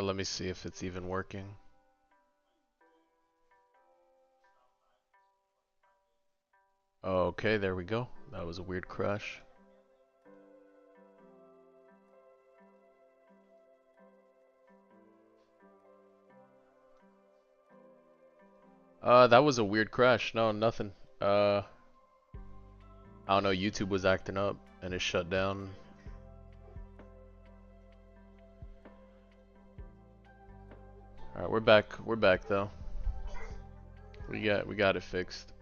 Let me see if it's even working. Okay, there we go. That was a weird crash. That was a weird crash. No, nothing. I don't know, YouTube was acting up and it shut down. Alright, we're back. We're back though. We got it fixed.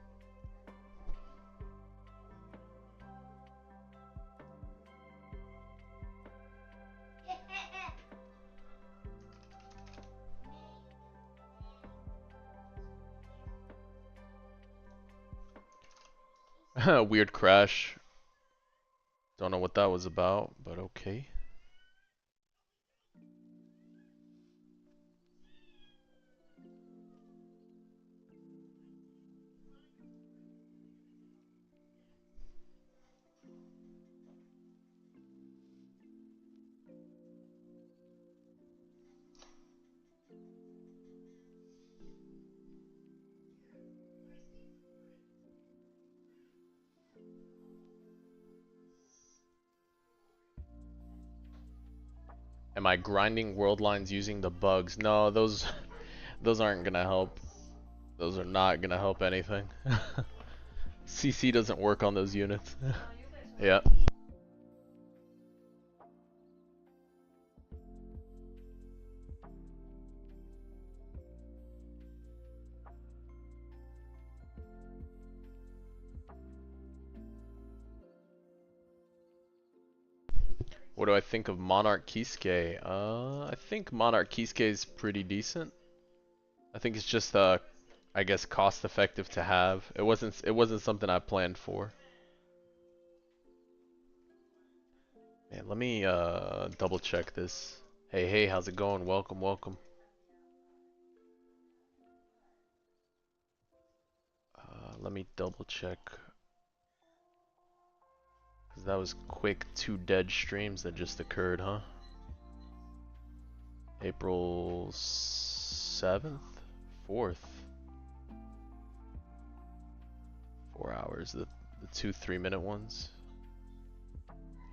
Weird crash. Don't know what that was about, but okay. Am I grinding world lines using the bugs? No, those aren't gonna help. Those are not gonna help anything. CC doesn't work on those units. Yeah. What do I think of Monarch Kisuke? I think Monarch Kisuke is pretty decent. I think it's just I guess cost effective to have. It wasn't something I planned for. Man, let me double check this. Hey, how's it going? Welcome, welcome. Let me double check. Cause that was quick, 2 dead streams that just occurred, huh? April 7th? 4th? 4 hours, the 2 3-minute ones.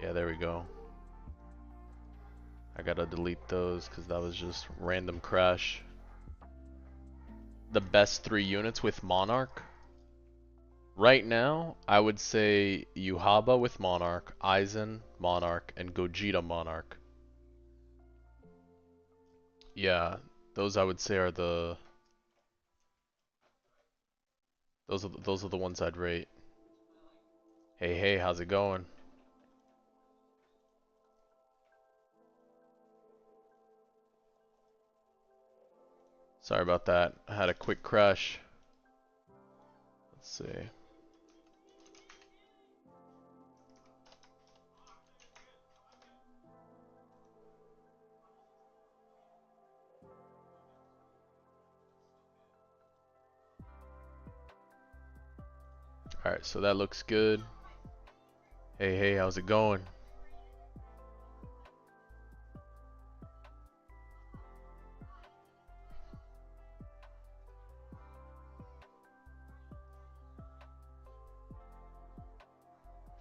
Yeah, there we go. I gotta delete those because that was just random crash. The best 3 units with Monarch? Right now, I would say Yuhaba with Monarch, Aizen Monarch, and Gogeta Monarch. Yeah, those I would say are the... Those are the ones I'd rate. Hey, how's it going? Sorry about that. I had a quick crash. Let's see. Alright, so that looks good. Hey, how's it going?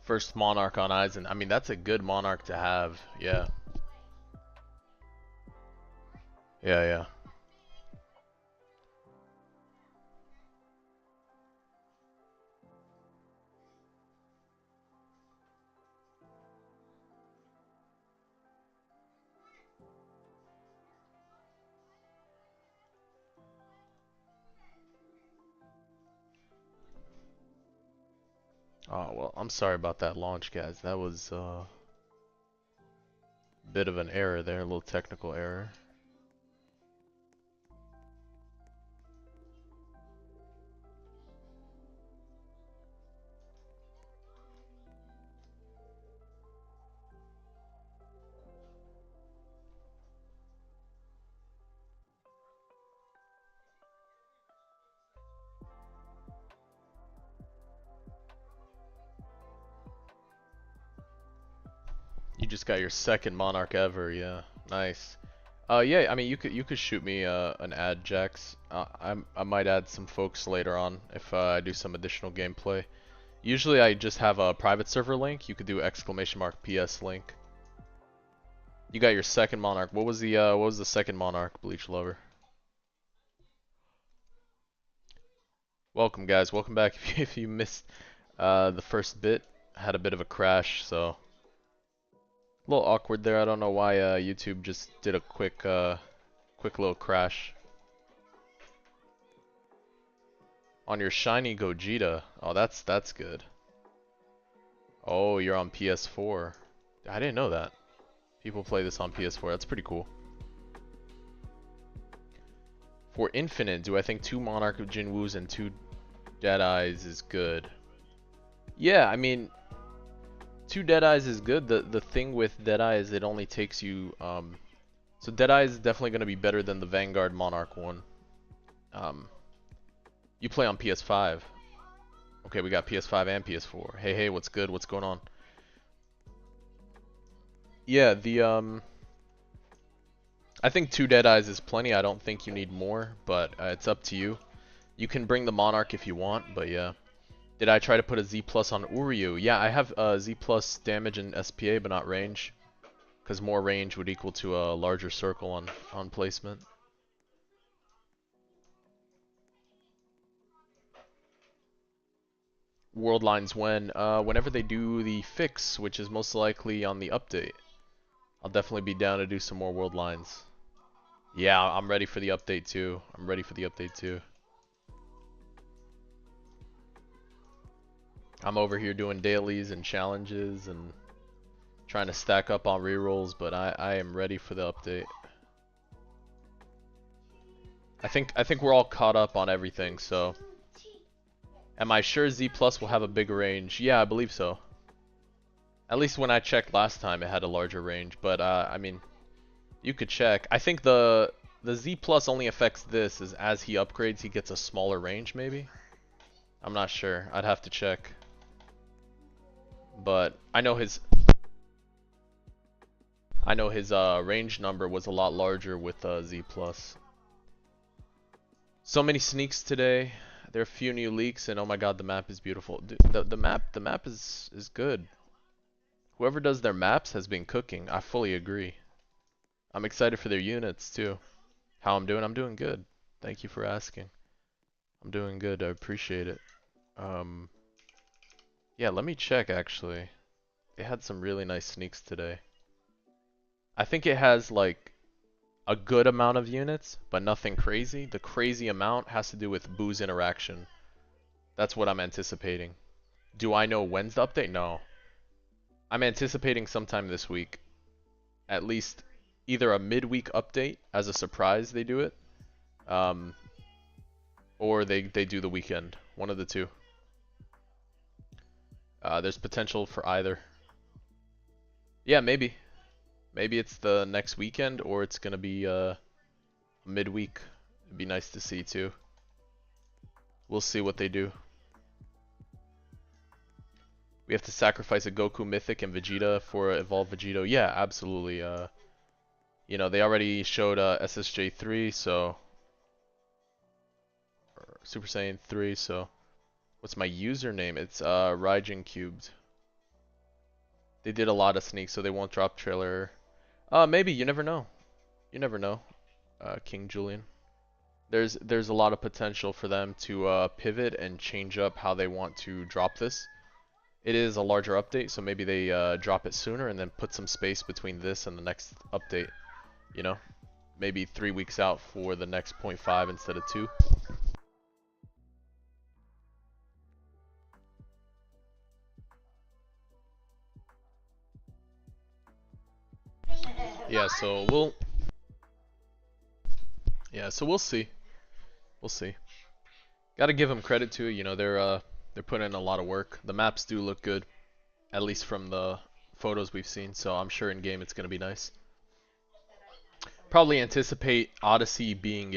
First Monarch on Aizen. I mean, that's a good Monarch to have. Yeah. Yeah. Oh, well, I'm sorry about that launch, guys. That was a bit of an error there, a little technical error. You just got your second Monarch ever, yeah. Nice. Yeah, I mean you could shoot me an ad, Jax. I might add some folks later on if I do some additional gameplay. Usually I just have a private server link. You could do !PS link. You got your second Monarch. What was the second Monarch, Bleach Lover? Welcome guys, welcome back. If you missed the first bit, I had a bit of a crash, so a little awkward there. I don't know why YouTube just did a quick little crash. On your shiny Gogeta. Oh, that's good. Oh, you're on PS4. I didn't know that. People play this on PS4. That's pretty cool. For Infinite, do I think 2 Monarch of Jinwoos and 2 Deadeyes is good? Yeah, I mean, 2 Deadeyes is good. The thing with Deadeye is it only takes you so Deadeye is definitely going to be better than the Vanguard Monarch one. You play on PS5. Okay, we got PS5 and PS4. Hey, what's good? What's going on? Yeah, I think 2 Deadeyes is plenty. I don't think you need more, but it's up to you. You can bring the Monarch if you want, but yeah. Did I try to put a Z plus on Uryu? Yeah, I have Z plus damage and SPA, but not range. Because more range would equal to a larger circle on placement. World lines when? Whenever they do the fix, which is most likely on the update. I'll definitely be down to do some more world lines. Yeah, I'm ready for the update too. I'm ready for the update too. I'm over here doing dailies and challenges and trying to stack up on rerolls, but I am ready for the update. I think we're all caught up on everything, so am I sure Z Plus will have a bigger range? Yeah, I believe so. At least when I checked last time it had a larger range, but I mean, you could check. I think the Z Plus only affects this as he upgrades he gets a smaller range maybe? I'm not sure. I'd have to check. But I know his range number was a lot larger with Z Plus. So many sneaks today. There are a few new leaks, and oh my god, the map is beautiful. Dude, the map is good. Whoever does their maps has been cooking. I fully agree. I'm excited for their units too. How I'm doing? I'm doing good. Thank you for asking. I'm doing good. I appreciate it. Yeah, let me check actually. It had some really nice sneaks today. I think it has like a good amount of units, but nothing crazy. The crazy amount has to do with Boo's interaction. That's what I'm anticipating. Do I know when's the update? No. I'm anticipating sometime this week. At least either a midweek update as a surprise they do it. Or they do the weekend. One of the two. There's potential for either. Yeah, maybe. Maybe it's the next weekend or it's gonna be midweek. It'd be nice to see too. We'll see what they do. We have to sacrifice a Goku Mythic and Vegeta for Evolve Vegito. Yeah, absolutely. You know, they already showed SSJ 3, so or Super Saiyan 3, so what's my username? It's Raijin Cubed. They did a lot of sneaks, so they won't drop trailer. Maybe, you never know. You never know. King Julian. There's a lot of potential for them to pivot and change up how they want to drop this. It is a larger update, so maybe they drop it sooner and then put some space between this and the next update. You know, maybe 3 weeks out for the next 0.5 instead of 2. Yeah, so we'll see. We'll see. Gotta give them credit too. You know, they're putting in a lot of work. The maps do look good, at least from the photos we've seen. So I'm sure in game it's gonna be nice. Probably anticipate Odyssey being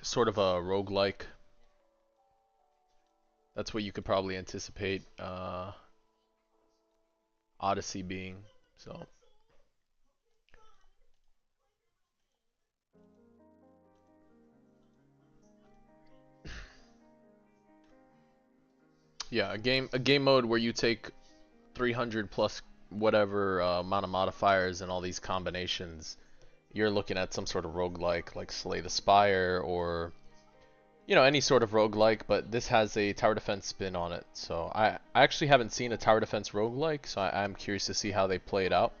sort of a roguelike. That's what you could probably anticipate Odyssey being. So Yeah, a game mode where you take 300 plus whatever amount of modifiers and all these combinations. You're looking at some sort of roguelike, like Slay the Spire, or any sort of roguelike, but this has a tower defense spin on it. So I actually haven't seen a tower defense roguelike, so I'm curious to see how they play it out.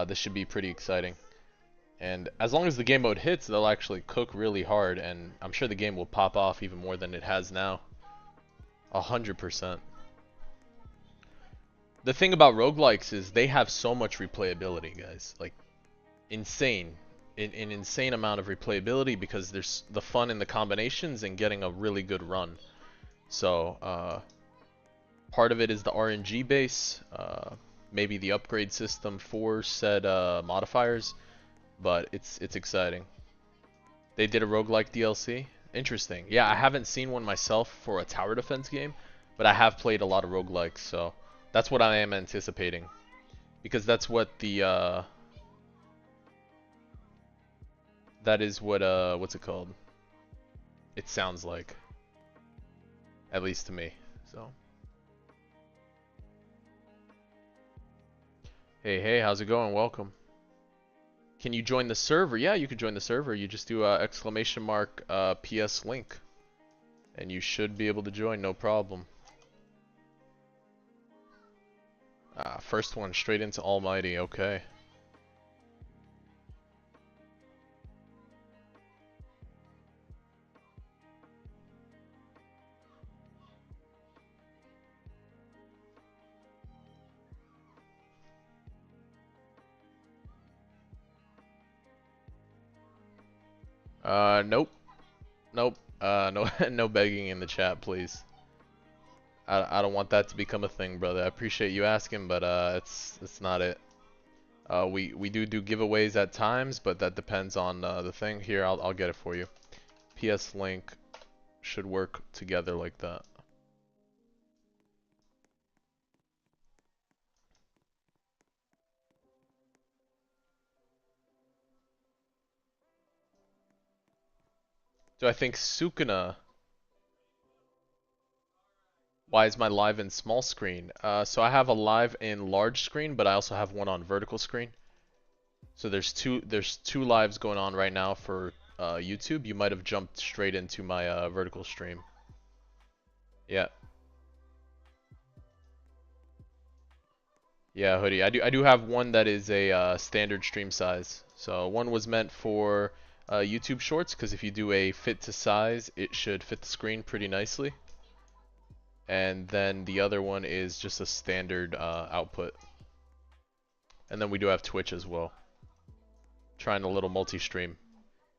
This should be pretty exciting. And as long as the game mode hits, they'll actually cook really hard, and I'm sure the game will pop off even more than it has now. 100%. The thing about roguelikes is they have so much replayability, guys. Like, insane. An insane amount of replayability because there's the fun in the combinations and getting a really good run. So, part of it is the RNG base, maybe the upgrade system for said modifiers, but it's exciting. They did a roguelike DLC. Interesting. Yeah, I haven't seen one myself for a tower defense game, but I have played a lot of roguelikes, so that's what I am anticipating. Because that's what the that is what what's it called? It sounds like. At least to me. So hey, how's it going? Welcome. Can you join the server? Yeah, you can join the server. You just do exclamation mark PS link, and you should be able to join, no problem. First one straight into Almighty. Okay. Nope. Nope. No, no begging in the chat, please. I don't want that to become a thing, brother. I appreciate you asking, but it's not it. We do giveaways at times, but that depends on the thing. Here, I'll get it for you. PS link should work together like that. Do I think Sukuna? Why is my live in small screen? So I have a live in large screen, but I also have one on vertical screen. So there's two lives going on right now for YouTube. You might have jumped straight into my vertical stream. Yeah. Yeah, hoodie. I do have one that is a standard stream size. So one was meant for YouTube Shorts, because if you do a fit to size, it should fit the screen pretty nicely. And then the other one is just a standard output. And then we do have Twitch as well. Trying a little multi-stream.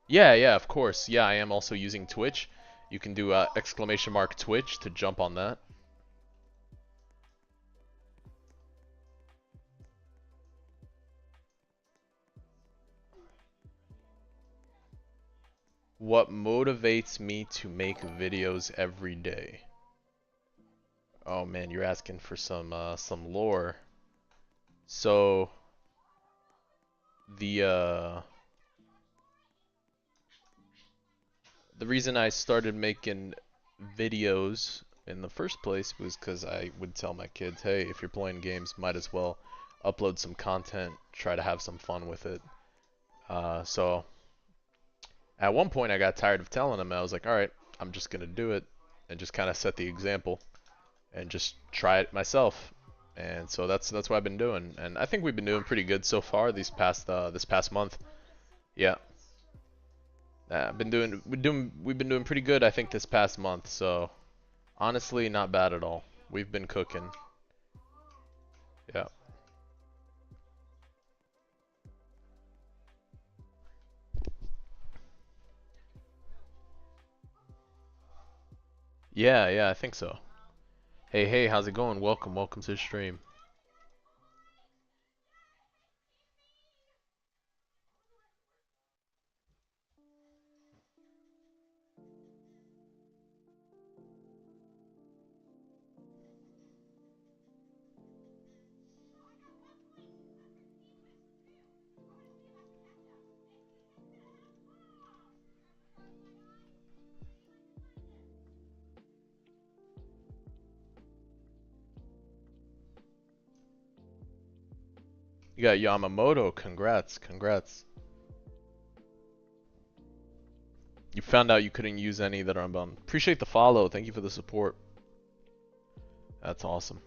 Yeah, of course. Yeah, I am also using Twitch. You can do exclamation mark Twitch to jump on that. What motivates me to make videos every day? Oh man, you're asking for some lore. So the reason I started making videos in the first place was because I would tell my kids, hey, if you're playing games, might as well upload some content, try to have some fun with it. So at one point I got tired of telling them. I was like, alright, I'm just gonna do it and just kind of set the example and just try it myself. And so that's what I've been doing, and I think we've been doing pretty good so far this past month. Yeah. We've been doing pretty good, I think, this past month. So honestly, not bad at all. We've been cooking. Yeah. Yeah, I think so. Hey, how's it going? Welcome to the stream. You got Yamamoto. Congrats, congrats. You found out you couldn't use any that are unbound. Appreciate the follow. Thank you for the support. That's awesome.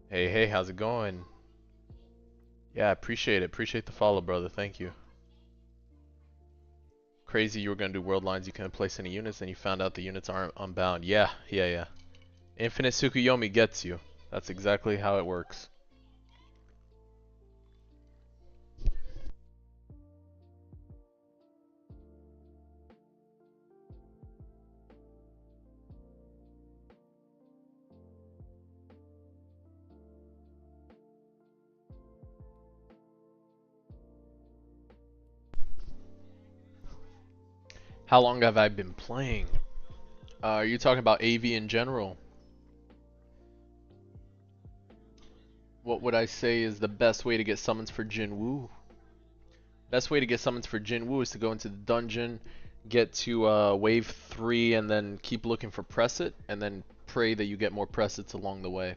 Hey, hey, how's it going? Yeah, appreciate it. Appreciate the follow, brother. Thank you. Crazy you were gonna do world lines, you couldn't place any units, and you found out the units aren't unbound. Yeah, yeah, yeah. Infinite Tsukuyomi gets you. That's exactly how it works. How long have I been playing? Are you talking about AV in general? What would I say is the best way to get summons for Jinwoo? Best way to get summons for Jinwoo is to go into the dungeon, get to wave 3, and then keep looking for Presset, and then pray that you get more Pressets along the way.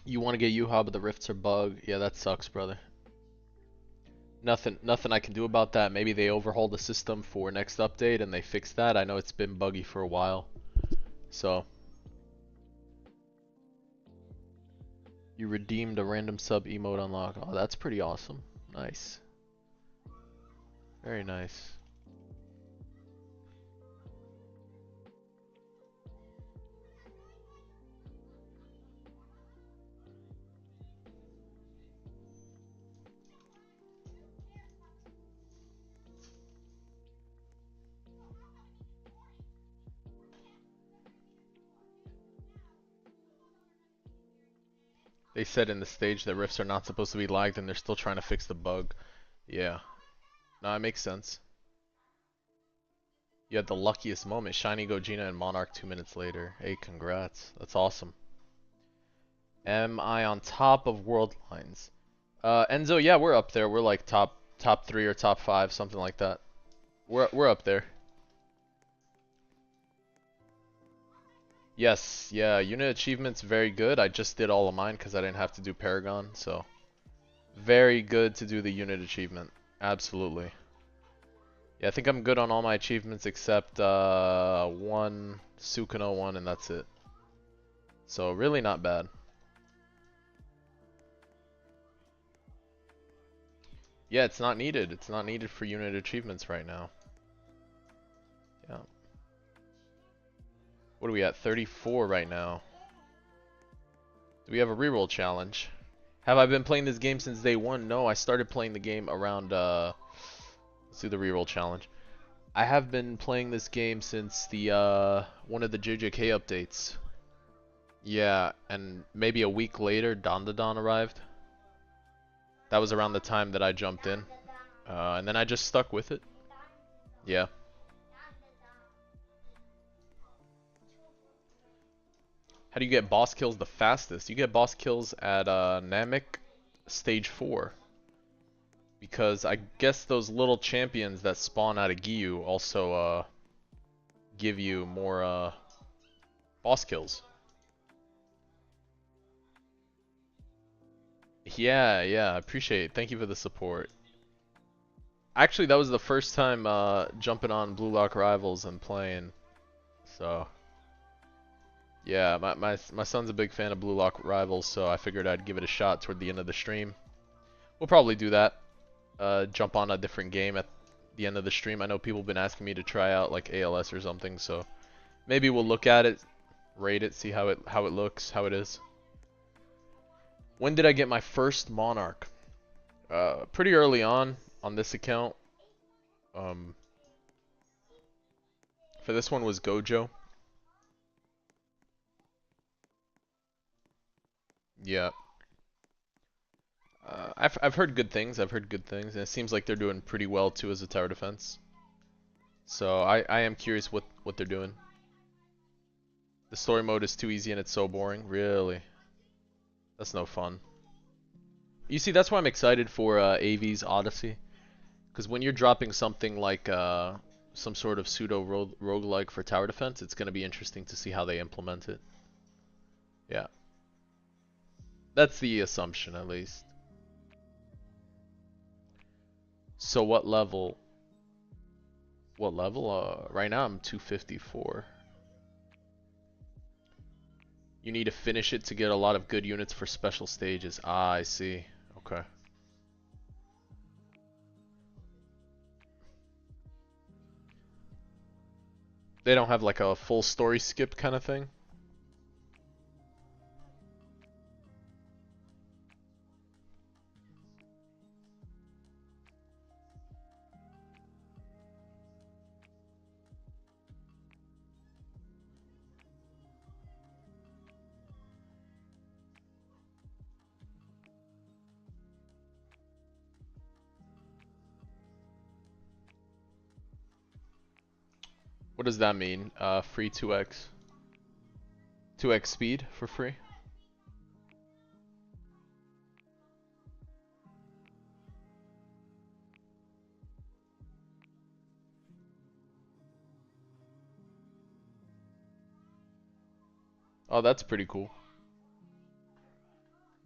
You want to get Yuha, but the rifts are bugged. Yeah, that sucks, brother. Nothing I can do about that. Maybe they overhaul the system for next update and they fix that. I know it's been buggy for a while. So you redeemed a random sub emote unlock. Oh, that's pretty awesome. Nice. Very nice. They said in the stage that rifts are not supposed to be lagged and they're still trying to fix the bug. Yeah. No, it makes sense. You had the luckiest moment. Shiny Gogeta and Monarch 2 minutes later. Hey, congrats. That's awesome. Am I on top of world lines? Enzo, yeah, we're up there. We're like top 3 or top 5, something like that. We're up there. Yes, yeah, unit achievements very good. I just did all of mine because I didn't have to do Paragon, so very good to do the unit achievement. Absolutely. Yeah, I think I'm good on all my achievements except one Sukino one, and that's it. So really not bad. Yeah, it's not needed. It's not needed for unit achievements right now. Yeah. What are we at? 34 right now. Do we have a reroll challenge? Have I been playing this game since day one? No, I started playing the game around, let's do the reroll challenge. I have been playing this game since the, one of the JJK updates. Yeah, and maybe a week later, Dandadan arrived. That was around the time that I jumped in. And then I just stuck with it. Yeah. How do you get boss kills the fastest? You get boss kills at Namek stage 4. Because I guess those little champions that spawn out of Giyu also give you more boss kills. Yeah, yeah, appreciate it. Thank you for the support. Actually, that was the first time jumping on Blue Lock Rivals and playing. So yeah, my son's a big fan of Blue Lock Rivals, so I figured I'd give it a shot toward the end of the stream. We'll probably do that. Jump on a different game at the end of the stream. I know people have been asking me to try out like ALS or something, so maybe we'll look at it, rate it, see how it looks, how it is. When did I get my first Monarch? Pretty early on this account. For this one was Gojo. Yeah. I've heard good things. I've heard good things, and it seems like they're doing pretty well too as a tower defense. So I am curious what they're doing. The story mode is too easy and it's so boring. Really, that's no fun. You see, that's why I'm excited for AV's Odyssey, because when you're dropping something like some sort of pseudo roguelike for tower defense. It's gonna be interesting to see how they implement it. Yeah, that's the assumption at least. So what level? What level? Right now I'm 254. You need to finish it to get a lot of good units for special stages. Ah, I see. Okay. They don't have like a full story skip kind of thing? What does that mean? Free 2x. 2x speed for free? Oh, that's pretty cool.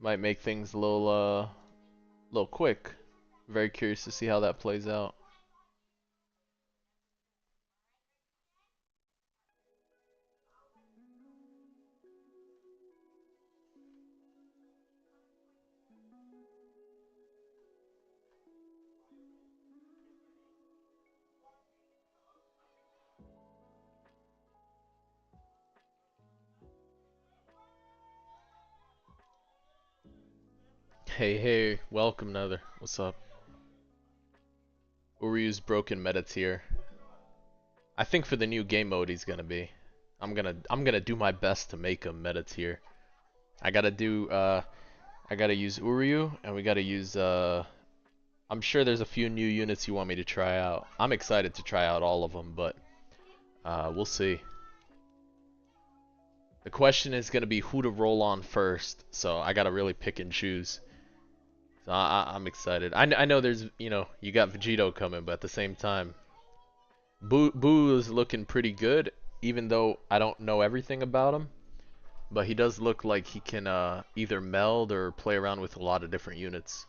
Might make things a little quick. Very curious to see how that plays out. Hey, welcome Nether. What's up? Uryu's broken meta tier. I think for the new game mode he's gonna be. I'm gonna do my best to make him meta tier. I gotta use Uryu and we gotta use I'm sure there's a few new units you want me to try out. I'm excited to try out all of them, but we'll see. The question is gonna be who to roll on first, so I gotta really pick and choose. So I'm excited. I know there's, you got Vegito coming, but at the same time, Boo is looking pretty good, even though I don't know everything about him. But he does look like he can either meld or play around with a lot of different units.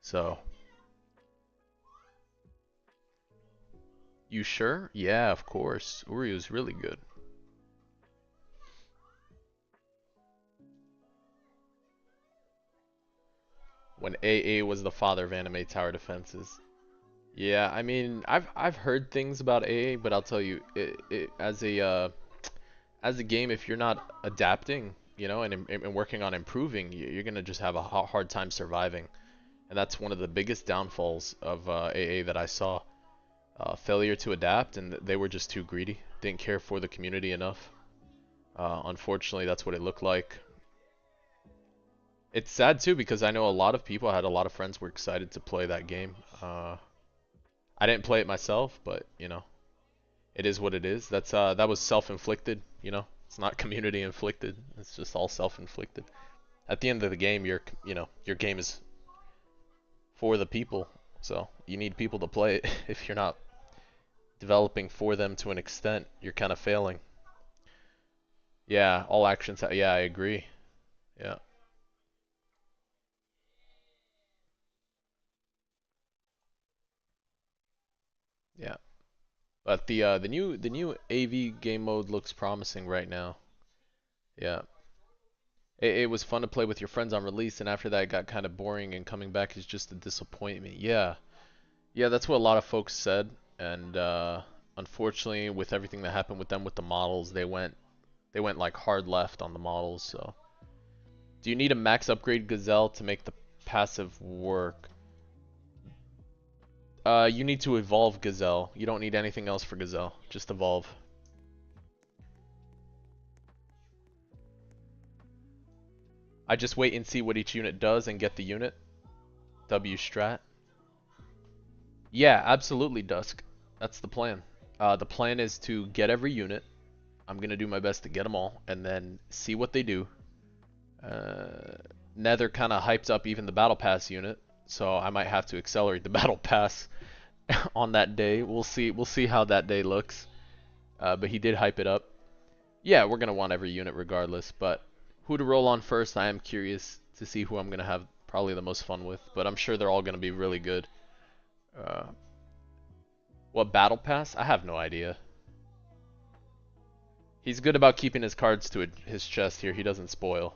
So, you sure? Yeah, of course. Uryu's really good. When AA was the father of anime tower defenses. Yeah, I mean, I've heard things about AA, but I'll tell you, as a game, if you're not adapting, and working on improving, you're gonna just have a hard time surviving, and that's one of the biggest downfalls of AA that I saw. Failure to adapt, and they were just too greedy. Didn't care for the community enough. Unfortunately, that's what it looked like. It's sad too because I know a lot of people, I had a lot of friends were excited to play that game. I didn't play it myself, but it is what it is. That was self-inflicted, It's not community inflicted. It's just all self-inflicted. At the end of the game, your game is for the people. So, you need people to play it. If you're not developing for them to an extent, you're kind of failing. Yeah, all actions. Yeah, I agree. Yeah. Yeah. But the new AV game mode looks promising right now. Yeah. It was fun to play with your friends on release, and after that it got kind of boring, and coming back is just a disappointment. Yeah. Yeah, that's what a lot of folks said, and unfortunately with everything that happened with them with the models, they went like hard left on the models, so. Do you need a max upgrade Gazelle to make the passive work? You need to evolve Gazelle. You don't need anything else for Gazelle. Just evolve. I just wait and see what each unit does and get the unit. W strat. Yeah, absolutely, Dusk. That's the plan. The plan is to get every unit. I'm gonna do my best to get them all, and then see what they do. Nether kind of hyped up even the Battle Pass unit, so I might have to accelerate the Battle Pass on that day. We'll see. We'll see how that day looks. But he did hype it up. Yeah, we're gonna want every unit regardless. But who to roll on first? I am curious to see who I'm gonna have probably the most fun with. But I'm sure they're all gonna be really good. Uh, what battle pass? I have no idea. He's good about keeping his cards to his chest here. He doesn't spoil.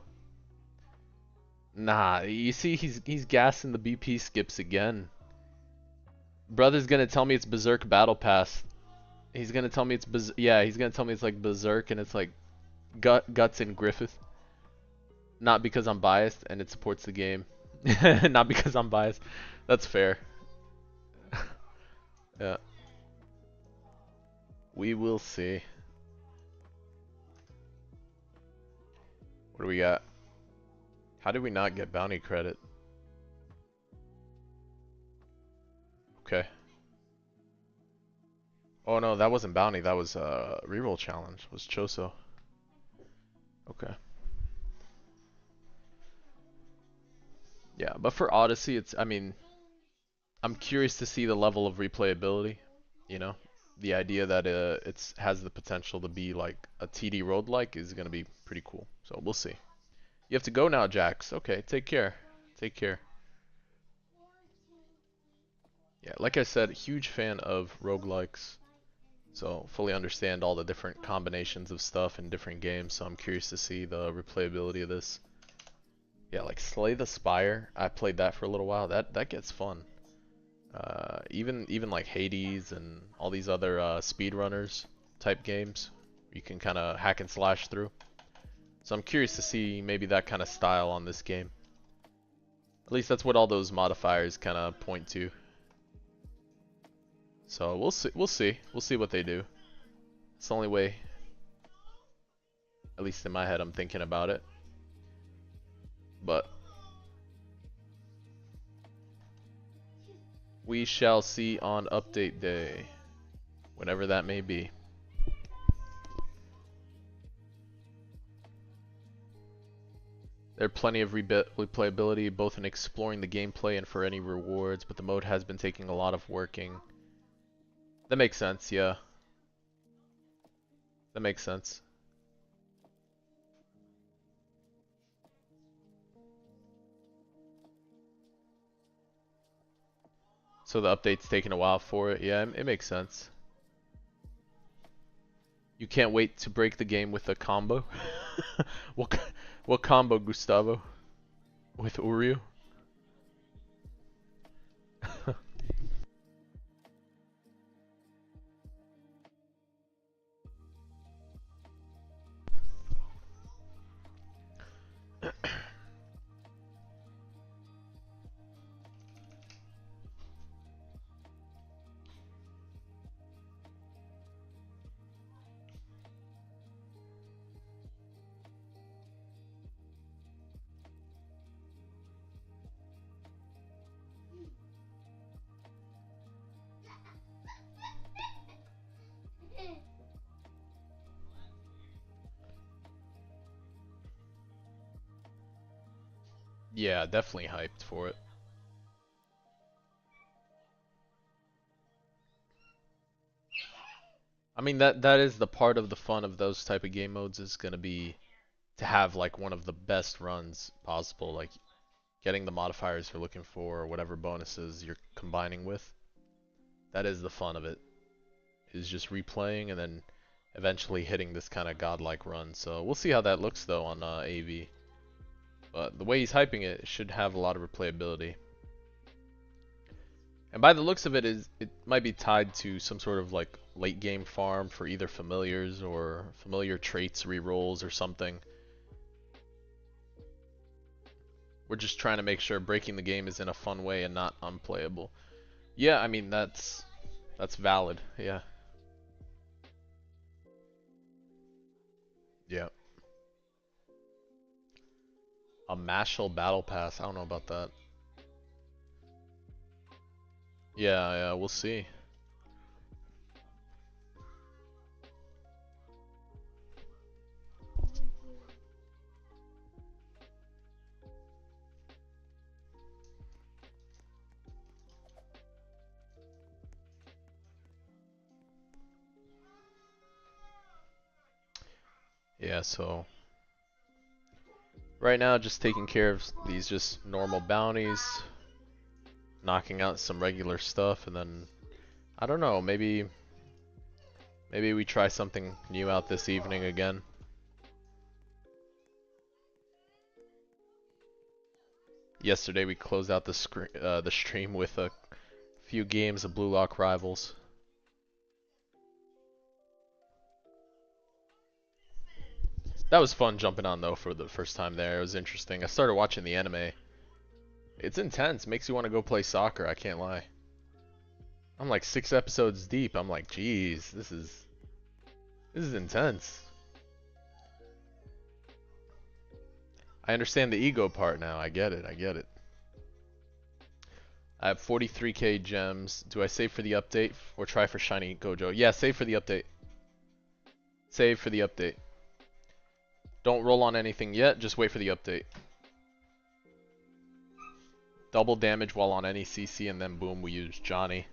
Nah, you see, he's gassing the BP skips again. Brother's gonna tell me it's Berserk Battle Pass. He's gonna tell me it's yeah, he's gonna tell me it's like Berserk and it's like Guts and Griffith. Not because I'm biased and it supports the game. Not because I'm biased. That's fair. Yeah. We will see. What do we got? How did we not get bounty credit? Okay. Oh no, that wasn't bounty. That was reroll challenge. Was Choso. Okay. Yeah, but for Odyssey, I mean, I'm curious to see the level of replayability. You know, the idea that it has the potential to be like a TD road-like is gonna be pretty cool. So we'll see. You have to go now, Jax. Okay, take care. Take care. Yeah, like I said, huge fan of roguelikes. So fully understand all the different combinations of stuff in different games. So I'm curious to see the replayability of this. Yeah, like Slay the Spire. I played that for a little while. That gets fun. Even like Hades and all these other speedrunners type games, you can kind of hack and slash through. So I'm curious to see maybe that kind of style on this game. At least that's what all those modifiers kind of point to. So we'll see. We'll see. We'll see what they do. It's the only way. At least in my head, I'm thinking about it. But we shall see on update day, whenever that may be. There are plenty of replayability, both in exploring the gameplay and for any rewards, but the mode has been taking a lot of working. That makes sense, yeah. That makes sense. So the update's taking a while for it. Yeah, it makes sense. You can't wait to break the game with a combo. What combo, Gustavo? With Uryu? Yeah, definitely hyped for it. I mean that is the part of the fun of those type of game modes is gonna be to have like one of the best runs possible, like getting the modifiers you're looking for or whatever bonuses you're combining with. That is the fun of it. Is just replaying and then eventually hitting this kind of godlike run. So we'll see how that looks though on AV. But the way he's hyping it, it should have a lot of replayability. And by the looks of it, it might be tied to some sort of like late game farm for either familiars or familiar traits rerolls or something. We're just trying to make sure breaking the game is in a fun way and not unplayable. Yeah, I mean that's valid. Yeah. Yeah. A Mashal Battle Pass. I don't know about that. Yeah, we'll see. Yeah, so right now just taking care of these just normal bounties, knocking out some regular stuff, and then I don't know, maybe we try something new out this evening again. Yesterday we closed out the stream with a few games of Blue Lock Rivals. That was fun jumping on though for the first time there. It was interesting. I started watching the anime. It's intense. Makes you want to go play soccer. I can't lie. I'm like 6 episodes deep. I'm like, geez, this is intense. I understand the ego part now. I get it. I get it. I have 43k gems. Do I save for the update or try for shiny Gojo? Yeah, save for the update. Save for the update. Don't roll on anything yet. Just wait for the update. Double damage while on any CC, and then boom, we use Johnny.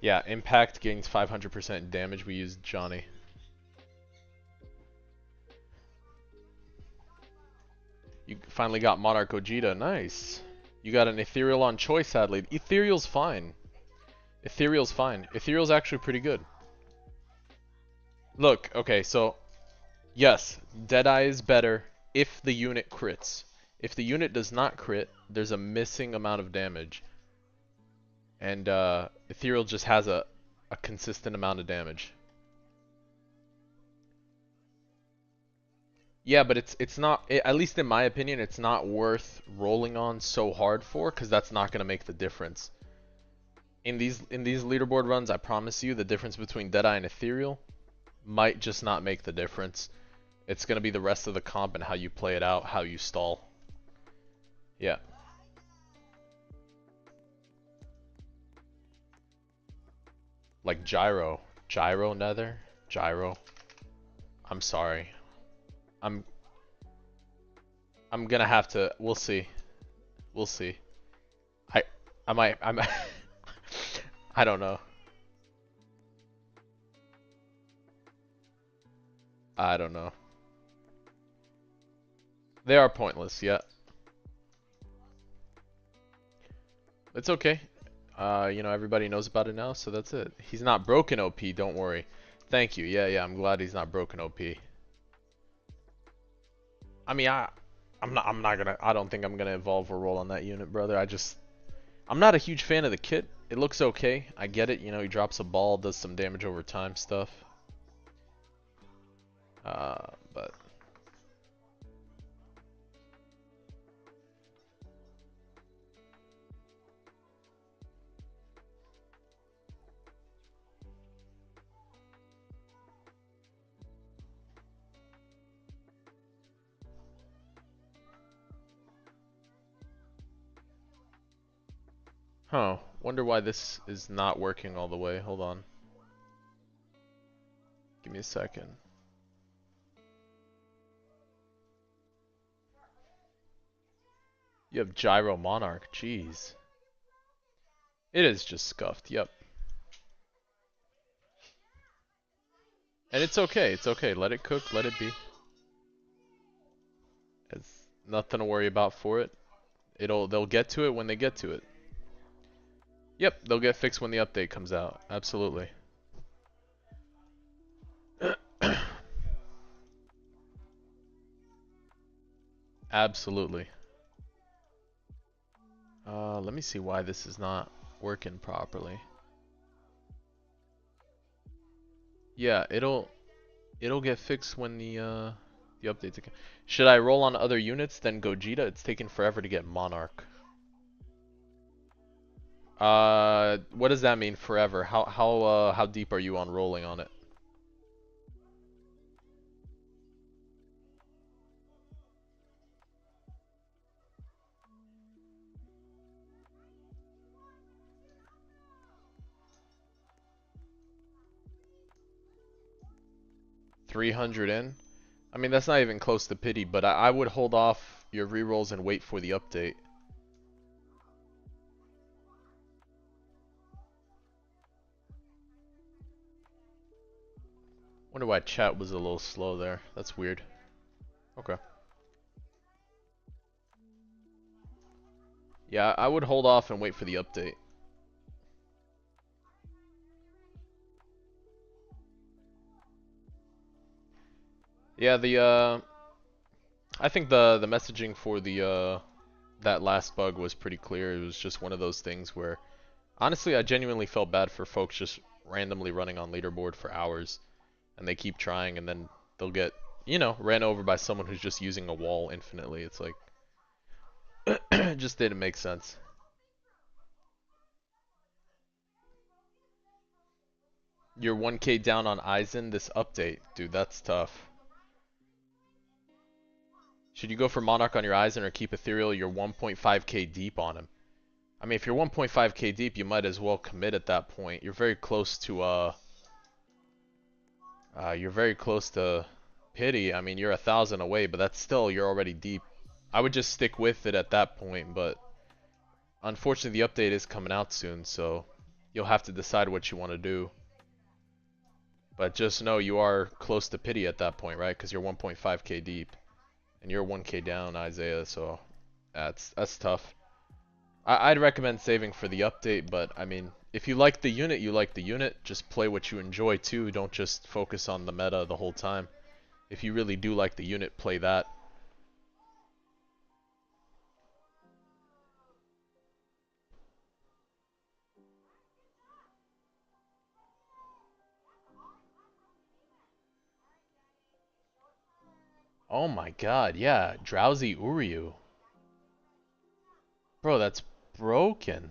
Yeah, impact gains 500% damage. We use Johnny. You finally got Monarch Gogeta. Nice. You got an Ethereal on choice, sadly. Ethereal's fine. Ethereal's fine. Ethereal's actually pretty good. Look, okay, so yes, Deadeye is better if the unit crits. If the unit does not crit, there's a missing amount of damage. And Ethereal just has a consistent amount of damage. Yeah, but it's not, at least in my opinion, it's not worth rolling on so hard for, because that's not going to make the difference. In these leaderboard runs, I promise you, the difference between Deadeye and Ethereal might just not make the difference. It's going to be the rest of the comp and how you play it out, how you stall. Yeah. Like Gyro. Gyro Nether? Gyro. I'm sorry. I'm gonna have to, we'll see. We'll see. I might I don't know. I don't know. They are pointless, yeah. It's okay. You know, everybody knows about it now, so that's it. He's not broken OP, don't worry. Thank you. Yeah, I'm glad he's not broken OP. I mean, I don't think I'm gonna evolve or roll on that unit, brother. I'm not a huge fan of the kit. It looks okay. I get it. You know, he drops a ball, does some damage over time stuff. But huh, wonder why this is not working all the way. Hold on. Give me a second. You have Gyro Monarch, jeez. It is just scuffed, yep. And it's okay, let it cook, let it be. It's nothing to worry about for it. They'll get to it when they get to it. Yep, they'll get fixed when the update comes out, absolutely. Absolutely. Let me see why this is not working properly. Yeah, it'll get fixed when the updates. Should I roll on other units than Gogeta? It's taking forever to get Monarch. What does that mean, forever? How deep are you on rolling on it? $300 in? I mean, that's not even close to pity, but I would hold off your rerolls and wait for the update. Wonder why chat was a little slow there. That's weird. Okay. Yeah, I would hold off and wait for the update. Yeah, I think the messaging for the that last bug was pretty clear. It was just one of those things where honestly I genuinely felt bad for folks just randomly running on leaderboard for hours and they keep trying and then they'll get, you know, ran over by someone who's just using a wall infinitely. It's like it just didn't make sense. You're 1k down on Aizen this update. Dude, that's tough. Should you go for Monarch on your Aizen or keep Ethereal? You're 1.5k deep on him. I mean, if you're 1.5k deep, you might as well commit at that point. You're very close to Pity. I mean, you're 1,000 away, but that's still, you're already deep. I would just stick with it at that point, but unfortunately the update is coming out soon, so you'll have to decide what you want to do. But just know you are close to Pity at that point, right? Because you're 1.5k deep. And you're 1k down, Isaiah, so that's tough. I'd recommend saving for the update, but I mean, if you like the unit, you like the unit. Just play what you enjoy too. Don't just focus on the meta the whole time. If you really do like the unit, play that. Oh my god, yeah, Drowsy Uryu. Bro, that's broken.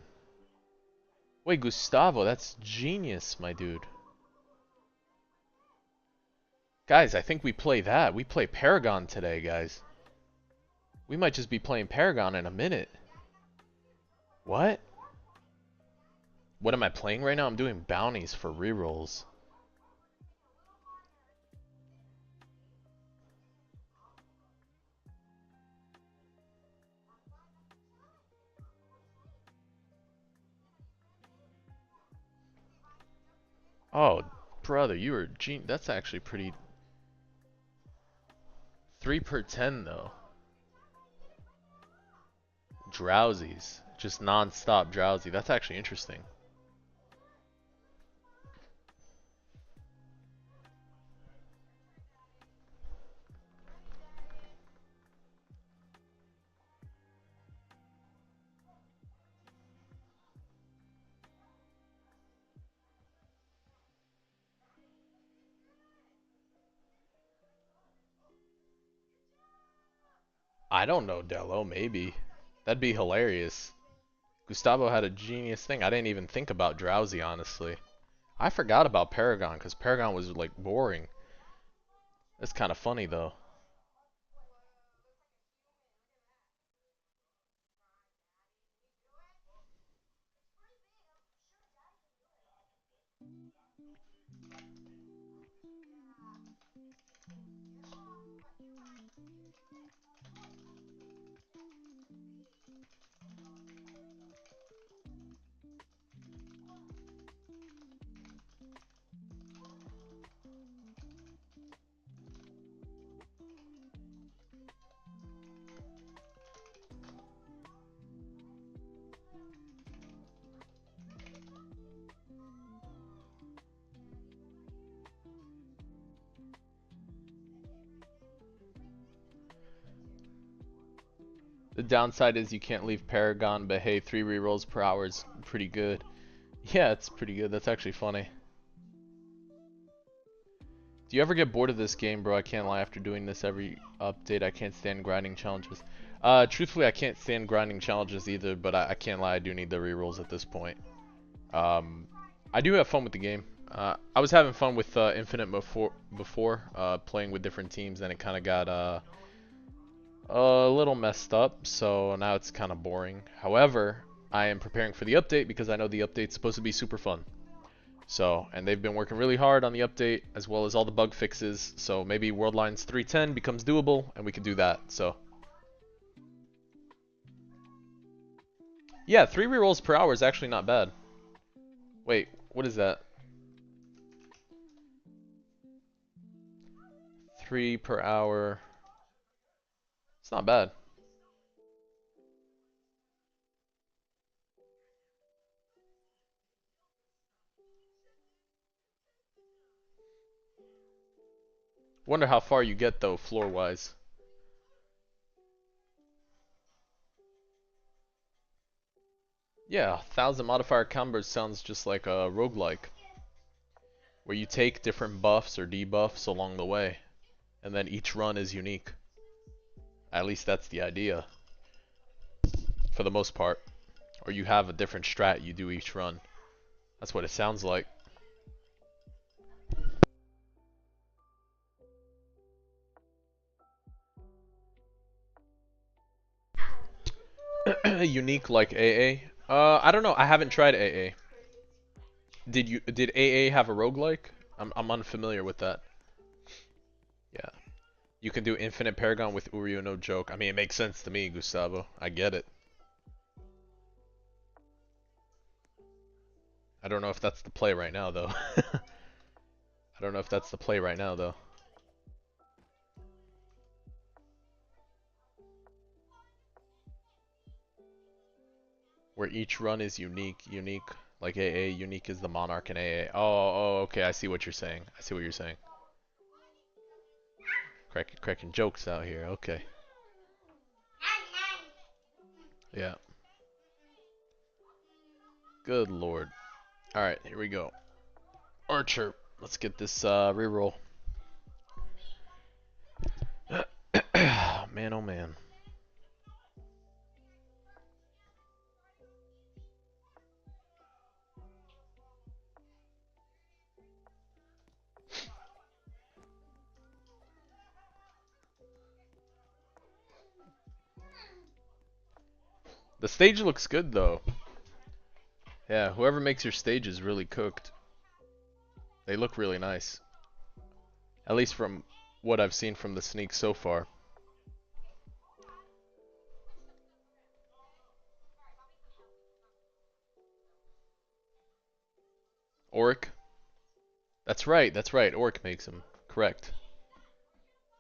Wait, Gustavo, that's genius, my dude. Guys, I think we play that. We play Paragon today, guys. We might just be playing Paragon in a minute. What? What am I playing right now? I'm doing bounties for rerolls. Oh, brother, you were that's actually pretty. 3 per 10 though. Drowsies, just non-stop drowsy. That's actually interesting. I don't know, Dello. Maybe that'd be hilarious. Gustavo had a genius thing. I didn't even think about drowsy, honestly. I forgot about Paragon because Paragon was like boring. That's kind of funny though. The downside is you can't leave Paragon, but hey, 3 rerolls per hour is pretty good. Yeah, it's pretty good. That's actually funny. Do you ever get bored of this game, bro? I can't lie, after doing this every update, I can't stand grinding challenges. Truthfully, I can't stand grinding challenges either, but I can't lie, I do need the rerolls at this point. I do have fun with the game. I was having fun with Infinite before playing with different teams, and it kind of got a little messed up, so now it's kind of boring. However, I am preparing for the update because I know the update's supposed to be super fun. So, and they've been working really hard on the update as well as all the bug fixes. So maybe Worldlines 310 becomes doable and we can do that. So, yeah, 3 rerolls per hour is actually not bad. Wait, what is that? 3 per hour. It's not bad. Wonder how far you get though, floor-wise. Yeah, 1,000 modifier combos sounds just like a roguelike, where you take different buffs or debuffs along the way, and then each run is unique. At least that's the idea, for the most part. Or you have a different strat you do each run. That's what it sounds like. Unique like AA? I don't know. I haven't tried AA. Did AA have a roguelike? I'm unfamiliar with that. Yeah. You can do Infinite Paragon with Uryu, no joke. I mean, it makes sense to me, Gustavo. I get it. I don't know if that's the play right now, though. I don't know if that's the play right now, though. Where each run is unique. Like AA, unique is the Monarch in AA. Oh, okay, I see what you're saying. I see what you're saying. Cracking jokes out here, okay. Yeah. Good lord. Alright, here we go. Archer. Let's get this reroll. Man, oh man. The stage looks good though. Yeah, whoever makes your stage is really cooked. They look really nice. At least from what I've seen from the sneak so far. Auric? That's right, Auric makes him. Correct.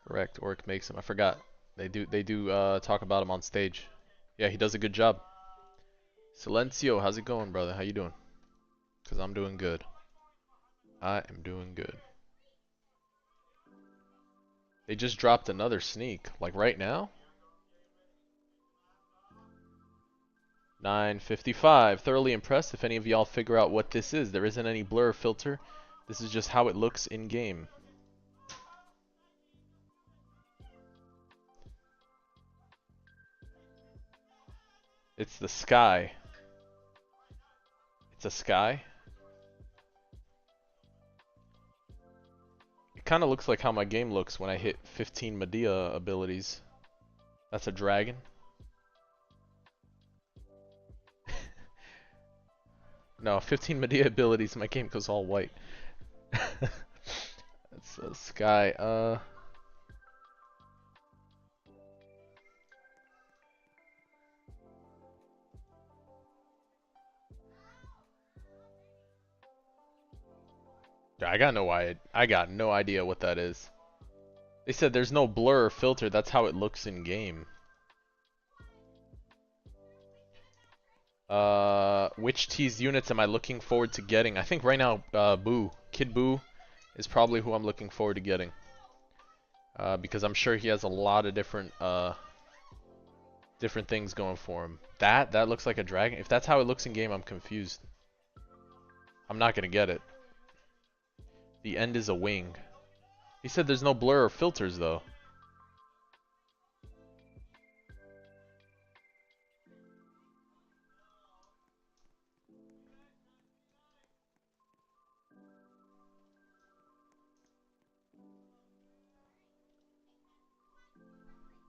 Auric makes him. I forgot. They do talk about him on stage. Yeah, he does a good job. Silencio, how's it going, brother? How you doing? Cause I'm doing good. I am doing good. They just dropped another sneak, like right now? 9:55. Thoroughly impressed. If any of y'all figure out what this is, there isn't any blur filter. This is just how it looks in game. It's the sky. It's a sky. It kind of looks like how my game looks when I hit 15 Medea abilities. That's a dragon. No, 15 Medea abilities, my game goes all white. That's a sky. I got no idea what that is. They said there's no blur or filter, that's how it looks in game. Which teased units am I looking forward to getting? I think right now, Boo. Kid Boo is probably who I'm looking forward to getting. Because I'm sure he has a lot of different things going for him. That looks like a dragon. If that's how it looks in game, I'm confused. I'm not gonna get it. The end is a wing. He said there's no blur or filters though.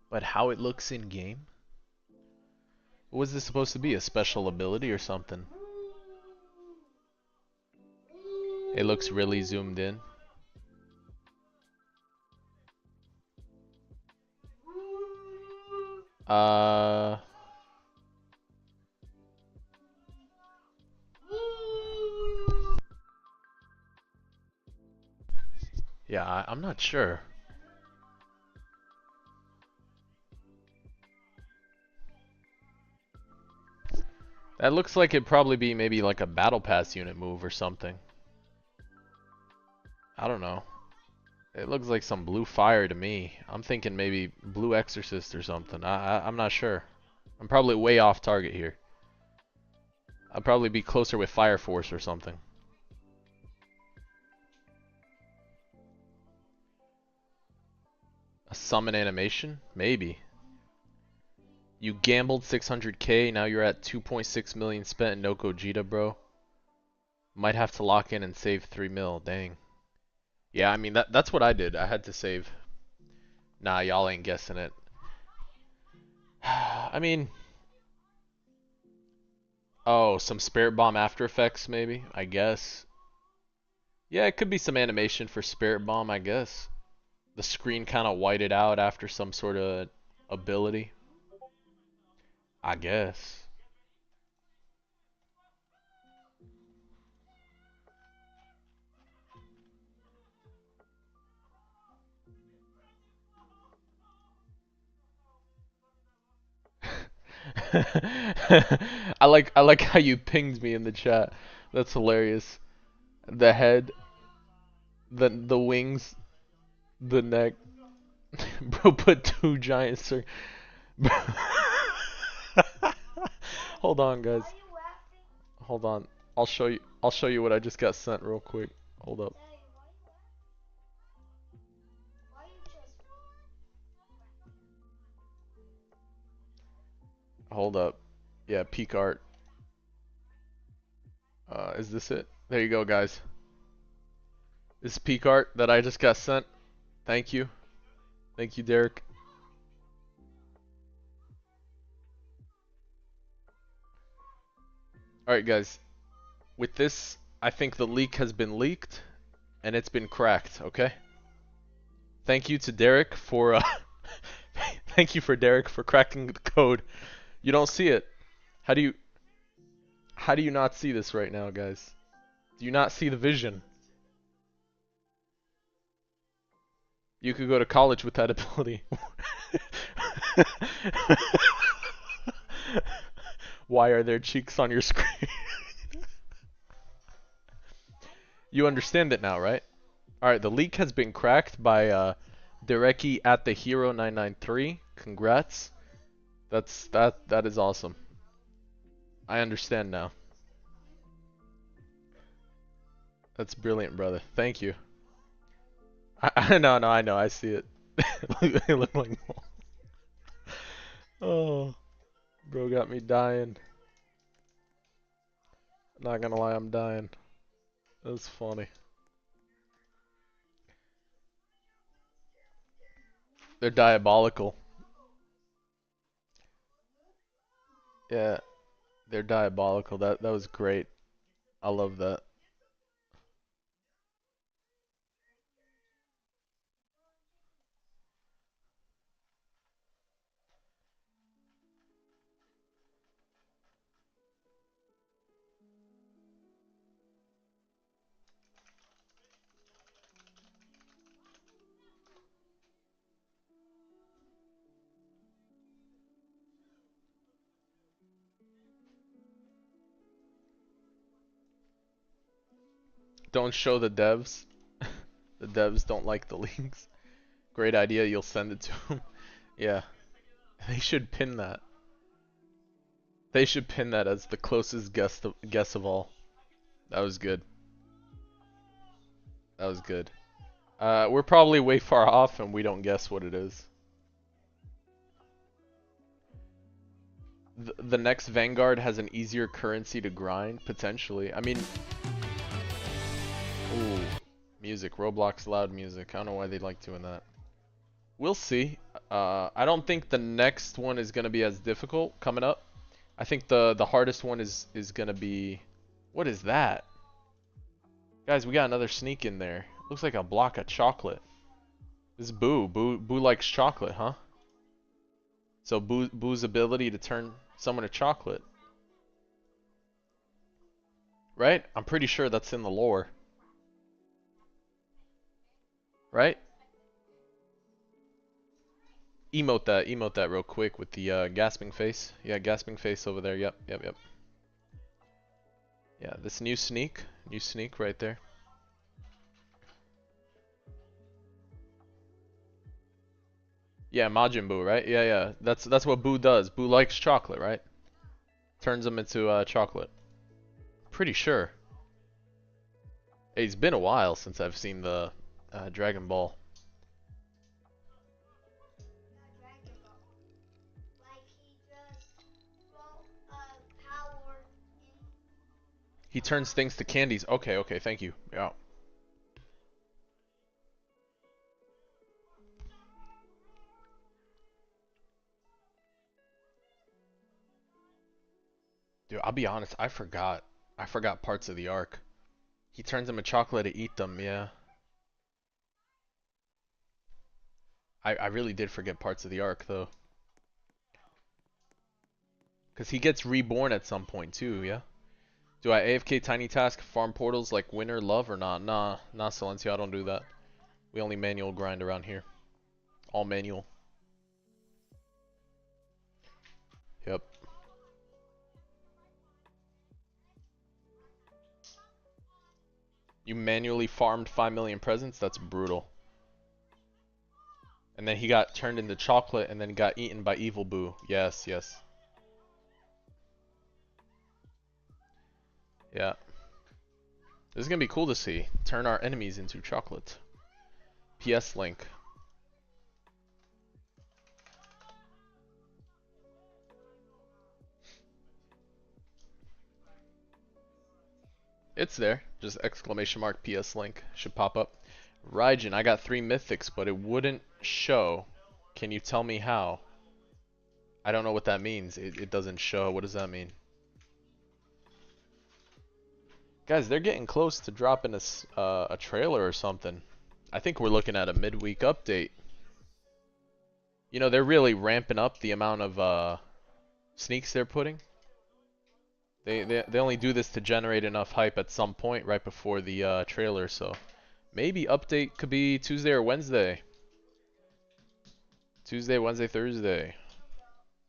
But how it looks in game? What was this supposed to be? A special ability or something? It looks really zoomed in. Yeah, I'm not sure. That looks like it'd probably be maybe like a battle pass unit move or something. I don't know. It looks like some blue fire to me. I'm thinking maybe blue exorcist or something. I'm not sure. I'm probably way off target here. I'll probably be closer with Fire Force or something. A summon animation? Maybe. You gambled 600k, now you're at 2.6 million spent in no Gogeta, bro. Might have to lock in and save 3 mil, dang. Yeah, I mean, that's what I did. I had to save. Nah, y'all ain't guessing it. I mean... Oh, some Spirit Bomb After Effects, maybe? I guess. Yeah, it could be some animation for Spirit Bomb, I guess. The screen kind of whited out after some sort of ability. I guess. I like how you pinged me in the chat. That's hilarious. The head, the wings, the neck. Bro, put two giant circles. Hold on, guys. Hold on. I'll show you. I'll show you what I just got sent real quick. Hold up. Hold up. Yeah, peak art. Is this it? There you go, guys. This is peak art that I just got sent. Thank you. Thank you, Derek. Alright, guys. With this, I think the leak has been leaked, and it's been cracked, okay? Thank you to Derek for, thank you for Derek for cracking the code. You don't see it. How do you not see this right now, guys? Do you not see the vision? You could go to college with that ability. Why are there cheeks on your screen? You understand it now, right? Alright, the leak has been cracked by Dereki at the Hero 993. Congrats. That is awesome. I understand now. That's brilliant, brother. Thank you. I know, I see it. They look like oh, bro got me dying. Not gonna lie, I'm dying. That's funny. They're diabolical. Yeah, they're diabolical. That was great. I love that. Don't show the devs. The devs don't like the leaks. Great idea. You'll send it to them. Yeah, they should pin that. They should pin that as the closest guess of all. That was good. That was good. We're probably way far off and we don't guess what it is. The next Vanguard has an easier currency to grind, potentially. I mean... Ooh, music. Roblox loud music. I don't know why they like doing that. We'll see. I don't think the next one is going to be as difficult coming up. I think the hardest one is going to be... What is that? Guys, we got another sneak in there. Looks like a block of chocolate. This is Boo. Boo likes chocolate, huh? So Boo's ability to turn someone to chocolate. Right? I'm pretty sure that's in the lore. Right? Emote that real quick with the gasping face. Yeah, gasping face over there. Yep. Yeah, this new sneak right there. Yeah, Majin Buu, right? Yeah, yeah. That's what Buu does. Buu likes chocolate, right? Turns him into chocolate. Pretty sure. Hey, it's been a while since I've seen the Dragon Ball. He turns things to candies. Okay, okay, thank you. Yeah. Dude, I'll be honest, I forgot. I forgot parts of the arc. He turns them in chocolate to eat them, yeah. I really did forget parts of the arc, though. Because he gets reborn at some point, too, yeah? Do I AFK tiny task farm portals like winter love or not? Nah, Silencio, I don't do that. We only manual grind around here. All manual. Yep. You manually farmed 5 million presents? That's brutal. And then he got turned into chocolate and then got eaten by Evil Boo. Yes, yes. Yeah. This is gonna be cool to see. Turn our enemies into chocolate. PS link. It's there. Just exclamation mark PS link should pop up. Raijin, I got 3 mythics, but it wouldn't show. Can you tell me how? I don't know what that means. It doesn't show. What does that mean? Guys, they're getting close to dropping a trailer or something. I think we're looking at a midweek update. You know, they're really ramping up the amount of sneaks they're putting. They only do this to generate enough hype at some point right before the trailer, so maybe update could be Tuesday or Wednesday. Tuesday, Wednesday, Thursday.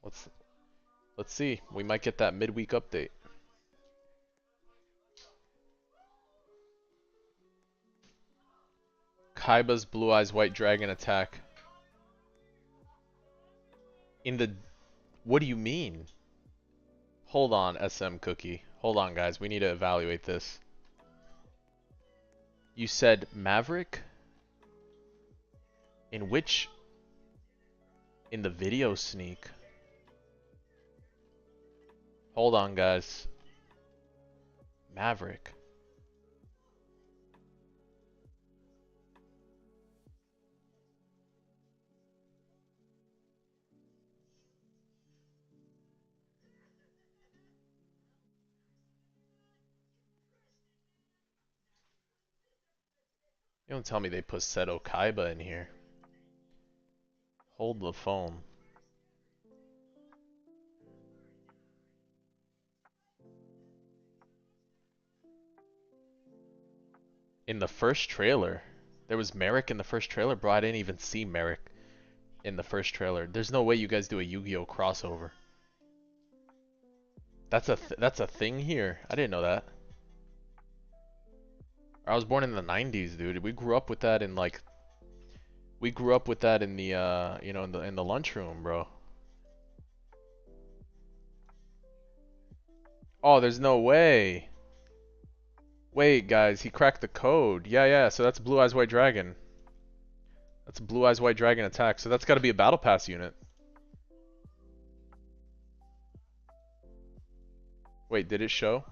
Let's see. We might get that midweek update. Kaiba's Blue Eyes White Dragon attack. In the... What do you mean? Hold on, SM Cookie. Hold on, guys. We need to evaluate this. You said Maverick? In which... In the video sneak? Hold on, guys. Maverick. You don't tell me they put Seto Kaiba in here. Hold the phone. In the first trailer? There was Merrick in the first trailer? Bro, I didn't even see Merrick in the first trailer. There's no way you guys do a Yu-Gi-Oh crossover. That's a thing here. I didn't know that. I was born in the 90s, dude. We grew up with that in like we grew up with that in the you know, in the lunchroom, bro. Oh, there's no way. Wait, guys, he cracked the code. Yeah, yeah, so that's Blue Eyes White Dragon. That's a Blue Eyes White Dragon attack. So that's got to be a Battle Pass unit. Wait, did it show?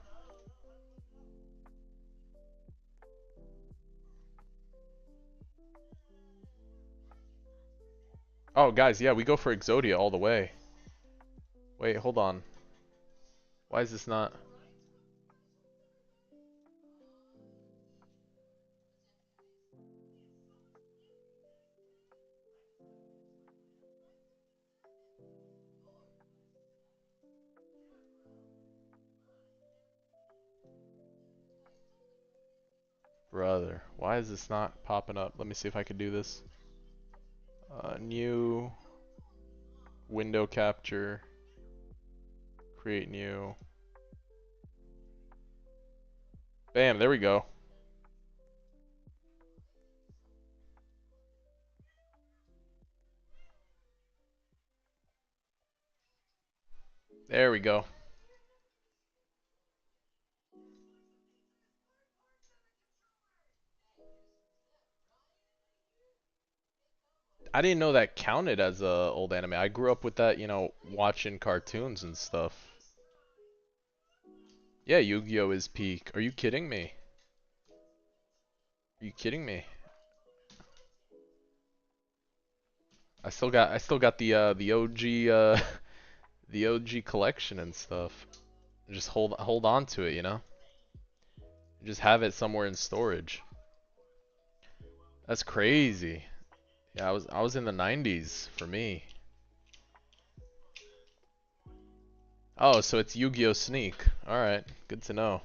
Oh, guys, yeah, we go for Exodia all the way. Wait, hold on. Why is this not... Brother, why is this not popping up? Let me see if I can do this. New... Window capture. Create new. Bam, there we go. There we go. I didn't know that counted as a old anime. I grew up with that, you know, watching cartoons and stuff. Yeah, Yu-Gi-Oh is peak. Are you kidding me? Are you kidding me? I still got the OG the OG collection and stuff. Just hold on to it, you know? Just have it somewhere in storage. That's crazy. Yeah, I was in the 90s for me. Oh, so it's Yu-Gi-Oh Sneak. All right, good to know.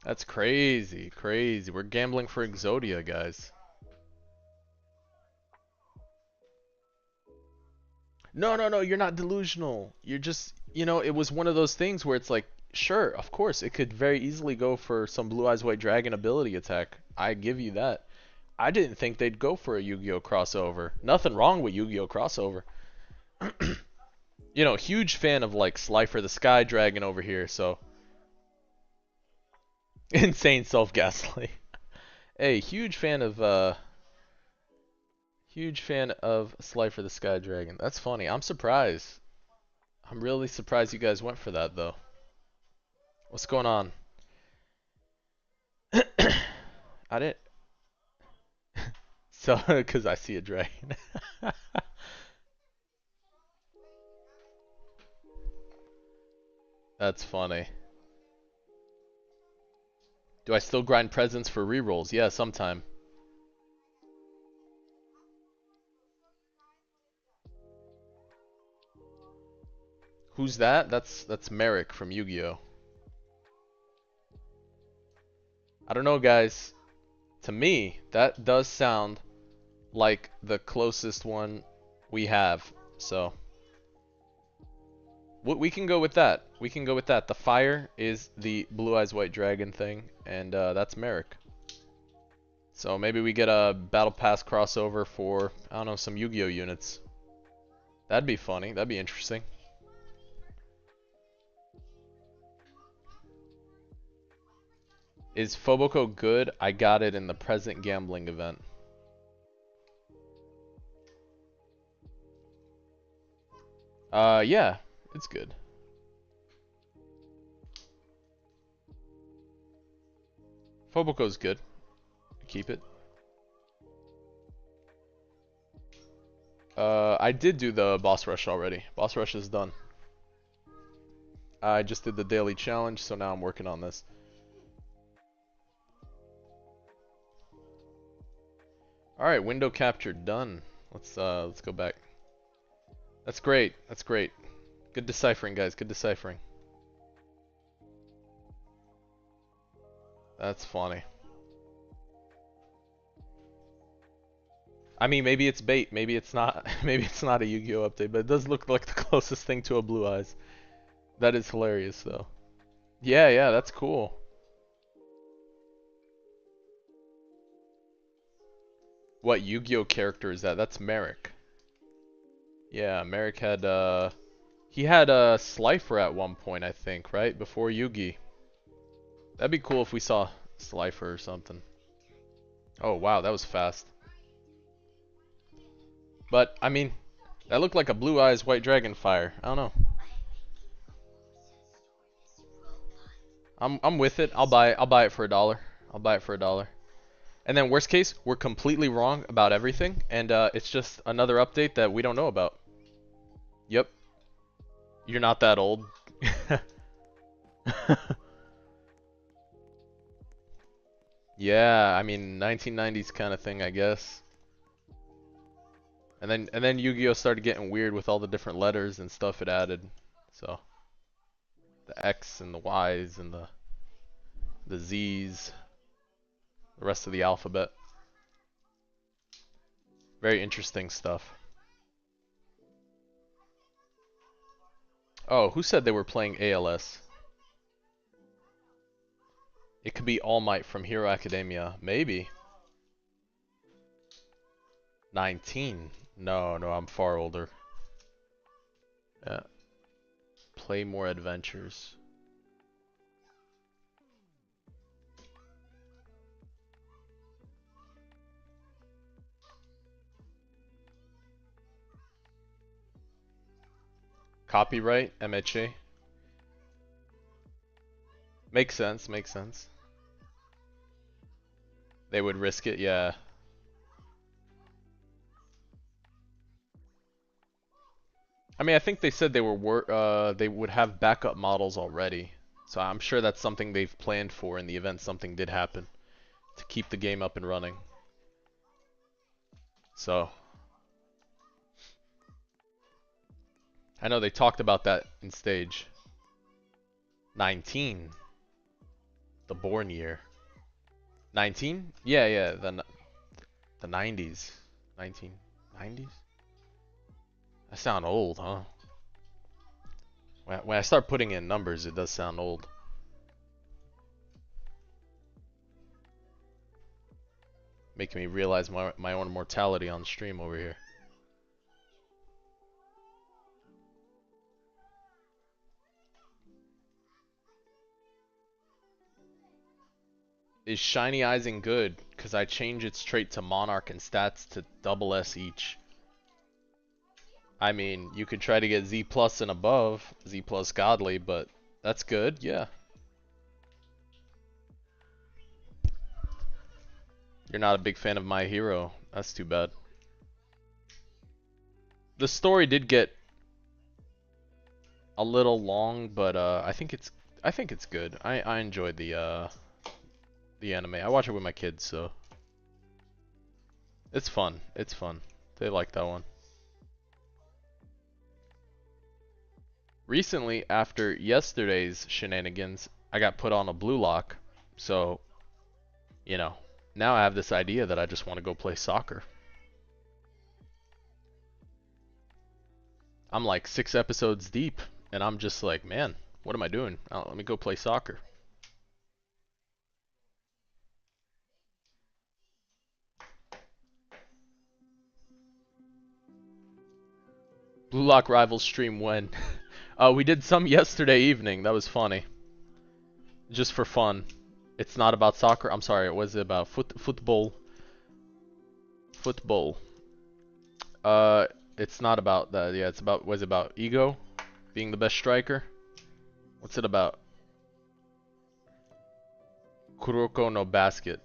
That's crazy, crazy. We're gambling for Exodia, guys. No, no, no, you're not delusional. You're just, you know, it was one of those things where it's like, sure, of course, it could very easily go for some Blue Eyes White Dragon ability attack. I give you that. I didn't think they'd go for a Yu-Gi-Oh crossover. Nothing wrong with Yu-Gi-Oh crossover. You know, huge fan of like Slifer the Sky Dragon over here, so insane self-gaslight. Hey, huge fan of Slifer the Sky Dragon. That's funny. I'm surprised. I'm really surprised you guys went for that though. What's going on? I didn't. So, because I see a dragon. That's funny. Do I still grind presents for rerolls? Yeah, sometime. Who's that? That's Merrick from Yu-Gi-Oh. I don't know, guys. To me, that does sound like the closest one we have. So, we can go with that. We can go with that. The fire is the Blue Eyes White Dragon thing, and that's Merrick. So maybe we get a Battle Pass crossover for, I don't know, some Yu-Gi-Oh units. That'd be funny. That'd be interesting. Is Phoboko good? I got it in the present gambling event. Yeah, it's good. Phoboko's good. Keep it. I did do the boss rush already. Boss rush is done. I just did the daily challenge, so now I'm working on this. Alright, window capture done. Let's go back. That's great. That's great. Good deciphering, guys. Good deciphering. That's funny. I mean, maybe it's bait. Maybe it's not. Maybe it's not a Yu-Gi-Oh update, but it does look like the closest thing to a Blue Eyes. That is hilarious, though. Yeah, yeah, that's cool. What Yu-Gi-Oh character is that? That's Merrick. Yeah, Merrick had he had a Slifer at one point, I think, right? Before Yugi. That'd be cool if we saw Slifer or something. Oh, wow, that was fast. But I mean, that looked like a Blue Eyes White Dragon fire. I don't know. I'm with it. I'll buy it for $1. I'll buy it for $1. And then worst case, we're completely wrong about everything, and it's just another update that we don't know about. Yep. You're not that old. Yeah, I mean 1990s kind of thing, I guess. And then Yu-Gi-Oh started getting weird with all the different letters and stuff it added. So the X and the Y's and the Z's, the rest of the alphabet. Very interesting stuff. Oh, who said they were playing ALS? It could be All Might from Hero Academia. Maybe. 19. No, I'm far older. Yeah. Play more adventures. Copyright, MHA. Makes sense. They would risk it, yeah. I mean, I think they said they would have backup models already. So I'm sure that's something they've planned for in the event something did happen to keep the game up and running. So I know they talked about that in stage. 19. The born year. 19? Yeah, the 90s. 1990s? I sound old, huh? When I start putting in numbers, it does sound old. Making me realize my own mortality on stream over here. Is Shiny Eyesing good? Because I change its trait to Monarch and stats to double S each. I mean, you could try to get Z plus and above, Z plus Godly, but that's good, yeah. You're not a big fan of My Hero. That's too bad. The story did get a little long, but I think it's good. I enjoyed the anime. I watch it with my kids, so it's fun. It's fun. They like that one. Recently, after yesterday's shenanigans, I got put on a blue lock, so you know, now I have this idea that I just want to go play soccer. I'm like 6 episodes deep, and I'm just like, man, what am I doing? Let me go play soccer. Blue Lock Rivals stream when? We did some yesterday evening. That was funny. Just for fun. It's not about soccer. I'm sorry. It was about football. Football. It's not about that. Yeah, was it about ego? Being the best striker? What's it about? Kuroko no basket.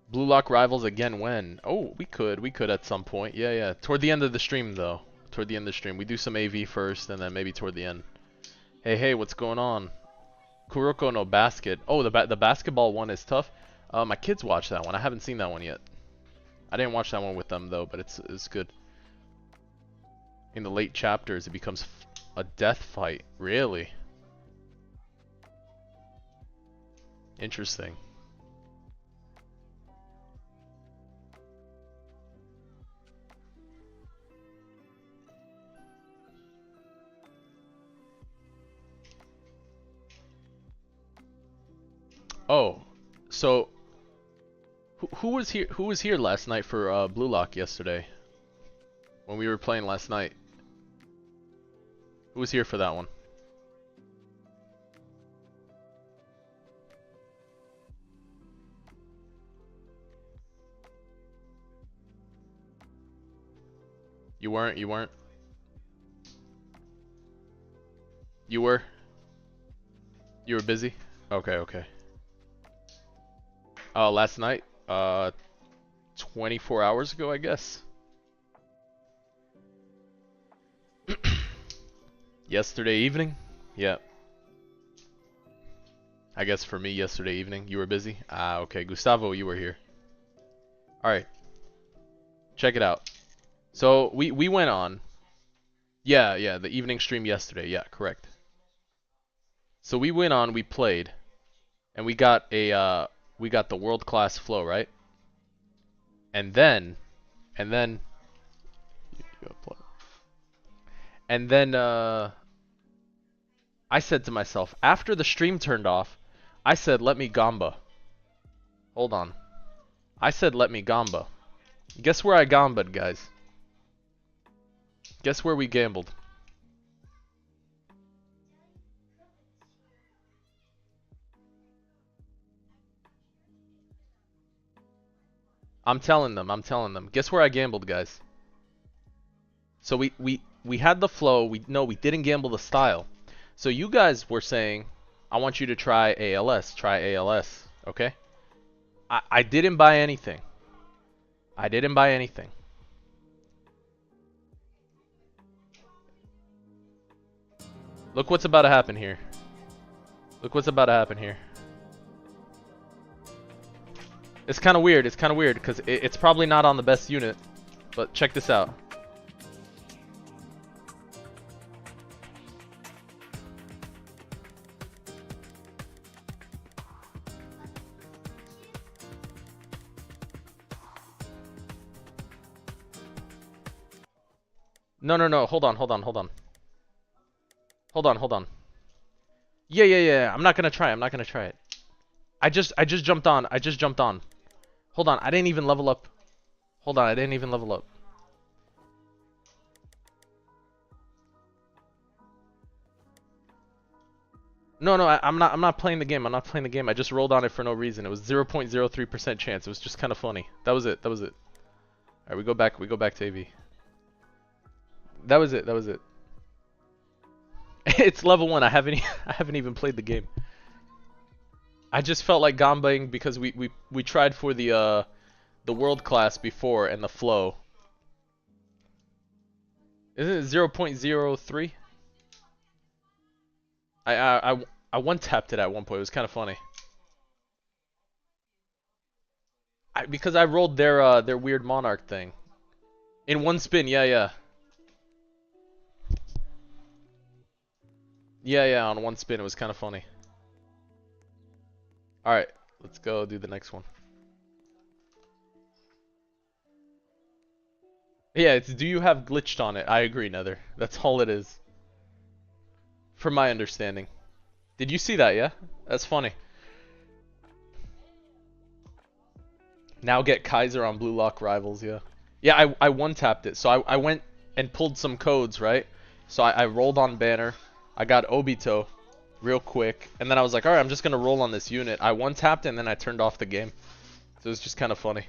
Blue Lock Rivals again when? Oh, we could at some point. Yeah. Toward the end of the stream though. Toward the end of the stream. We do some AV first and then maybe toward the end. Hey, what's going on? Kuroko no basket. Oh, the basketball one is tough. My kids watch that one. I haven't seen that one yet. I didn't watch that one with them though, but it's good. In the late chapters, it becomes a death fight. Really? Interesting. Oh, so who was here? Who was here last night for Blue Lock yesterday? When we were playing last night. Who was here for that one? You weren't? You weren't? You were? You were busy? Okay. Last night? 24 hours ago, I guess. Yesterday evening? Yeah. I guess for me, yesterday evening. You were busy? Ah, okay. Gustavo, you were here. Alright. Check it out. So we went on. Yeah, the evening stream yesterday. Yeah, correct. So we went on, we played, and we got the world class flow, right? And then and then and then I said to myself, after the stream turned off, I said let me gamba. Hold on. I said let me gamba. Guess where I gamba'd, guys? Guess where we gambled? I'm telling them. Guess where I gambled, guys? So we had the flow. We didn't gamble the style. So you guys were saying, I want you to try ALS. Try ALS. Okay? I didn't buy anything. I didn't buy anything. Look what's about to happen here. Look what's about to happen here. It's kind of weird. It's kind of weird because it's probably not on the best unit. But check this out. No. Hold on. Hold on. Yeah. I'm not gonna try. it. I just jumped on. Hold on. I didn't even level up. No, I'm not playing the game. I just rolled on it for no reason. It was 0.03% chance. It was just kind of funny. That was it. Alright, we go back to AV. That was it. It's level 1. I haven't even played the game. I just felt like gambaing because we tried for the world class before and the flow. Isn't it 0.03? I one tapped it at one point. It was kind of funny. Because I rolled their weird monarch thing in one spin. Yeah, on one spin. It was kind of funny. All right, let's go do the next one. Yeah, it's do you have glitched on it? I agree, Nether. That's all it is. From my understanding. Did you see that, yeah? That's funny. Now get Kaiser on Blue Lock Rivals, yeah. Yeah, I one-tapped it. So I went and pulled some codes, right? So I rolled on Banner. I got Obito real quick. And then I was like, alright, I'm just going to roll on this unit. I one-tapped and then I turned off the game. So it was just kind of funny.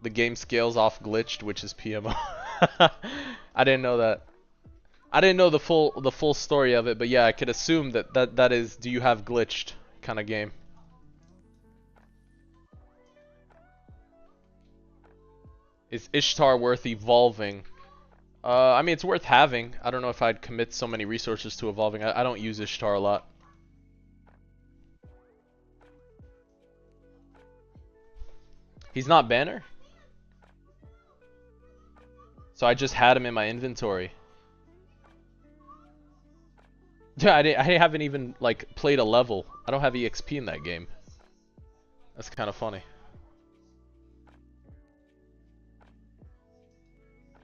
The game scales off glitched, which is PMO. I didn't know that. I didn't know the full story of it, but yeah, I could assume that is do you have glitched kind of game. Is Ishtar worth evolving? I mean, it's worth having. I don't know if I'd commit so many resources to evolving. I don't use Ishtar a lot. He's not Banner? So I just had him in my inventory. Yeah, I haven't even like played a level. I don't have EXP in that game. That's kind of funny.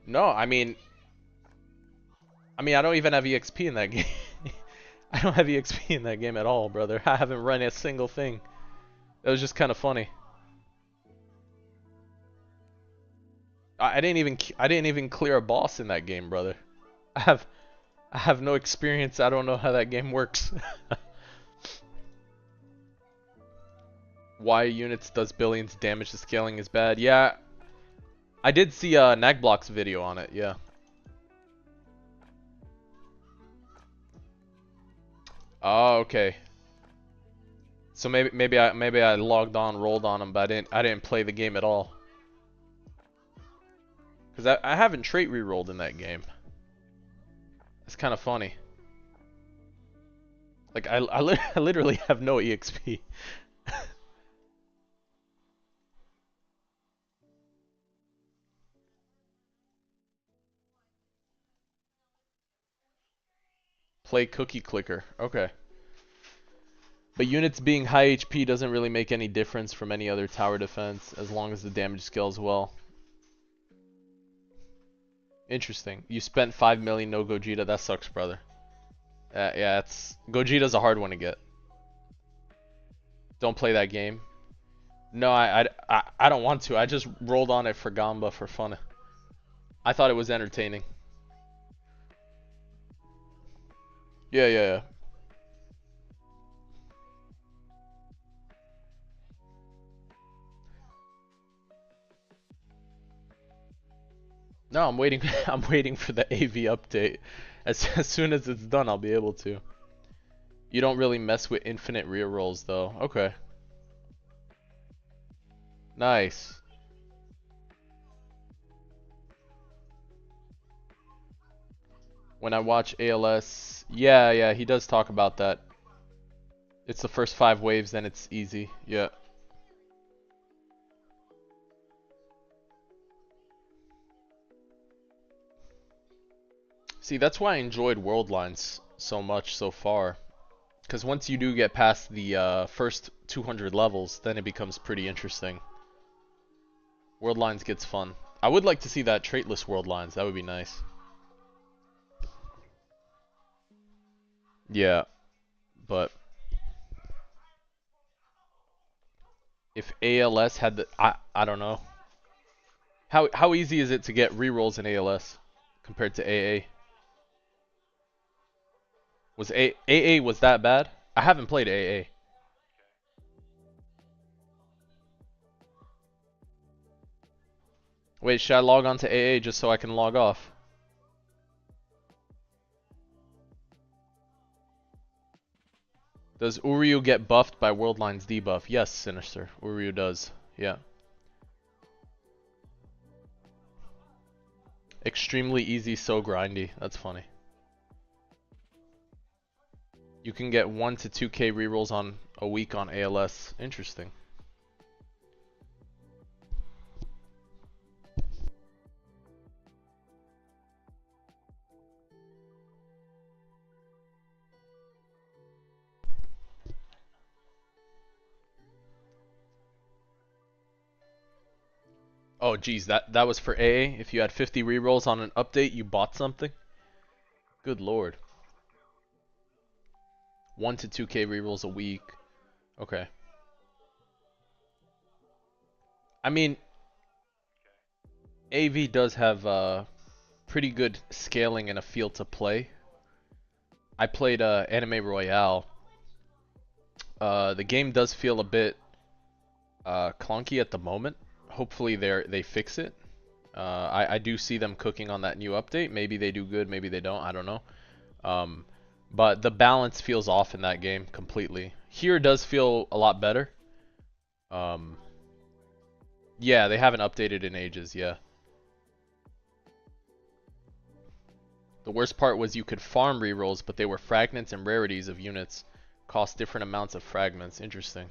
No, I mean I don't even have EXP in that game. I don't have EXP in that game at all, brother. I haven't run a single thing. That was just kind of funny. I didn't even clear a boss in that game, brother. I have no experience. I don't know how that game works. Why units does billions damage? The scaling is bad. Yeah, I did see Nagblock's video on it. Yeah. Oh, okay. So maybe I logged on, rolled on him, but I didn't play the game at all. Cause I haven't trait rerolled in that game. It's kind of funny. Like I literally have no EXP. Play cookie clicker. Okay. But units being high HP doesn't really make any difference from any other tower defense as long as the damage scales well. Interesting. You spent 5 million, no Gogeta. That sucks, brother. Yeah, Gogeta's a hard one to get. Don't play that game. No, I don't want to. I just rolled on it for Gamba for fun. I thought it was entertaining. Yeah. No, I'm waiting. I'm waiting for the AV update. As soon as it's done, I'll be able to. You don't really mess with infinite rerolls, though. Okay. Nice. When I watch ALS, yeah, he does talk about that. It's the first 5 waves, then it's easy. Yeah. See, that's why I enjoyed World Lines so much so far. Because once you do get past the first 200 levels, then it becomes pretty interesting. World Lines gets fun. I would like to see that traitless World Lines. That would be nice. Yeah, but if ALS had the, I don't know. How easy is it to get rerolls in ALS compared to AA? Was AA was that bad? I haven't played AA. Wait, should I log on to AA just so I can log off? Does Uryu get buffed by World Lines debuff? Yes, Sinister. Uryu does. Yeah. Extremely easy, so grindy. That's funny. You can get 1 to 2k rerolls on a week on ALS. Interesting. Oh geez, that was for AA. If you had 50 rerolls on an update, you bought something? Good lord. 1 to 2k rerolls a week. Okay. I mean, AV does have pretty good scaling and a feel to play. I played Anime Royale. The game does feel a bit clunky at the moment. Hopefully they fix it. I do see them cooking on that new update. Maybe they do good, maybe they don't. I don't know. But the balance feels off in that game completely. Here it does feel a lot better. Yeah, they haven't updated in ages. Yeah. The worst part was you could farm rerolls, but they were fragments and rarities of units. Cost different amounts of fragments. Interesting.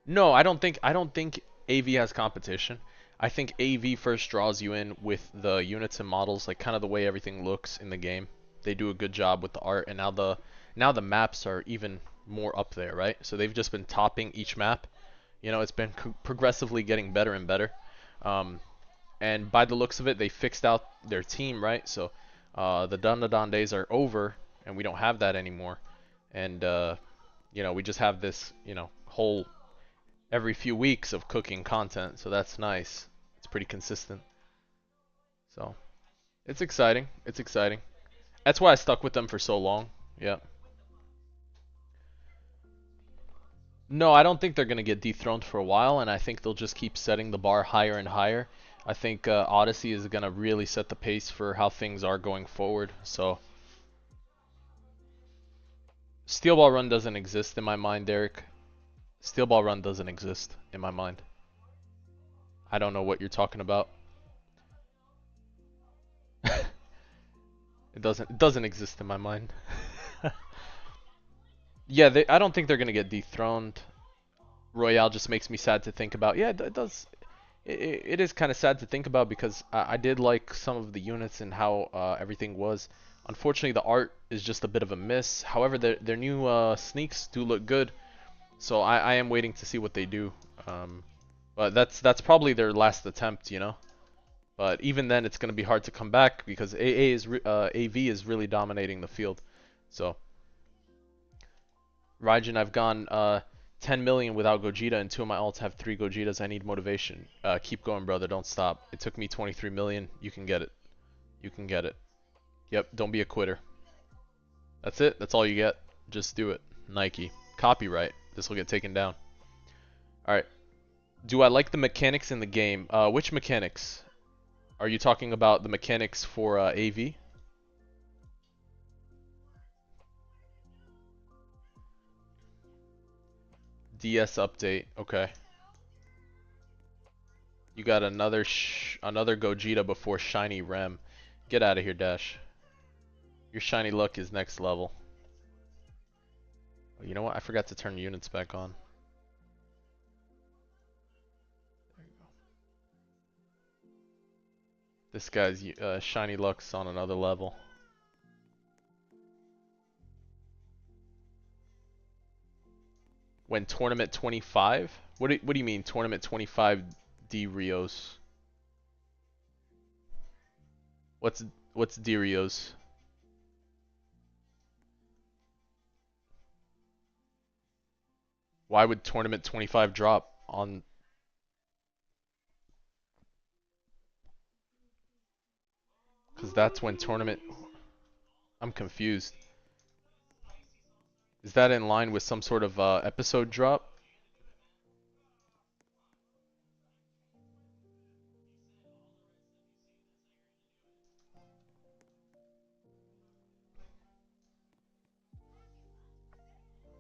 No, I don't think AV has competition. I think AV first draws you in with the units and models, like kind of the way everything looks in the game. They do a good job with the art, and now the maps are even more up there, right? So they've just been topping each map. You know, it's been progressively getting better and better. And by the looks of it, they fixed out their team, right? So the Dandadan days are over, and we don't have that anymore. And you know, we just have this, you know, whole every few weeks of cooking content, so that's nice. It's pretty consistent. So it's exciting. It's exciting. That's why I stuck with them for so long. Yeah. No, I don't think they're gonna get dethroned for a while, and I think they'll just keep setting the bar higher and higher. I think Odyssey is gonna really set the pace for how things are going forward. So Steel Ball Run doesn't exist in my mind, Derek. Steel Ball Run doesn't exist in my mind. I don't know what you're talking about. It doesn't exist in my mind. Yeah, I don't think they're gonna get dethroned. Royale just makes me sad to think about. Yeah, it it is kind of sad to think about because I did like some of the units and how everything was. Unfortunately, the art is just a bit of a miss. However, their new sneaks do look good, so I am waiting to see what they do. But that's probably their last attempt, you know. But even then, it's going to be hard to come back because AV is really dominating the field. So, Raijin, I've gone 10 million without Gogeta, and 2 of my alts have 3 Gogetas. I need motivation. Keep going, brother. Don't stop. It took me 23 million. You can get it. You can get it. Yep, don't be a quitter. That's it. That's all you get. Just do it. Nike. Copyright. This will get taken down. Alright. Do I like the mechanics in the game? Which mechanics? Are you talking about the mechanics for AV? DS update. Okay. You got another Gogeta before Shiny Rem. Get out of here, Dash. Your shiny luck is next level. Oh, you know what? I forgot to turn units back on. There you go. This guy's shiny luck's on another level. When tournament 25? What do you mean tournament 25 D Rios? What's D Rios? Why would tournament 25 drop on? Because that's when tournament. I'm confused. Is that in line with some sort of episode drop?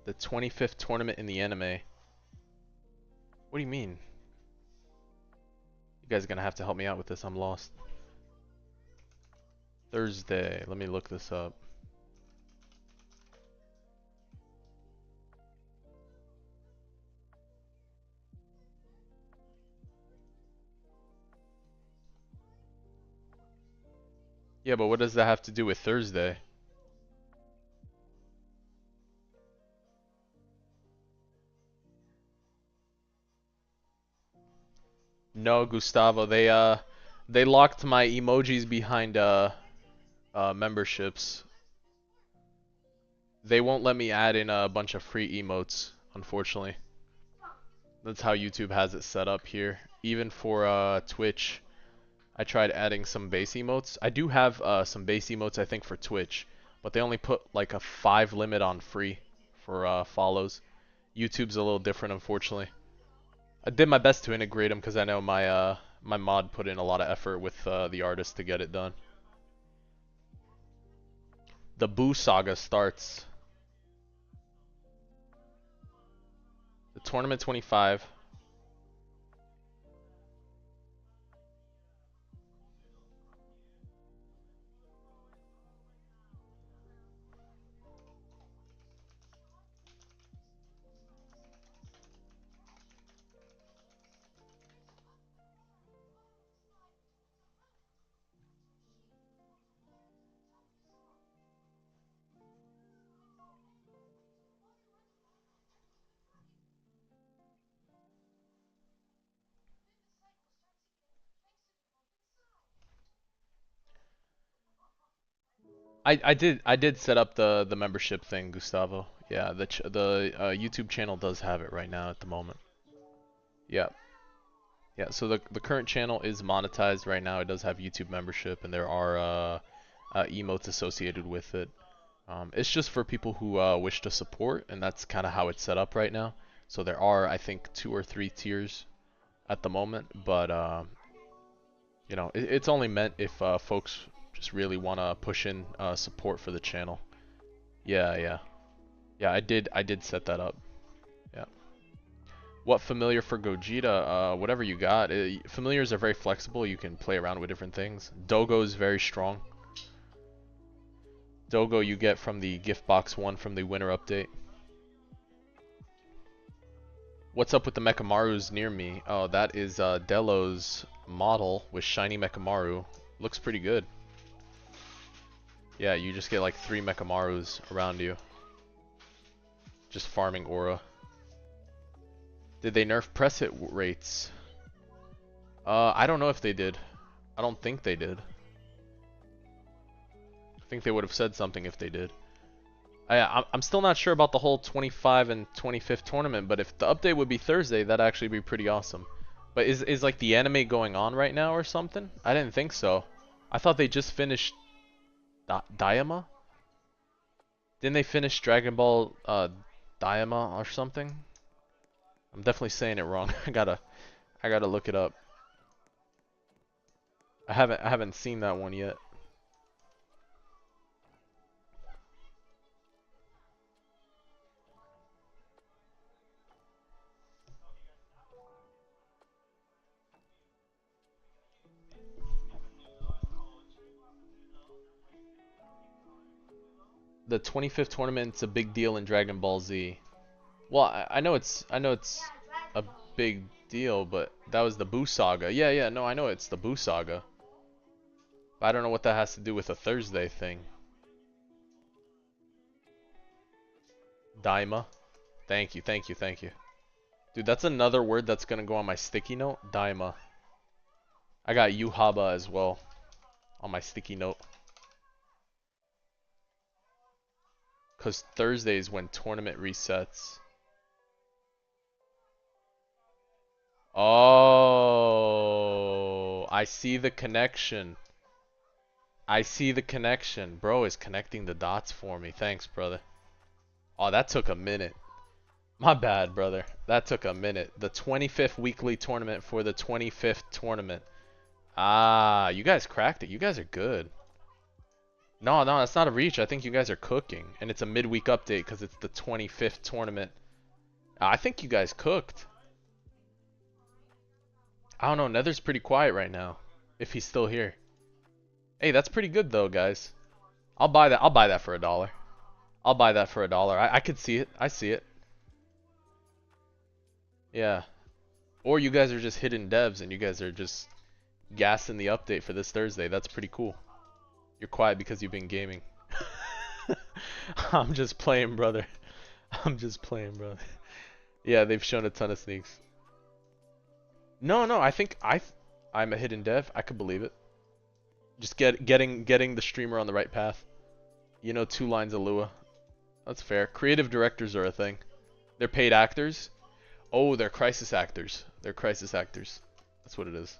The 25th tournament in the anime. What do you mean? You guys are gonna have to help me out with this. I'm lost. Thursday. Let me look this up. Yeah, but what does that have to do with Thursday? No, Gustavo. They locked my emojis behind memberships. They won't let me add in a bunch of free emotes, unfortunately. That's how YouTube has it set up here. Even for Twitch, I tried adding some base emotes. I do have some base emotes, I think, for Twitch, but they only put like a 5 limit on free for follows. YouTube's a little different, unfortunately. I did my best to integrate them because I know my mod put in a lot of effort with the artist to get it done. The Boo Saga starts. The Tournament 25. I did set up the membership thing, Gustavo. Yeah, the YouTube channel does have it right now at the moment. Yeah. Yeah, so the current channel is monetized right now. It does have YouTube membership, and there are emotes associated with it. It's just for people who wish to support, and that's kind of how it's set up right now. So there are, I think, 2 or 3 tiers at the moment, but you know, it's only meant if folks just really want to push in support for the channel. Yeah. Yeah, I did set that up. Yeah. What familiar for Gogeta? Whatever you got. Familiars are very flexible. You can play around with different things. Dogo is very strong. Dogo you get from the gift box 1 from the winter update. What's up with the Mekamarus near me? Oh, that is Delo's model with shiny Mekamaru. Looks pretty good. Yeah, you just get like 3 Mekamarus around you. Just farming aura. Did they nerf press hit rates? I don't know if they did. I don't think they did. I think they would have said something if they did. I'm still not sure about the whole 25 and 25th tournament, but if the update would be Thursday, that'd actually be pretty awesome. But is like the anime going on right now or something? I didn't think so. I thought they just finished Daima? Didn't they finish Dragon Ball Daima or something? I'm definitely saying it wrong. I gotta look it up. I haven't seen that one yet. The 25th tournament's a big deal in Dragon Ball Z. Well, I know it's a big deal, but that was the Buu Saga. Yeah, no, I know it's the Buu Saga. But I don't know what that has to do with a Thursday thing. Daima. Thank you. Dude, that's another word that's gonna go on my sticky note. Daima. I got Yuhaba as well on my sticky note. Cause Thursday is when tournament resets. Oh, I see the connection. Bro is connecting the dots for me. Thanks, brother. Oh, that took a minute. My bad, brother. That took a minute. The 25th weekly tournament for the 25th tournament. Ah, you guys cracked it. You guys are good. No, that's not a reach. I think you guys are cooking. And it's a midweek update because it's the 25th tournament. I think you guys cooked. I don't know. Nether's pretty quiet right now. If he's still here. Hey, that's pretty good though, guys. I'll buy that. I'll buy that for $1. I'll buy that for $1. I could see it. I see it. Yeah. Or you guys are just hidden devs and you guys are just gassing the update for this Thursday. That's pretty cool. You're quiet because you've been gaming. I'm just playing, brother. Yeah, they've shown a ton of sneaks. No, I think I'm a hidden dev. I could believe it. Just getting the streamer on the right path. You know, 2 lines of Lua. That's fair. Creative directors are a thing. They're paid actors. Oh, they're crisis actors. That's what it is.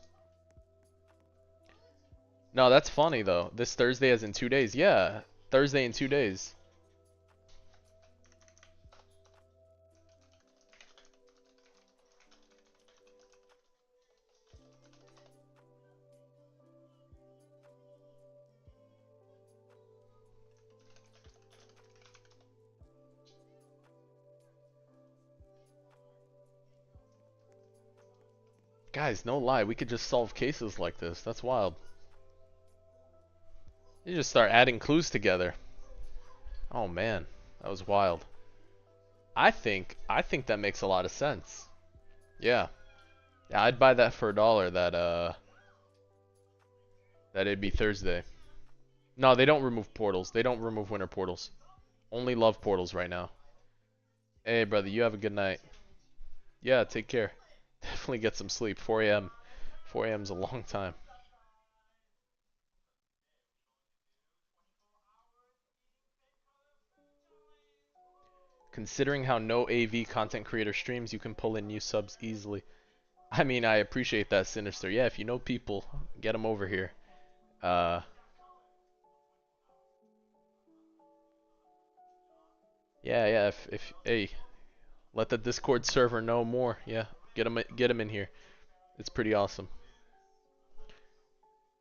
No, that's funny though. This Thursday as in 2 days. Yeah, Thursday in 2 days. Guys, no lie, we could just solve cases like this. That's wild. You just start adding clues together. Oh man, that was wild. I think that makes a lot of sense. Yeah, I'd buy that for $1. That it'd be Thursday. No, they don't remove portals. They don't remove winter portals. Only love portals right now. Hey, brother, you have a good night. Yeah, take care. Definitely get some sleep. 4 a.m. 4 a.m. is a long time. Considering how no AV content creator streams, you can pull in new subs easily. I mean, I appreciate that, Sinister. Yeah, if you know people, get them over here. Yeah, if hey, let the Discord server know more. Yeah, get them in here. It's pretty awesome.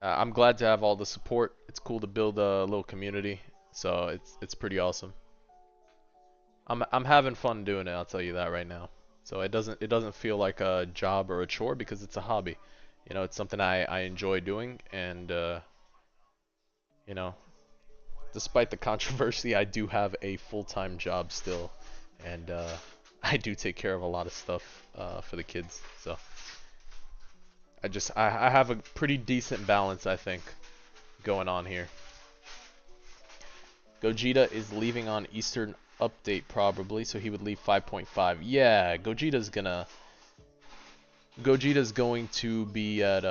I'm glad to have all the support. It's cool to build a little community, so it's pretty awesome. I'm having fun doing it. I'll tell you that right now. So it doesn't feel like a job or a chore because it's a hobby. You know, it's something I enjoy doing, and you know, despite the controversy, I do have a full-time job still, and I do take care of a lot of stuff for the kids, so I have a pretty decent balance, I think, going on here. Gogeta is leaving on Eastern update probably, so he would leave 5.5. Yeah, Gogeta's going to be at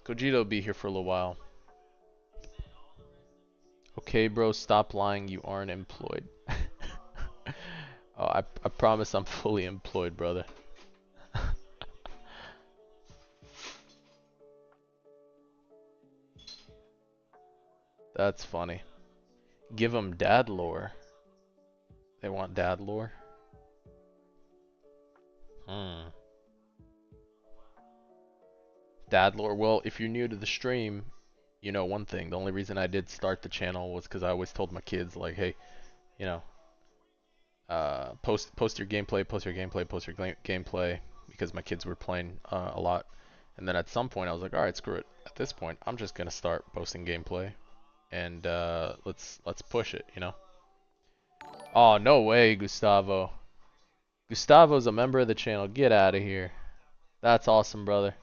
Gogeta will be here for a little while. Okay, bro, stop lying. You aren't employed. Oh, I promise I'm fully employed, brother. That's funny. Give them dad lore. They want dad lore? Dad lore. Well, if you're new to the stream, you know one thing. The only reason I did start the channel was because I always told my kids, like, hey, you know, post your gameplay, gameplay, because my kids were playing a lot. And then at some point I was like, all right, screw it. At this point, I'm just gonna start posting gameplay, and let's push it, you know. Oh, no way, Gustavo. Gustavo's a member of the channel. Get out of here. That's awesome, brother.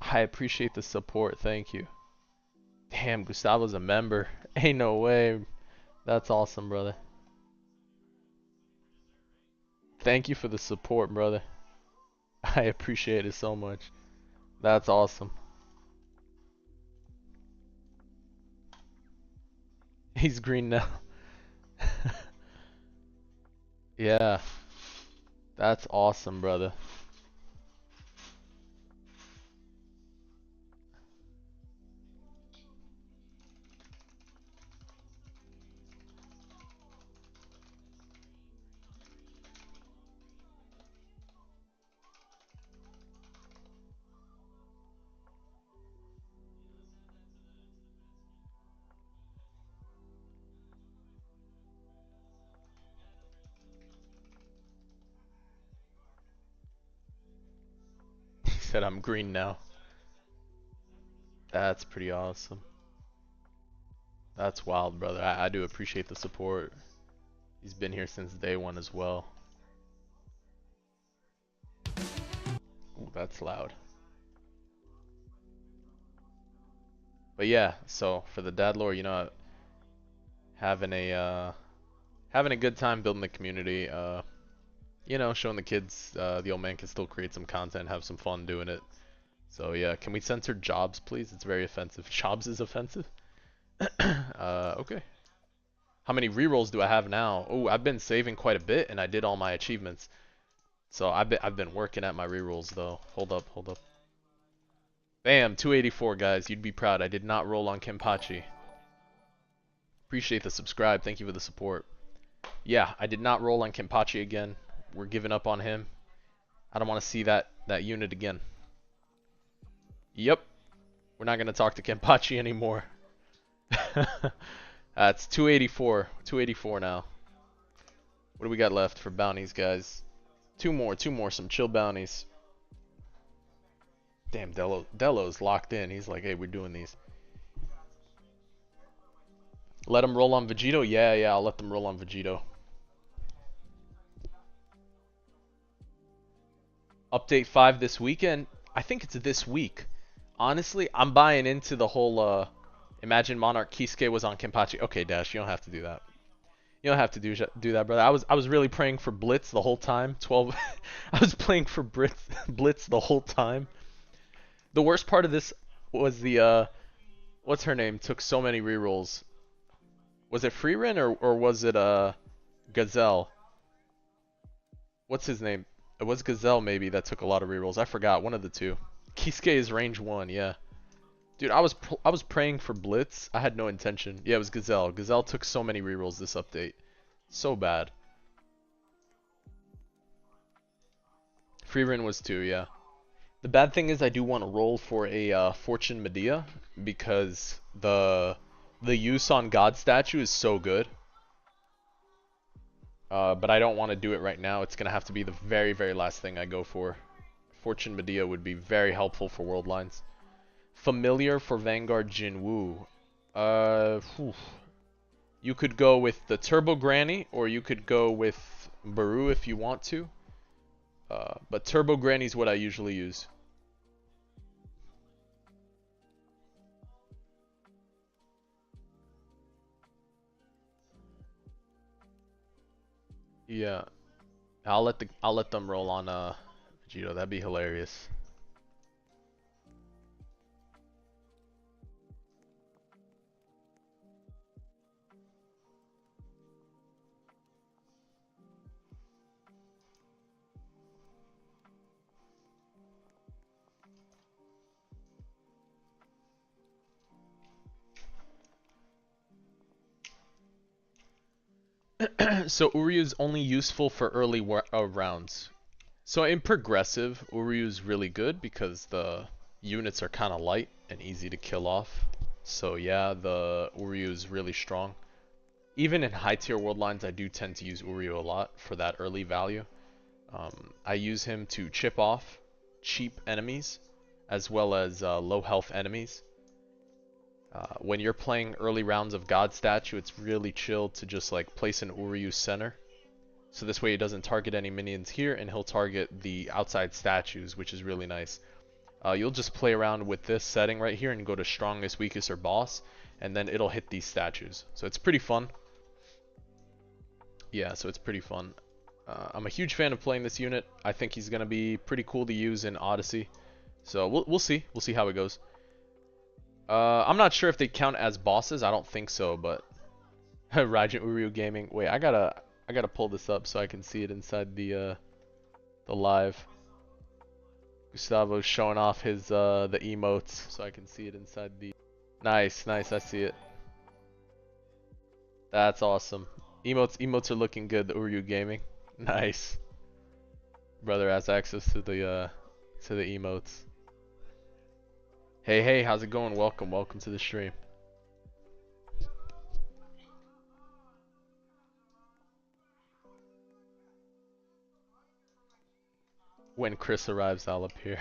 I appreciate the support. Thank you. Damn, Gustavo's a member. Ain't no way. That's awesome, brother. Thank you for the support, brother. I appreciate it so much. That's awesome. He's green now. Yeah. That's awesome, brother. He said I'm green now. That's pretty awesome. That's wild, brother. I do appreciate the support. He's been here since day one as well. Ooh, that's loud. But yeah, so for the dad lore, you know, having a good time building the community. You know, showing the kids the old man can still create some content, have some fun doing it. So yeah, can we censor jobs, please? It's very offensive. Jobs is offensive. Okay. How many rerolls do I have now? Oh, I've been saving quite a bit, and I did all my achievements. So I've been working at my rerolls though. Hold up. Bam, 284 guys. You'd be proud. I did not roll on Kenpachi. Appreciate the subscribe. Thank you for the support. Yeah, I did not roll on Kenpachi again. We're giving up on him. I don't want to see that unit again. Yep. We're not going to talk to Kenpachi anymore. That's 284. 284 now. What do we got left for bounties, guys? Two more, some chill bounties. Damn, Delo's locked in. He's like, hey, we're doing these. Let them roll on Vegito? Yeah, I'll let them roll on Vegito. Update 5 this weekend? I think it's this week. Honestly, I'm buying into the whole, Imagine Monarch Kisuke was on Kenpachi. Okay, Dash, you don't have to do that. You don't have to do that, brother. I was really praying for Blitz the whole time. I was playing for Blitz the whole time. The worst part of this was the what's her name took so many rerolls. Was it Freerin or was it Gazelle? What's his name? It was Gazelle maybe that took a lot of rerolls. I forgot, one of the two. Kisuke is range 1, yeah. Dude, I was praying for Blitz. I had no intention. Yeah, it was Gazelle. Gazelle took so many rerolls this update. So bad. Freerin was 2, yeah. The bad thing is I do want to roll for a Fortune Medea because the use on God statue is so good. But I don't want to do it right now. It's going to have to be the very, very last thing I go for. Fortune Medea would be very helpful for world lines. Familiar for Vanguard Jinwoo. Whew. You could go with the Turbo Granny, or you could go with Baru if you want to. But Turbo Granny is what I usually use. Yeah, I'll let them roll on Vegito. That'd be hilarious. So Uryu is only useful for early rounds. So in progressive, Uryu is really good because the units are kind of light and easy to kill off. So yeah, the Uryu is really strong. Even in high tier world lines, I do tend to use Uryu a lot for that early value. I use him to chip off cheap enemies as well as low health enemies. When you're playing early rounds of God Statue, it's really chill to just like place an Uryu center. So this way he doesn't target any minions here, and he'll target the outside statues, which is really nice. You'll just play around with this setting right here and go to strongest, weakest, or boss, and then it'll hit these statues. So it's pretty fun. Yeah, so it's pretty fun. I'm a huge fan of playing this unit. I think he's gonna be pretty cool to use in Odyssey. So we'll see. We'll see how it goes. I'm not sure if they count as bosses. I don't think so, but Raijin Uryu Gaming. Wait, I gotta pull this up so I can see it inside the live. Gustavo's showing off his the emotes so I can see it inside the. Nice, nice. I see it. That's awesome. Emotes are looking good. The Uryu Gaming. Nice. Brother has access to the emotes. Hey, how's it going? Welcome to the stream. When Chris arrives, I'll appear.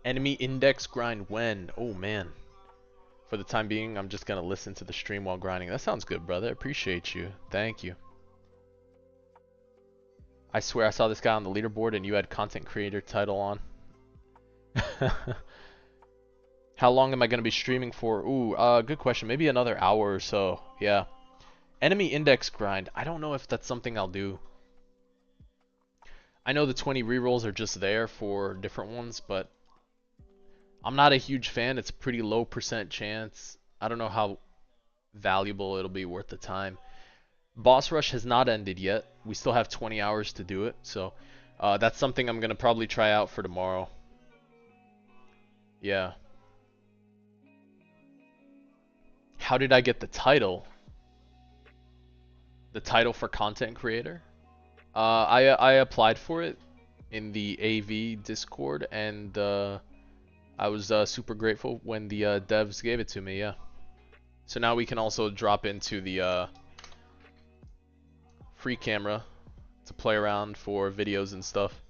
Enemy index grind when? Oh man. For the time being, I'm just gonna listen to the stream while grinding. That sounds good, brother. Appreciate you. Thank you. I swear I saw this guy on the leaderboard and you had content creator title on. How long am I gonna be streaming for? Ooh, good question. Maybe another hour or so. Yeah. Enemy index grind. I don't know if that's something I'll do. I know the 20 rerolls are just there for different ones, but I'm not a huge fan. It's a pretty low % chance. I don't know how valuable it'll be worth the time. Boss Rush has not ended yet. We still have 20 hours to do it, so that's something I'm gonna probably try out for tomorrow. Yeah. How did I get the title? The title for content creator? I applied for it in the AV Discord, and I was super grateful when the devs gave it to me. Yeah. So now we can also drop into the free camera to play around for videos and stuff.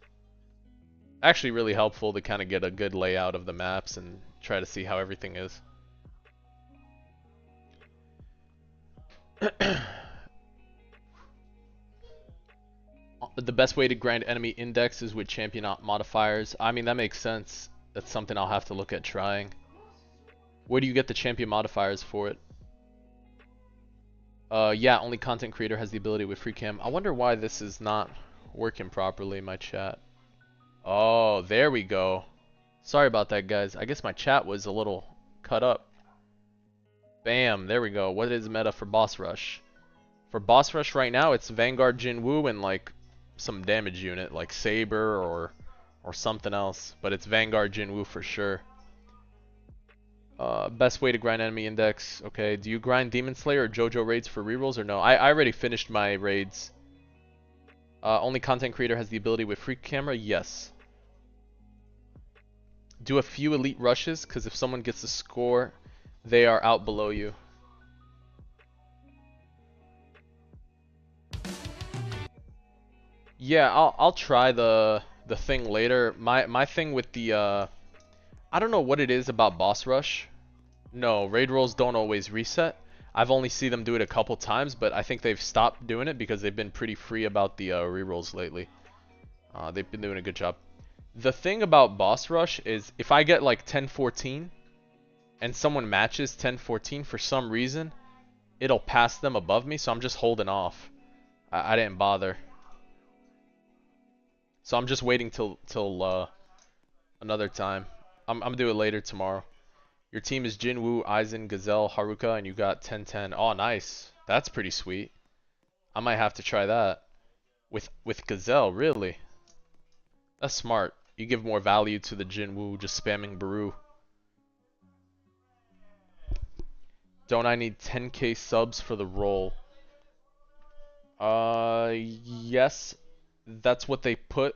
Actually really helpful to kind of get a good layout of the maps and try to see how everything is. The best way to grind enemy index is with champion modifiers. I mean, that makes sense. That's something I'll have to look at trying. Where do you get the champion modifiers for it? Yeah, only content creator has the ability with free cam. I wonder why this is not working properly in my chat. Oh, there we go. Sorry about that, guys. I guess my chat was a little cut up. Bam, there we go. What is meta for Boss Rush? For Boss Rush right now, it's Vanguard Jinwoo and like some damage unit like Saber or something else. But it's Vanguard Jinwoo for sure. Best way to grind enemy index. Okay, do you grind Demon Slayer or JoJo raids for rerolls or no? I already finished my raids. Only content creator has the ability with free camera? Yes. Do a few elite rushes, because if someone gets a score, they are out below you. Yeah, I'll try the thing later. My thing with the I don't know what it is about boss rush. No, raid rolls don't always reset. I've only seen them do it a couple times, but I think they've stopped doing it because they've been pretty free about the rerolls lately. They've been doing a good job. The thing about boss rush is if I get like 10-14 and someone matches 10-14 for some reason, it'll pass them above me, so I'm just holding off. I didn't bother. So I'm just waiting till another time. I'm gonna do it later tomorrow. Your team is Jinwoo, Aizen, Gazelle, Haruka, and you got 10-10. Oh, nice. That's pretty sweet. I might have to try that. With Gazelle, really? That's smart. You give more value to the Jinwoo just spamming Baru. Don't I need 10k subs for the role? Yes. That's what they put.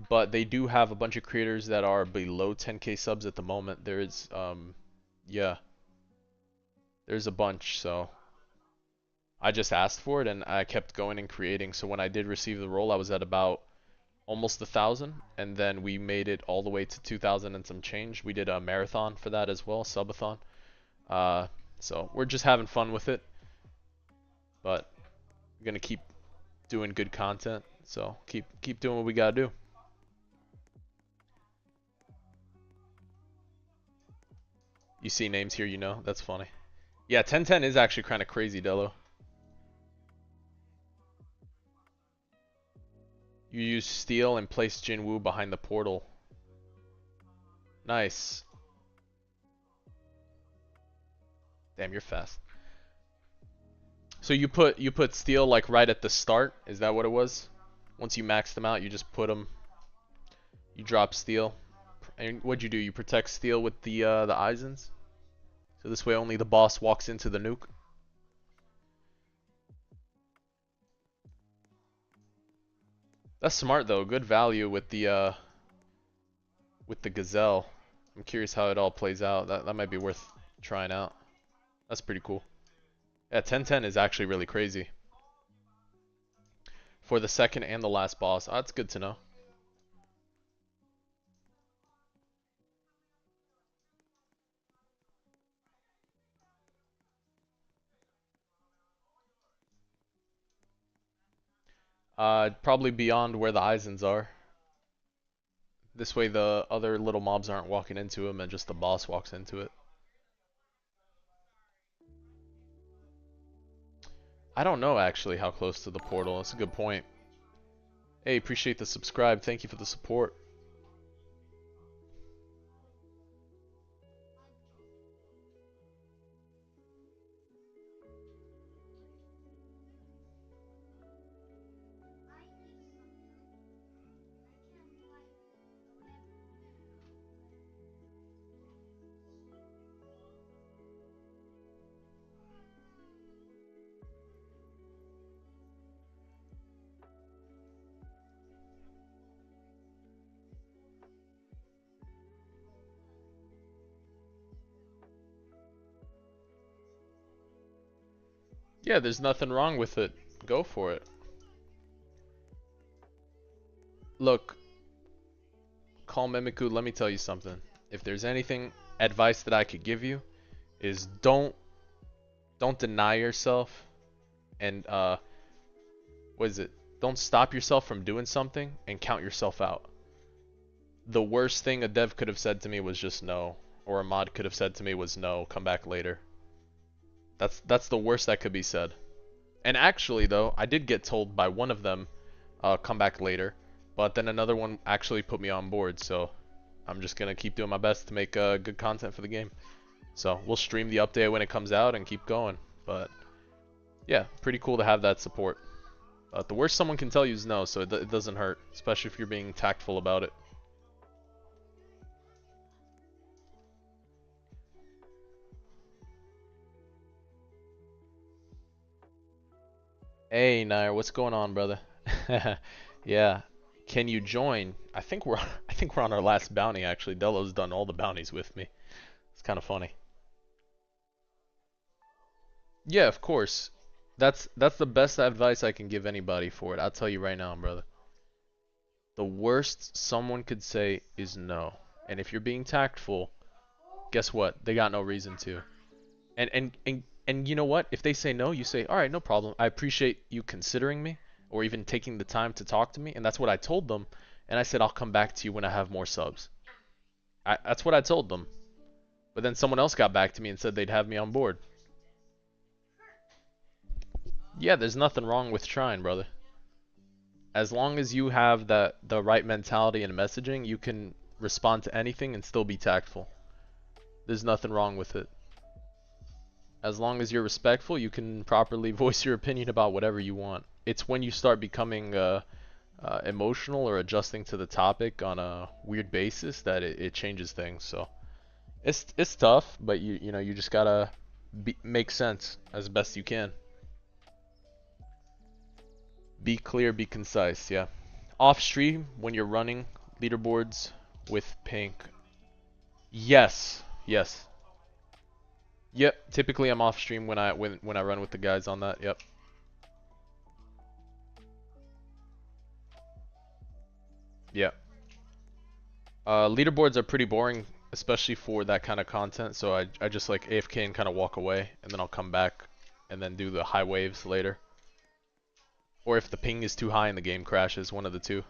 But they do have a bunch of creators that are below 10k subs at the moment. There's, yeah. There's a bunch, so I just asked for it and I kept going and creating. So when I did receive the role, I was at about almost 1,000, and then we made it all the way to 2,000 and some change. We did a marathon for that as well, subathon. So we're just having fun with it, but we're gonna keep doing good content. So keep doing what we gotta do. You see names here, you know. That's funny. Yeah, 10-10 is actually kind of crazy, Dello. You use steel and place Jinwoo behind the portal. Nice. Damn, you're fast. So you put steel like right at the start? Is that what it was? Once you max them out, you just put them. You drop steel. And what'd you do? You protect steel with the Aizens? So this way only the boss walks into the nuke. That's smart though. Good value with the Gazelle. I'm curious how it all plays out. That might be worth trying out. That's pretty cool. Yeah, 10-10 is actually really crazy. For the second and the last boss. Oh, that's good to know. Probably beyond where the Aizens are. This way the other little mobs aren't walking into him and just the boss walks into it. I don't know actually how close to the portal. That's a good point. Hey, appreciate the subscribe. Thank you for the support. Yeah, there's nothing wrong with it. Go for it. Look, Call Mimiku, let me tell you something. If there's anything advice that I could give you is don't deny yourself and what is it? Don't stop yourself from doing something and count yourself out. The worst thing a dev could have said to me was just no, or a mod could have said to me was no, come back later. That's the worst that could be said. And actually though, I did get told by one of them, come back later, but then another one actually put me on board, so I'm just gonna keep doing my best to make good content for the game. So we'll stream the update when it comes out and keep going. But yeah, pretty cool to have that support. But the worst someone can tell you is no, so it doesn't hurt, especially if you're being tactful about it. Hey Nair, what's going on, brother? Yeah, can you join? I think we're on our last bounty actually. Delo's done all the bounties with me. It's kind of funny. Yeah, of course. That's the best advice I can give anybody for it. I'll tell you right now, brother. The worst someone could say is no. And if you're being tactful, guess what? They got no reason to. And you know what? If they say no, you say, all right, no problem. I appreciate you considering me or even taking the time to talk to me. And that's what I told them. And I said, I'll come back to you when I have more subs. That's what I told them. But then someone else got back to me and said they'd have me on board. Yeah, there's nothing wrong with trying, brother. As long as you have the right mentality and messaging, you can respond to anything and still be tactful. There's nothing wrong with it. As long as you're respectful, you can properly voice your opinion about whatever you want. It's when you start becoming emotional or adjusting to the topic on a weird basis that it changes things. So it's tough, but you know you just gotta make sense as best you can. Be clear, be concise. Yeah. Off stream when you're running leaderboards with pink. Yes. Yes. Yep. Typically I'm off stream when I run with the guys on that. Yep. Yeah. Leaderboards are pretty boring, especially for that kind of content. So I just like AFK and kind of walk away, and then I'll come back and then do the high waves later. Or if the ping is too high and the game crashes, one of the two.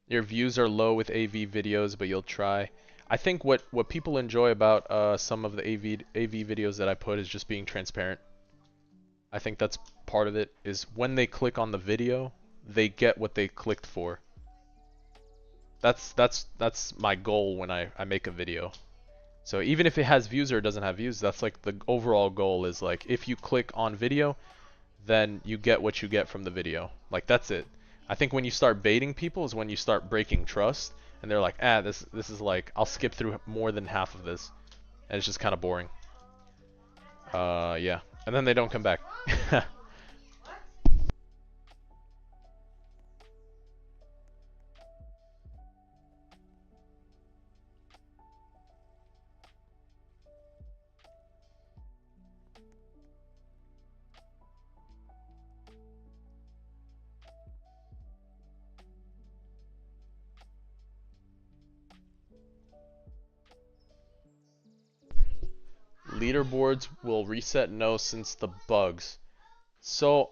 Your views are low with AV videos, but you'll try. I think what people enjoy about some of the AV videos that I put is just being transparent. I think that's part of it, is when they click on the video, they get what they clicked for. That's my goal when I make a video. So even if it has views or it doesn't have views, that's like the overall goal is like if you click on video, then you get what you get from the video. Like that's it. I think when you start baiting people is when you start breaking trust, and they're like, this is like I'll skip through more than half of this, and it's just kind of boring. Yeah, and then they don't come back. Leaderboards will reset no since the bugs. So,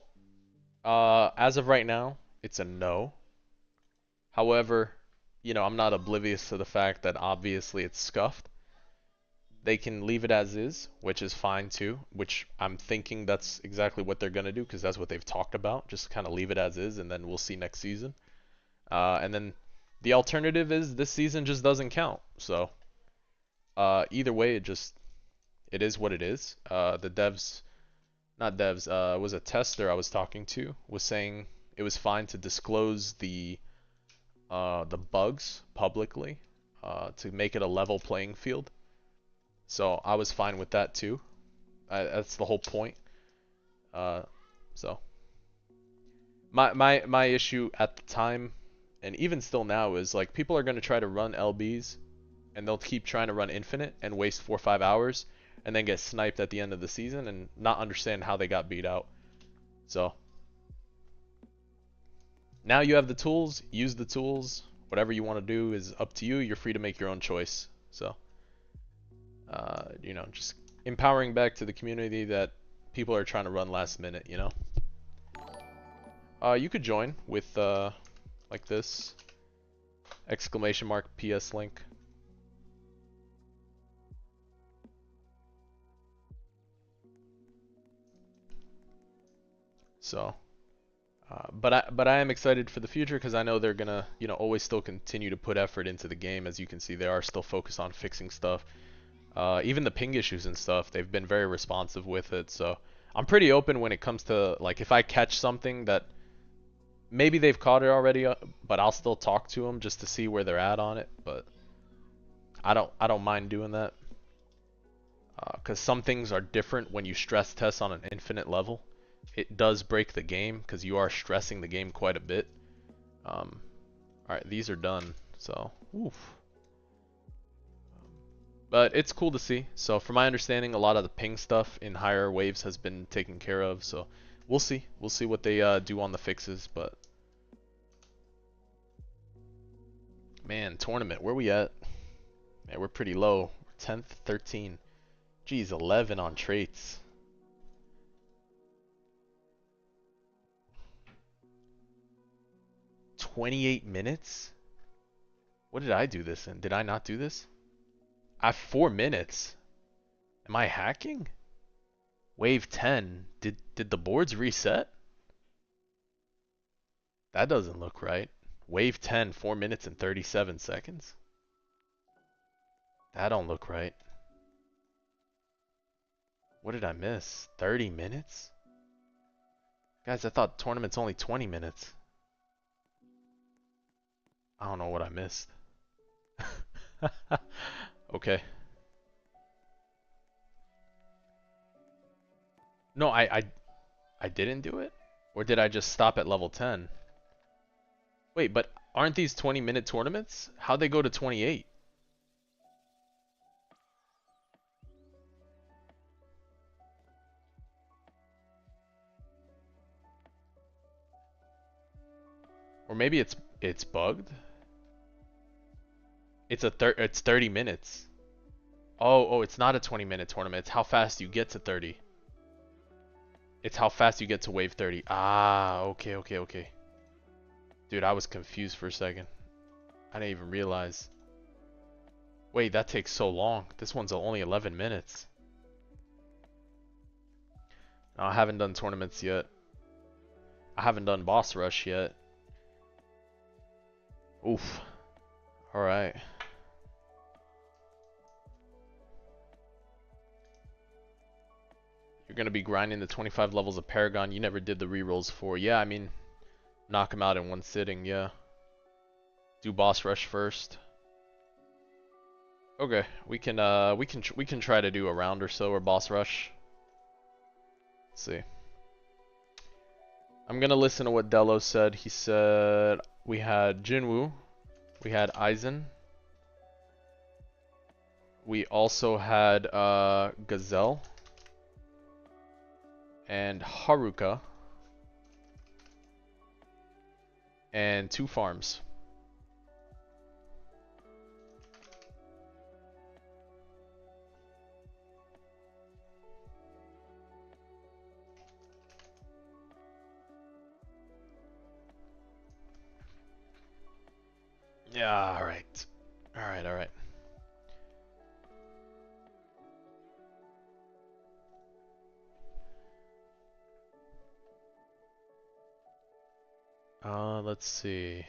as of right now, it's a no. However, you know, I'm not oblivious to the fact that obviously it's scuffed. They can leave it as is, which is fine too, which I'm thinking that's exactly what they're going to do because that's what they've talked about. Just kind of leave it as is and then we'll see next season. And then the alternative is this season just doesn't count. So, either way, it is what it is. The devs, not devs, was a tester I was talking to, was saying it was fine to disclose the bugs publicly to make it a level playing field. So I was fine with that too. That's the whole point. So my issue at the time, and even still now, is like people are going to try to run LBs, and they'll keep trying to run infinite and waste 4 or 5 hours, and then get sniped at the end of the season and not understand how they got beat out. So now you have the tools, use the tools. Whatever you want to do is up to you. You're free to make your own choice. So, you know, just empowering back to the community that people are trying to run last minute, you know. You could join with, like this, !PS link. So, but I am excited for the future because I know they're gonna, you know, always still continue to put effort into the game. As you can see, they are still focused on fixing stuff. Even the ping issues and stuff, they've been very responsive with it. So I'm pretty open when it comes to, like, if I catch something that maybe they've caught it already, but I'll still talk to them just to see where they're at on it. But I don't mind doing that because some things are different when you stress test on an infinite level. It does break the game because you are stressing the game quite a bit. Alright, these are done, so oof. But it's cool to see. So from my understanding, a lot of the ping stuff in higher waves has been taken care of, so we'll see what they do on the fixes. But Man, tournament, where we at? Man, we're pretty low. 10th, 13. Geez, 11 on traits. "28 minutes? What did I do this in? Did I not do this? I have 4 minutes. Am I hacking? Wave 10. Did the boards reset? That doesn't look right. Wave 10, 4 minutes and 37 seconds. That don't look right. What did I miss? 30 minutes? Guys, I thought tournament's only 20 minutes. I don't know what I missed. Okay. No, I didn't do it? Or did I just stop at level 10? Wait, but aren't these 20-minute tournaments? How'd they go to 28? Or maybe it's bugged? It's 30 minutes. Oh, it's not a 20-minute tournament. It's how fast you get to 30. It's how fast you get to wave 30. Ah, okay. Dude, I was confused for a second. I didn't even realize. Wait, that takes so long. This one's only 11 minutes. No, I haven't done tournaments yet. I haven't done boss rush yet. Oof. Alright. You're gonna be grinding the 25 levels of Paragon you never did the rerolls for. Yeah, I mean, knock him out in one sitting, yeah. Do boss rush first. Okay, we can try to do a round or so or boss rush. Let's see. I'm gonna listen to what Delos said. He said we had Jinwoo, we had Aizen, we also had Gazelle and Haruka and 2 farms. Yeah, alright. Alright. Let's see.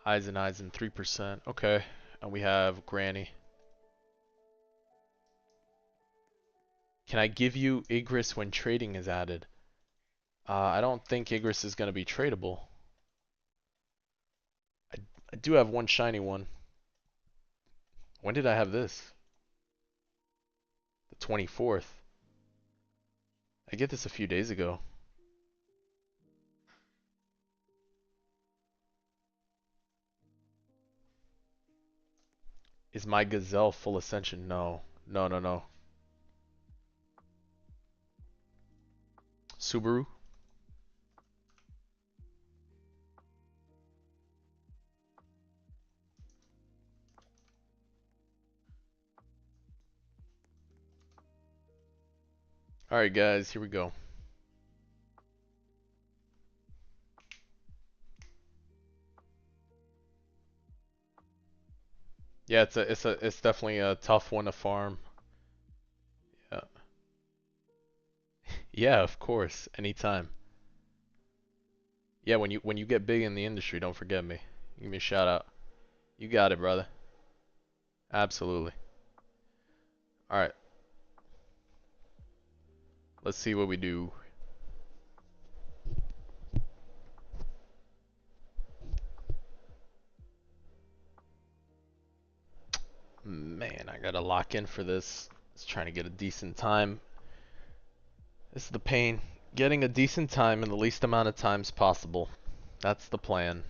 Aizen 3%. Okay. And we have Granny. Can I give you Igris when trading is added? I don't think Igris is going to be tradable. I do have one shiny one. When did I have this? The 24th. I get this a few days ago. Is my Gazelle full ascension? No. No. Subaru? Alright guys, here we go. Yeah, it's definitely a tough one to farm. Yeah. Yeah, of course. Anytime. Yeah, when you get big in the industry, don't forget me. Give me a shout out. You got it, brother. Absolutely. Alright. Let's see what we do. Man, I gotta lock in for this. Just trying to get a decent time. This is the pain. Getting a decent time in the least amount of times possible. That's the plan.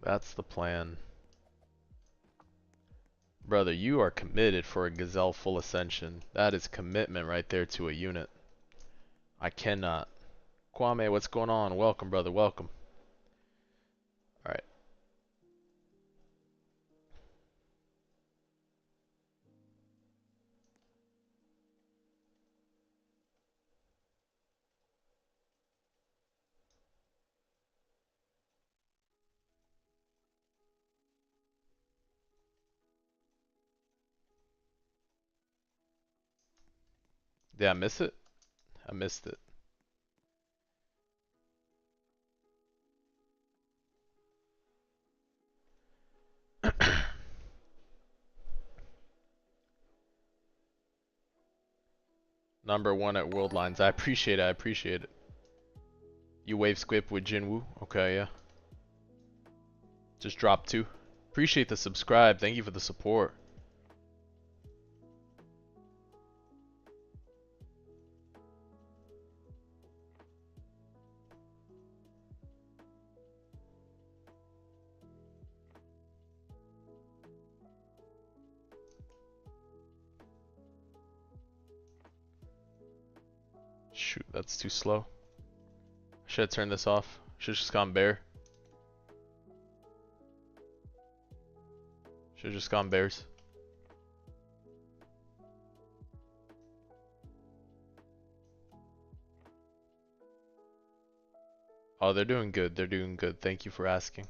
That's the plan. Brother, you are committed for a Gazelle full ascension. That is commitment right there to a unit. I cannot. Kwame, what's going on? Welcome, brother, welcome. Alright. Did I miss it? I missed it. #1 at World Lines. I appreciate it. I appreciate it. You wave squip with Jinwoo? Okay, yeah. Just dropped 2. Appreciate the subscribe. Thank you for the support. Shoot, that's too slow. Should have turned this off. Should have just gone bear. Should have just gone bears. Oh, they're doing good. They're doing good. Thank you for asking.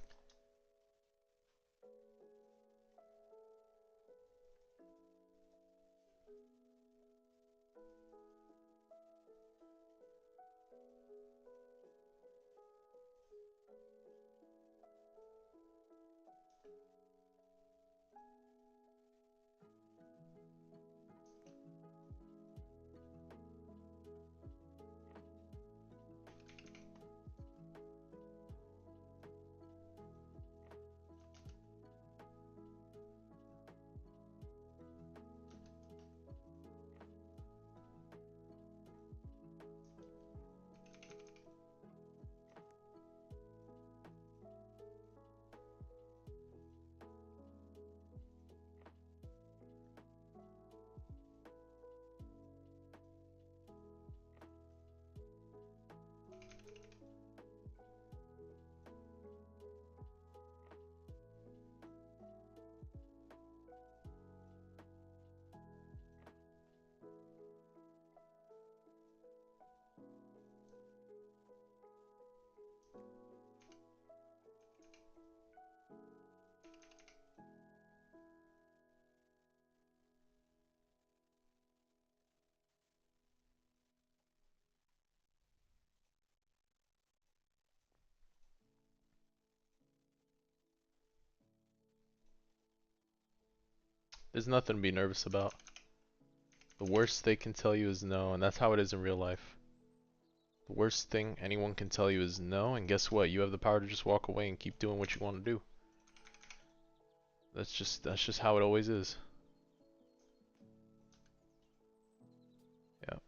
There's nothing to be nervous about. The worst they can tell you is no, and that's how it is in real life. The worst thing anyone can tell you is no, and guess what? You have the power to just walk away and keep doing what you want to do. That's just how it always is. Yeah.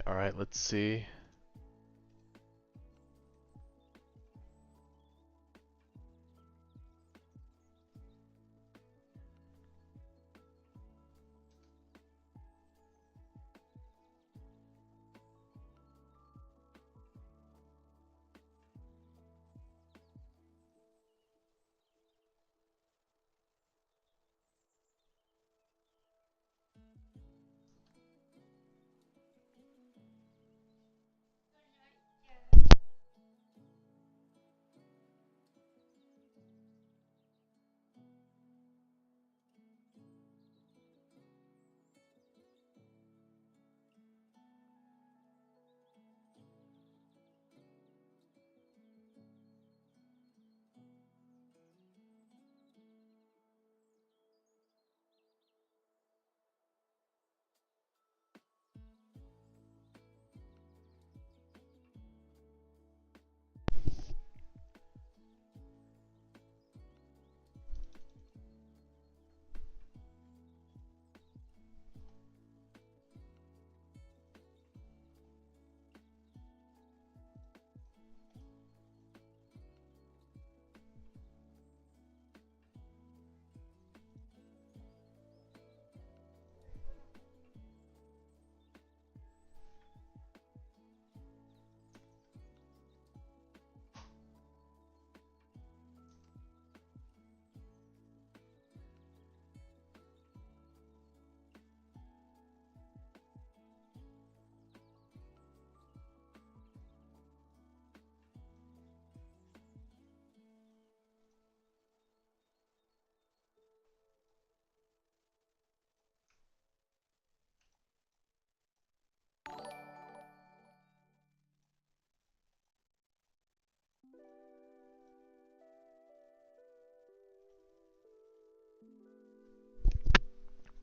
Alright, let's see.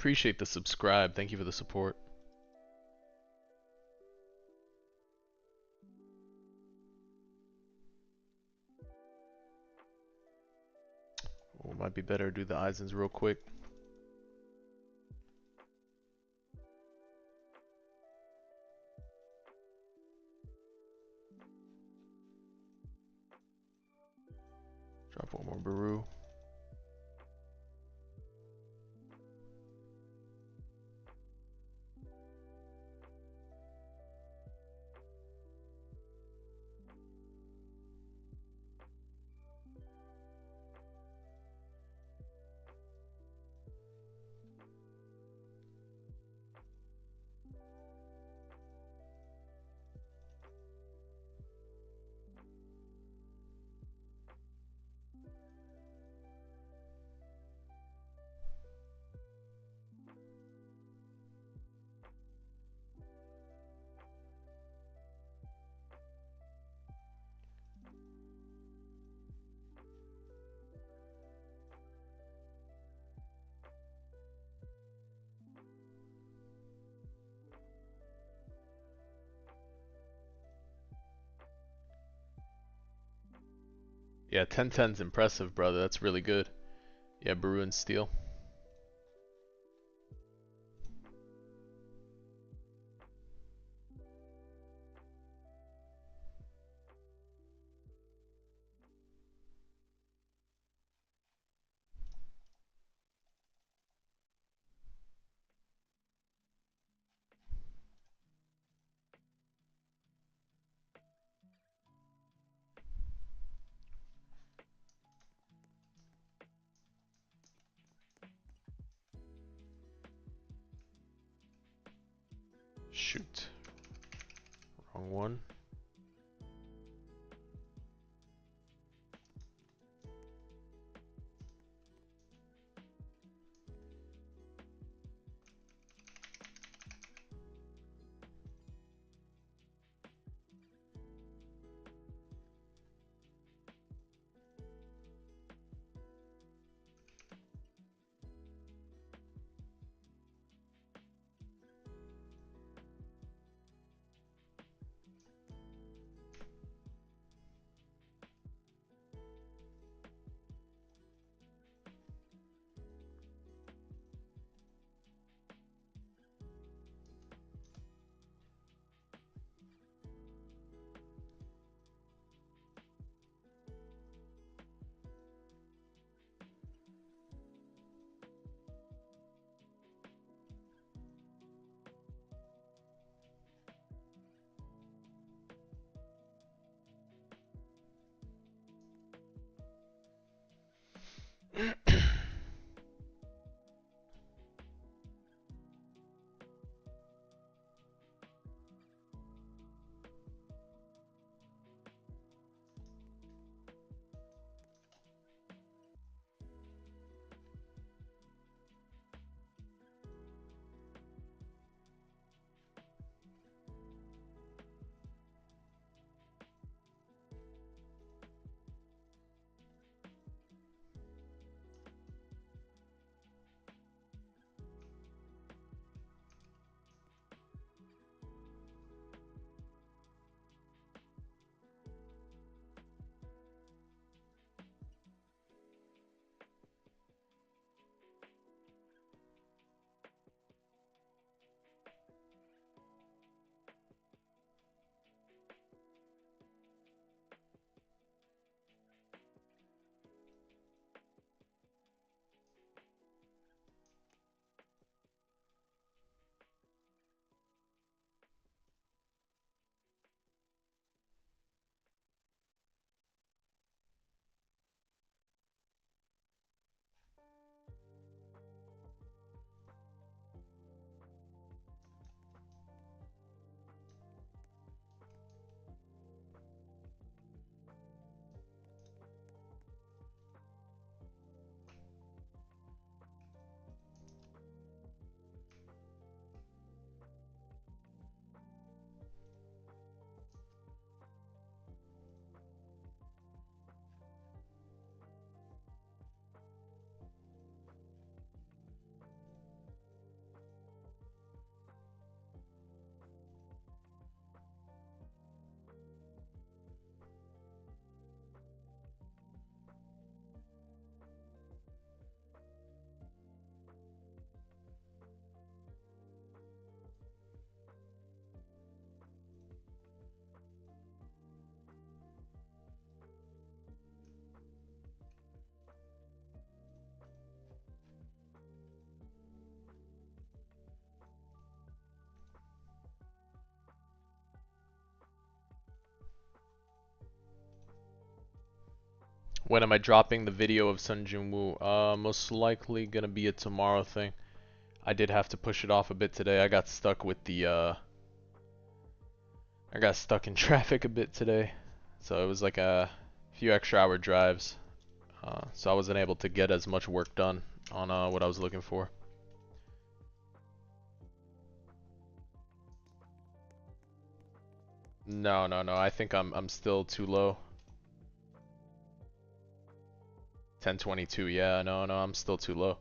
appreciate the subscribe. Thank you for the support. Oh, might be better to do the Eisens real quick. Drop one more Baru. Yeah, 10-10's impressive, brother. That's really good. Yeah, Baru and Steel. Shoot. Wrong one. When am I dropping the video of Sun Jin-woo? Most likely gonna be a tomorrow thing. I did have to push it off a bit today. I got stuck with the I got stuck in traffic a bit today. So it was like a few extra hour drives. So I wasn't able to get as much work done on what I was looking for. No, no, no. I think I'm still too low. 1022. Yeah, no, no. I'm still too low.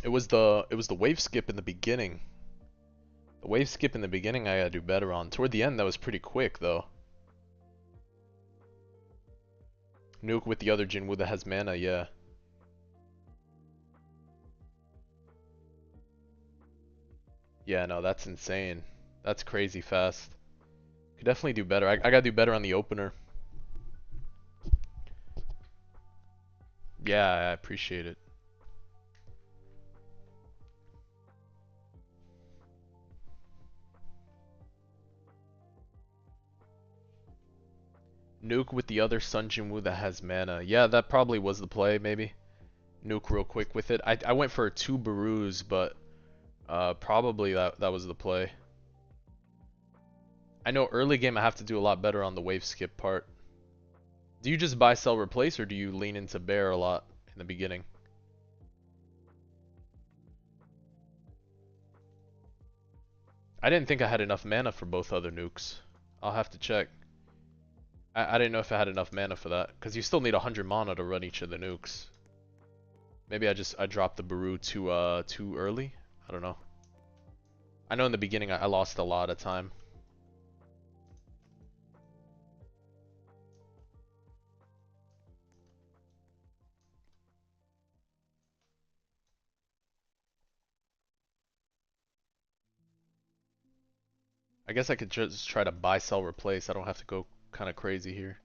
It was the wave skip in the beginning. The wave skip in the beginning I gotta do better on. Toward the end that was pretty quick though. Nuke with the other Jinwoo that has mana, yeah. Yeah, no, that's insane. That's crazy fast. Could definitely do better. I gotta do better on the opener. Yeah, I appreciate it. Nuke with the other Sun Jinwoo that has mana. Yeah, that probably was the play, maybe. Nuke real quick with it. I went for 2 Barus, but probably that was the play. I know early game I have to do a lot better on the wave skip part. Do you just buy, sell, replace, or do you lean into bear a lot in the beginning? I didn't think I had enough mana for both other nukes. I'll have to check. I didn't know if I had enough mana for that, because you still need 100 mana to run each of the nukes. Maybe I dropped the Baru too early? I don't know. I know in the beginning I lost a lot of time. I guess I could just try to buy, sell, replace. I don't have to go kind of crazy here.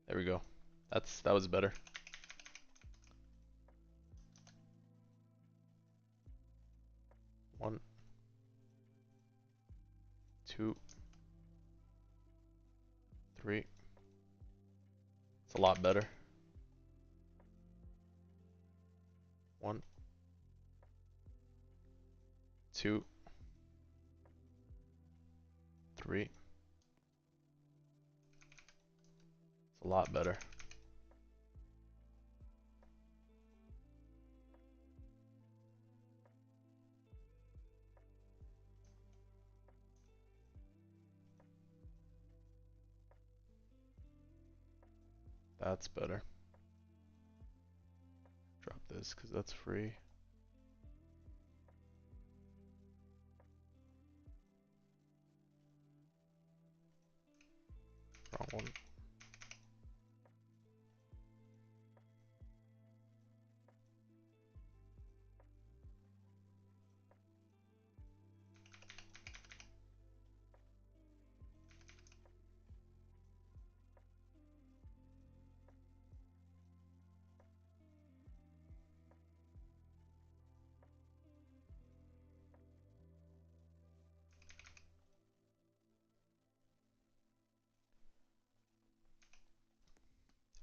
There we go. That was better. One, two, three. It's a lot better. One, two, three. It's a lot better. That's better. Drop this because that's free. Wrong one.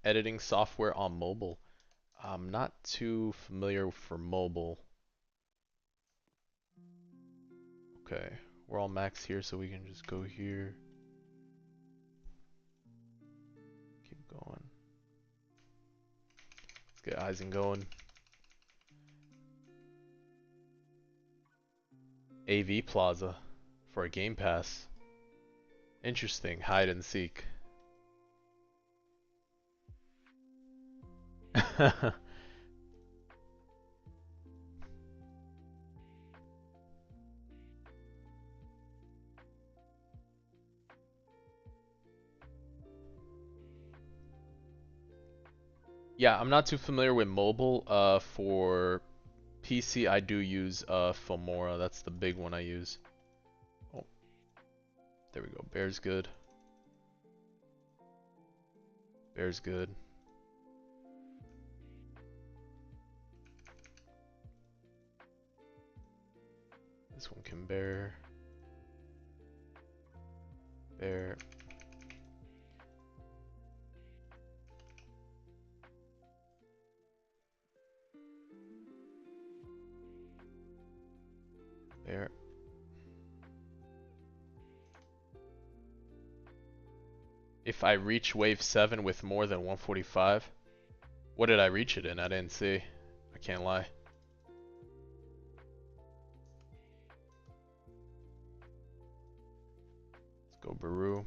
Editing software on mobile. I'm not too familiar for mobile. Okay, we're all max here, so we can just go here. Keep going. Let's get Eisen going. AV Plaza for a Game Pass. Interesting, hide and seek. Yeah, I'm not too familiar with mobile. For PC, I do use Filmora. That's the big one I use. Oh, There we go. Bear's good. Bear's good. This one can bear. Bear. Bear. If I reach wave 7 with more than 145, what did I reach it in? I didn't see. I can't lie. Let's go Baru.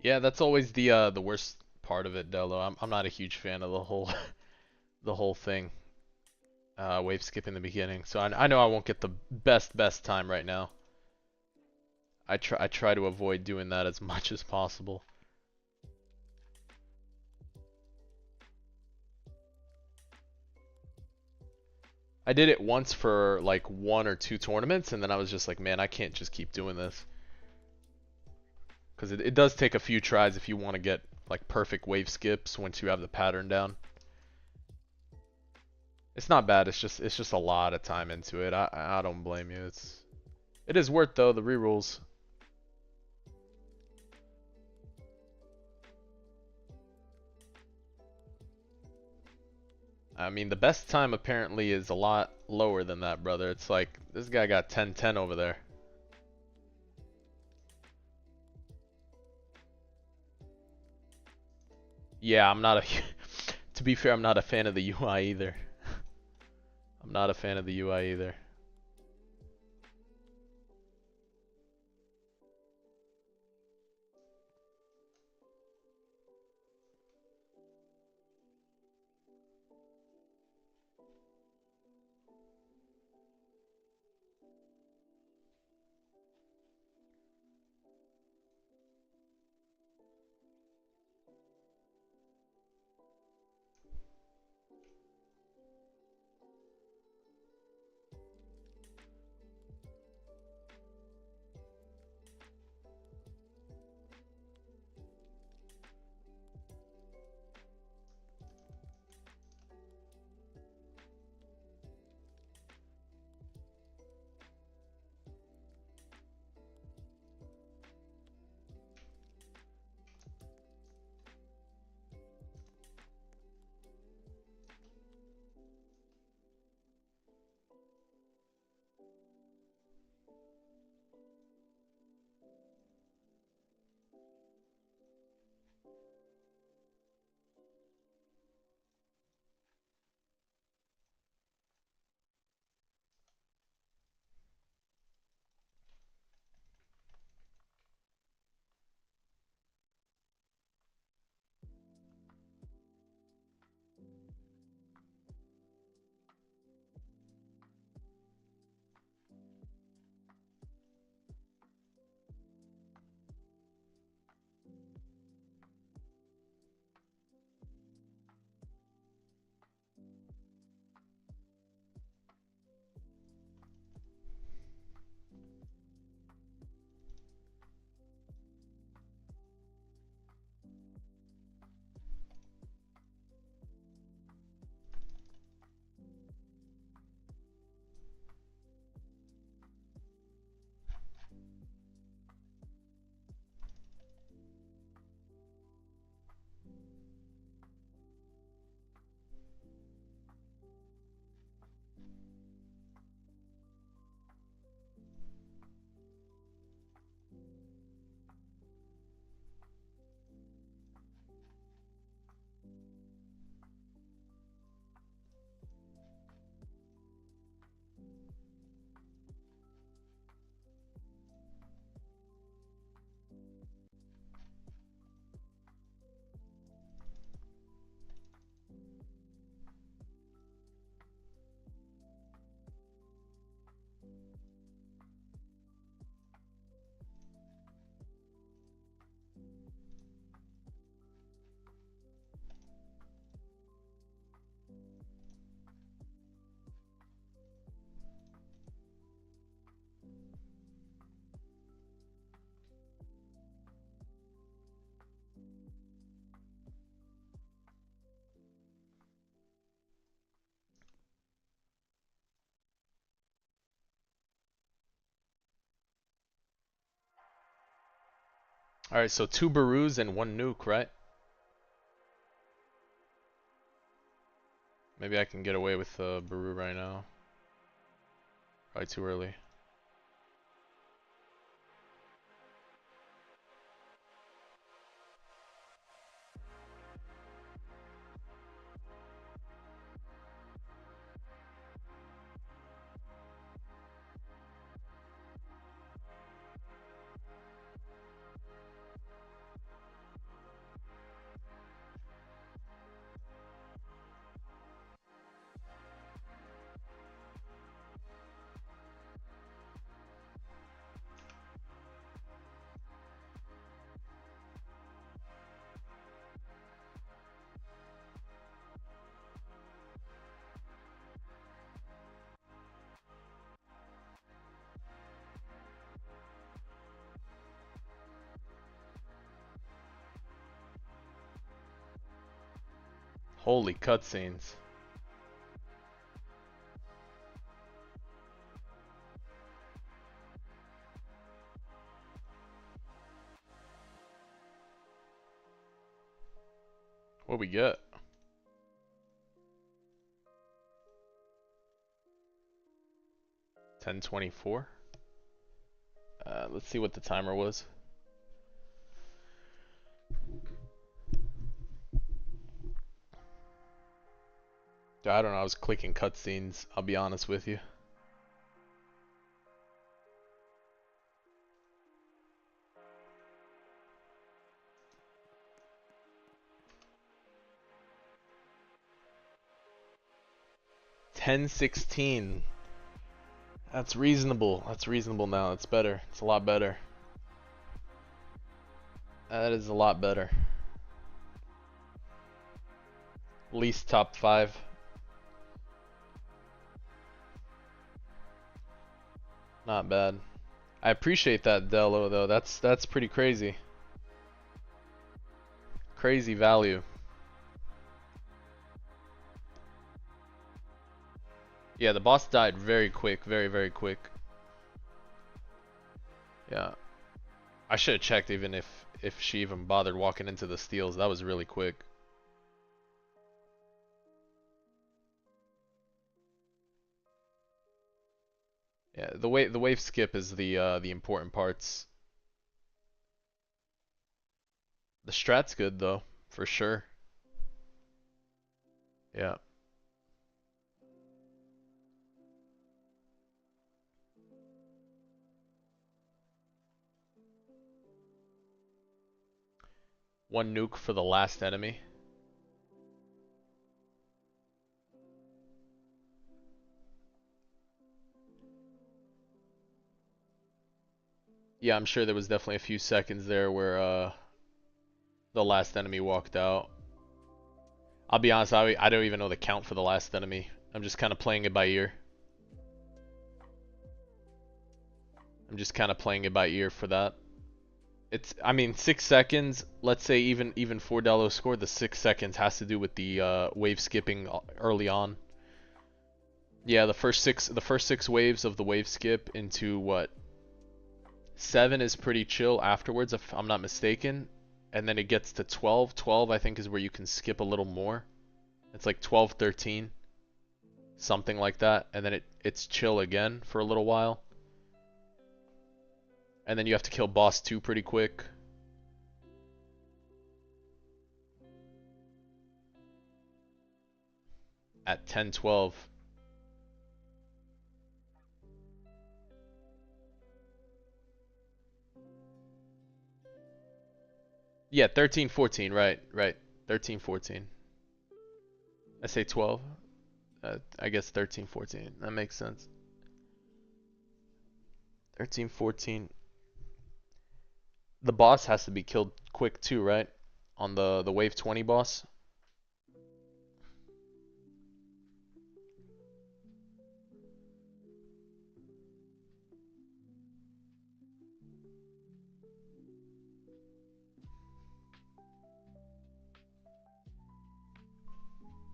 Yeah, that's always the worst part of it, Delo. I'm not a huge fan of the whole the whole thing. Wave skip in the beginning. So I know I won't get the best time right now. I try to avoid doing that as much as possible. I did it once for like 1 or 2 tournaments, and then I was just like, man, I can't just keep doing this. Because it does take a few tries if you want to get like perfect wave skips once you have the pattern down. It's not bad. It's just a lot of time into it. I don't blame you. It is worth though the rerolls. I mean, the best time apparently is a lot lower than that, brother. It's like this guy got 10-10 over there. Yeah, I'm not a. To be fair, I'm not a fan of the UI either. I'm not a fan of the UI either. Alright, so 2 Barus and 1 nuke, right? Maybe I can get away with Baru right now. Probably too early. Holy cutscenes. What we get? $10.24. Let's see what the timer was. I don't know, I was clicking cutscenes, I'll be honest with you. $10.16. That's reasonable. That's reasonable now. It's better. It's a lot better. That is a lot better. Least top 5. Not bad. I appreciate that, Delo, though. That's pretty crazy. Crazy value. Yeah, the boss died very quick. Very, very quick. Yeah. I should have checked even if she even bothered walking into the steals. That was really quick. Yeah, the wave skip is the important parts. The strat's good though, for sure. Yeah. One nuke for the last enemy. Yeah, I'm sure there was definitely a few seconds there where the last enemy walked out. I'll be honest, I don't even know the count for the last enemy. I'm just kind of playing it by ear. I'm just kind of playing it by ear for that. I mean, 6 seconds. Let's say even Fordello scored the 6 seconds has to do with the wave skipping early on. Yeah, the first six waves of the wave skip into what? 7 is pretty chill afterwards, if I'm not mistaken. And then it gets to 12. 12, I think, is where you can skip a little more. It's like 12, 13. Something like that. And then it's chill again for a little while. And then you have to kill boss 2 pretty quick. At 10, 12. Yeah, 13, 14, right. 13, 14. I say 12. I guess 13, 14. That makes sense. 13, 14. The boss has to be killed quick too, right? On the wave 20 boss.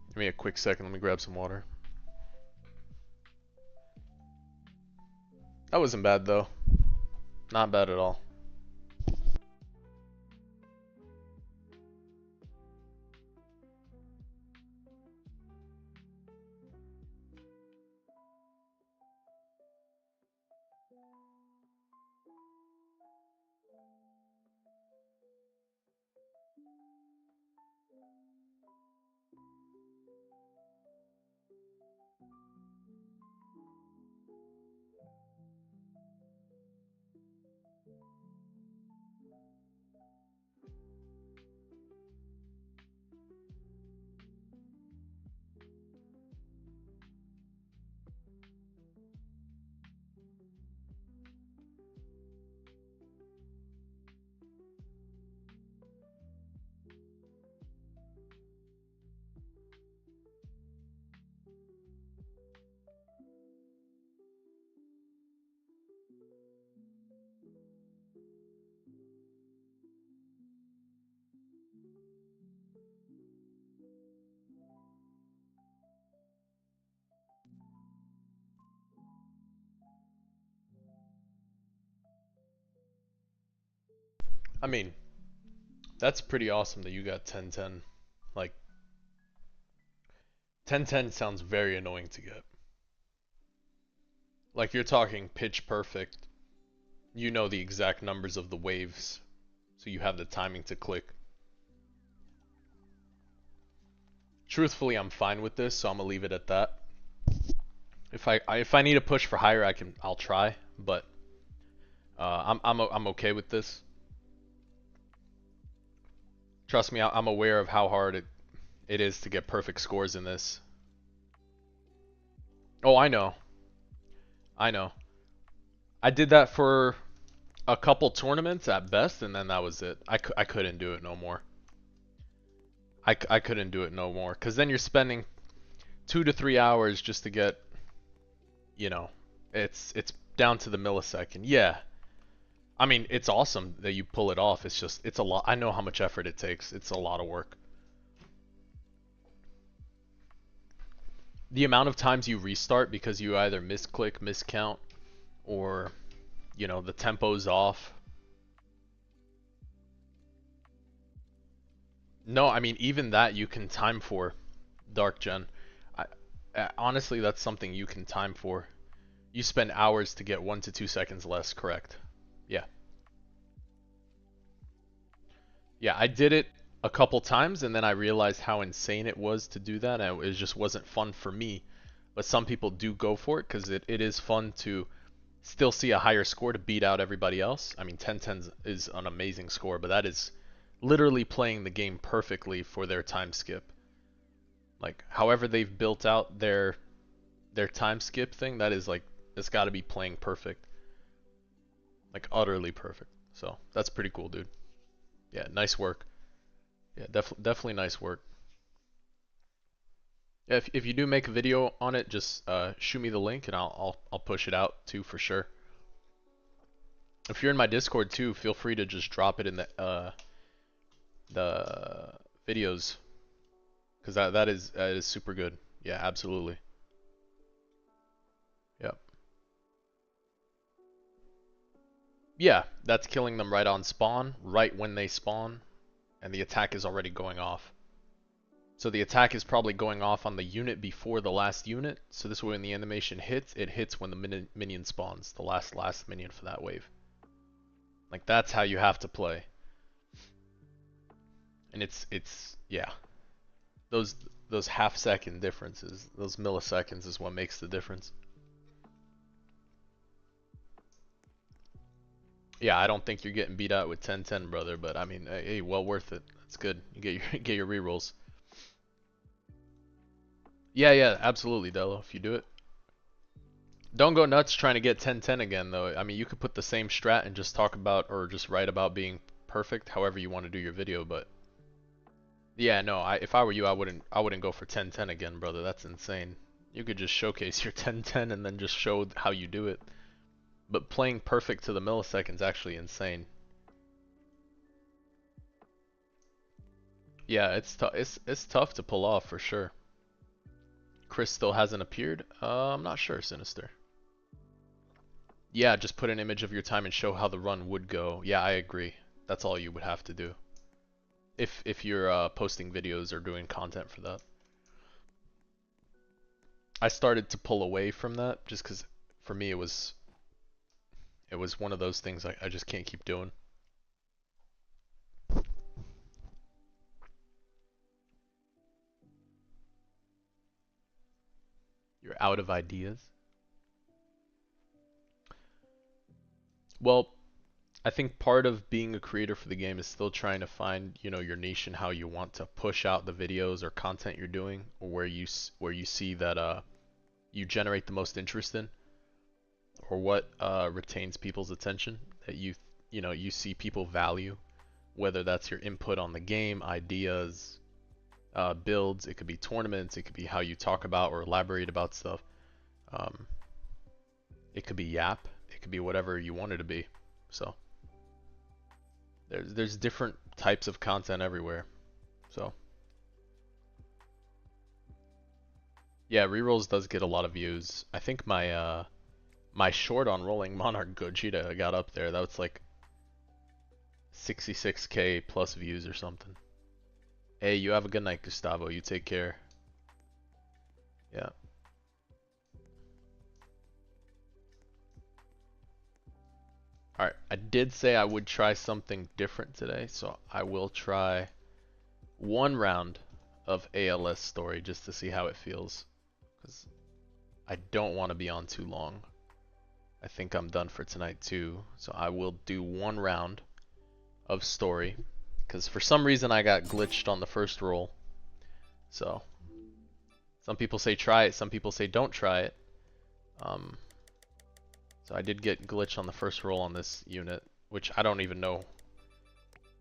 Give me a quick second, let me grab some water. That wasn't bad though. Not bad at all. I mean, that's pretty awesome that you got 10-10. Like, 10-10 sounds very annoying to get. Like, you're talking pitch perfect. You know the exact numbers of the waves, so you have the timing to click. Truthfully, I'm fine with this, so I'm gonna leave it at that. If I need to push for higher, I'll try, but I'm okay with this. Trust me, I'm aware of how hard it is to get perfect scores in this. Oh, I know. I know. I did that for a couple tournaments at best, and then that was it. I couldn't do it no more. I couldn't do it no more, because then you're spending 2 to 3 hours just to get, you know, it's down to the millisecond. Yeah. I mean, it's awesome that you pull it off. It's just, it's a lot. I know how much effort it takes. It's a lot of work. The amount of times you restart because you either misclick, miscount, or, you know, the tempo's off. No, I mean, even that you can time for, Dark Gen. Honestly, that's something you can time for. You spend hours to get 1 to 2 seconds less, correct? Yeah. Yeah, I did it a couple times and then I realized how insane it was to do that, and it just wasn't fun for me. But some people do go for it because it is fun to still see a higher score to beat out everybody else. I mean, 10-10 is an amazing score, but that is literally playing the game perfectly for their time skip. Like, however they've built out their time skip thing, that is like, it's got to be playing perfect. Like, utterly perfect. So, that's pretty cool, dude. Yeah, nice work. Yeah, definitely nice work. Yeah, if you do make a video on it, just shoot me the link and I'll push it out too for sure. If you're in my Discord too, feel free to just drop it in the videos, because that is super good. Yeah, absolutely. Yep. Yeah, that's killing them right on spawn, right when they spawn, and the attack is already going off. So the attack is probably going off on the unit before the last unit, so this way when the animation hits, it hits when the minion spawns, the last minion for that wave. Like, that's how you have to play. And it's yeah. Those half-second differences, those milliseconds is what makes the difference. Yeah, I don't think you're getting beat out with 10-10, brother, but I mean, hey, well worth it. That's good. You get your rerolls. Yeah, absolutely, Delo, if you do it. Don't go nuts trying to get 10-10 again, though. I mean, you could put the same strat and just talk about, or just write about being perfect, however you want to do your video, but yeah, no, if I were you, I wouldn't go for 10-10 again, brother. That's insane. You could just showcase your 10-10 and then just show how you do it. But playing perfect to the millisecond's actually insane. Yeah, it's tough to pull off for sure. Chris still hasn't appeared. I'm not sure, Sinister. Yeah, just put an image of your time and show how the run would go. Yeah, I agree. That's all you would have to do. If you're posting videos or doing content for that. I started to pull away from that just because for me it was one of those things I just can't keep doing. You're out of ideas? Well, I think part of being a creator for the game is still trying to find, you know, your niche and how you want to push out the videos or content you're doing, or where you see that you generate the most interest in, or what retains people's attention, that you know you see people value, whether that's your input on the game, ideas, builds. It could be tournaments. It could be how you talk about or elaborate about stuff. Um, it could be yap. It could be whatever you want it to be. So there's different types of content everywhere. So yeah, rerolls does get a lot of views. I think my my short on rolling Monarch Gogeta got up there. That was like 66K plus views or something. Hey, you have a good night, Gustavo. You take care. Yeah. Alright, I did say I would try something different today, so I will try one round of ALS story just to see how it feels. Because I don't want to be on too long. I think I'm done for tonight too, so I will do one round of story. Because for some reason I got glitched on the first roll. So, some people say try it, some people say don't try it. So I did get glitched on the first roll on this unit, which I don't even know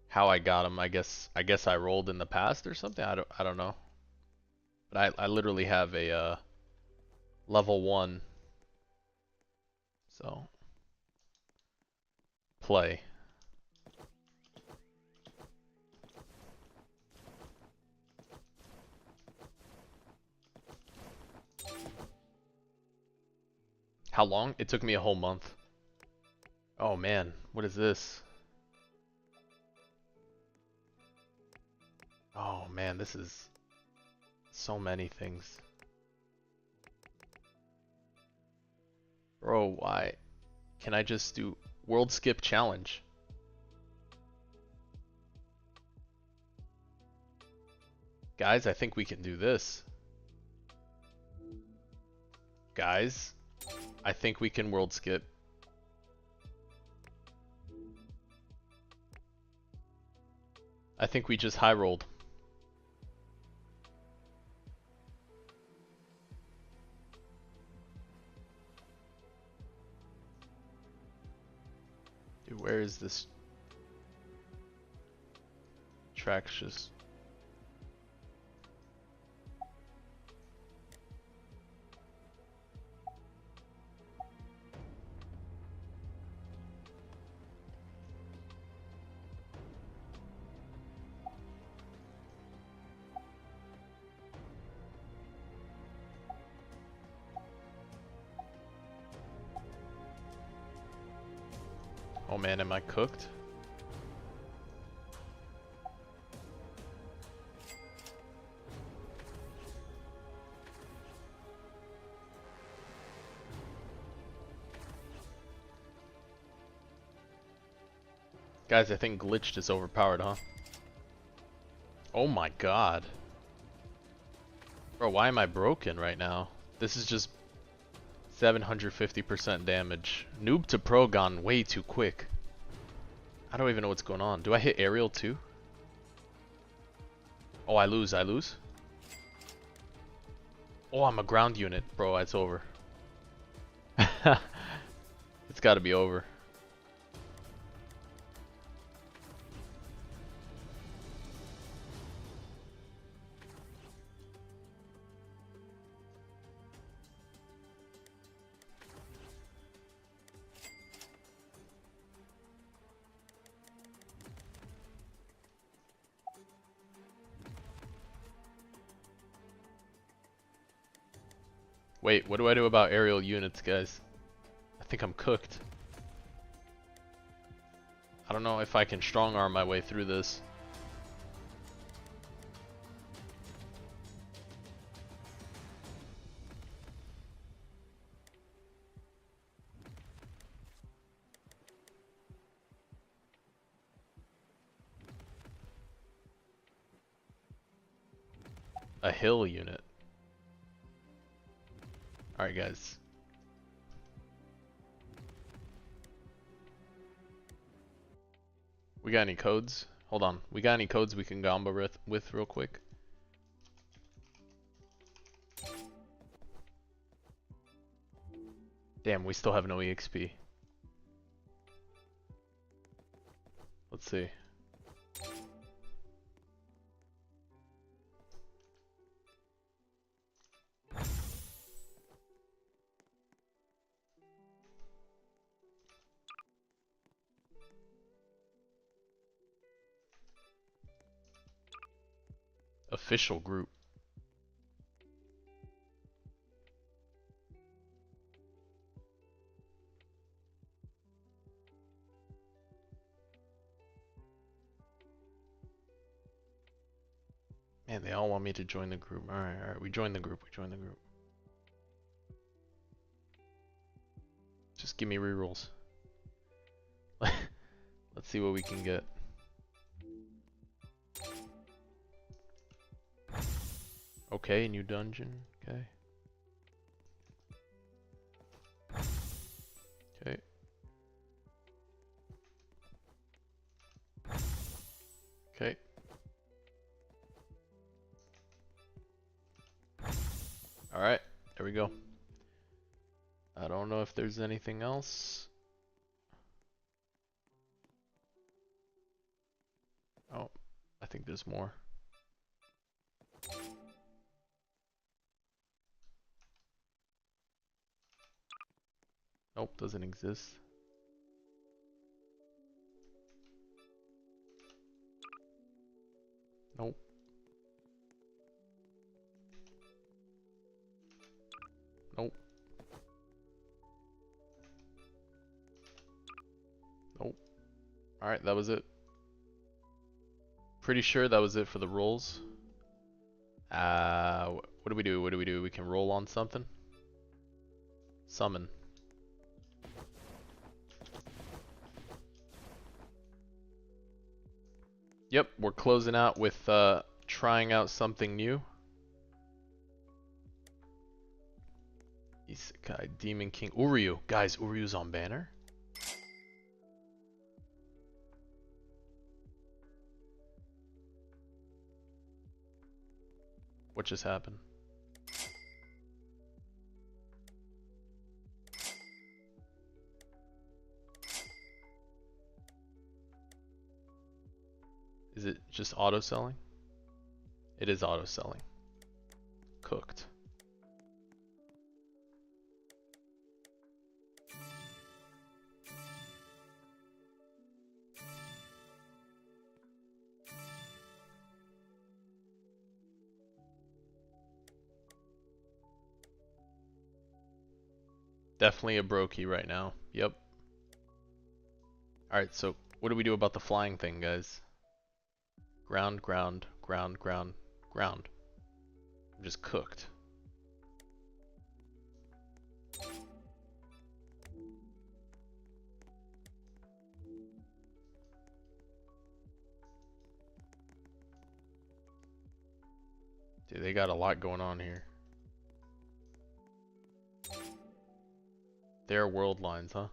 how I got him. I guess I rolled in the past or something. I don't know. But I literally have a level 1. So play. How long? It took me a whole month. Oh man, what is this? Oh man, this is so many things. Bro, why? Can I just do World Skip Challenge? Guys, I think we can do this. Guys, I think we can World Skip. I think we just high rolled. Dude, where is this? Track's just... Oh man, am I cooked? Guys, I think glitched is overpowered, huh? Oh my god. Bro, why am I broken right now? This is just 750% damage. Noob to pro gone way too quick. I don't even know what's going on. Do I hit aerial too? Oh, I lose. Oh, I'm a ground unit. Bro, it's over. It's gotta be over. Wait, what do I do about aerial units, guys? I think I'm cooked. I don't know if I can strong arm my way through this. A hill unit. Alright, guys. We got any codes? Hold on. We got any codes we can gamba with real quick? Damn, we still have no EXP. Let's see. Official group. Man, they all want me to join the group. Alright, we join the group, Just give me rerolls. Let's see what we can get. Okay, new dungeon. Okay. Okay. Okay. Alright, there we go. I don't know if there's anything else. Oh, I think there's more. Nope, doesn't exist. Nope. Nope. Nope. Alright, that was it. Pretty sure that was it for the rolls. What do we do? What do we do? We can roll on something. Summon. Yep, we're closing out with trying out something new. Isekai, Demon King, Uryu. Guys, Uryu's on banner. What just happened? Is it just auto selling? It is auto selling. Cooked. Definitely a brokey right now. Yep. Alright, so what do we do about the flying thing, guys? Ground, ground, ground, ground, ground. I'm just cooked. Dude, they got a lot going on here. Their world lines, huh?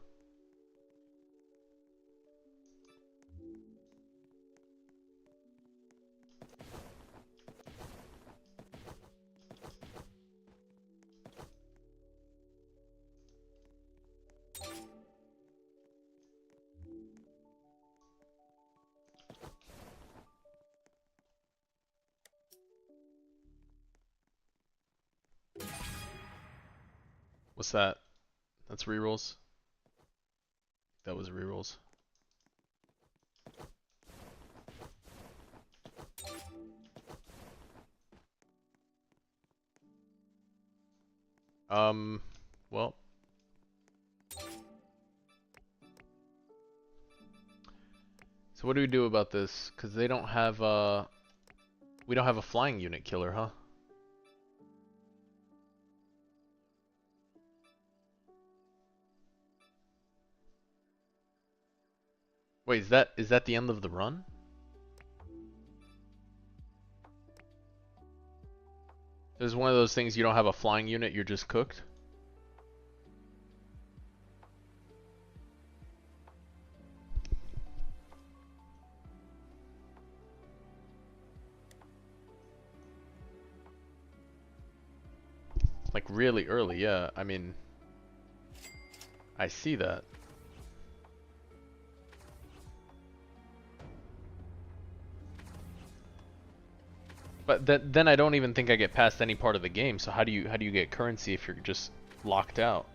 What's that? That's rerolls? That was rerolls. Well. So what do we do about this? Cause they don't have we don't have a flying unit killer, huh? Wait, is that the end of the run? It was one of those things you don't have a flying unit, you're just cooked? really early, yeah. I mean, I see that. But then I don't even think I get past any part of the game. So how do you get currency if you're just locked out?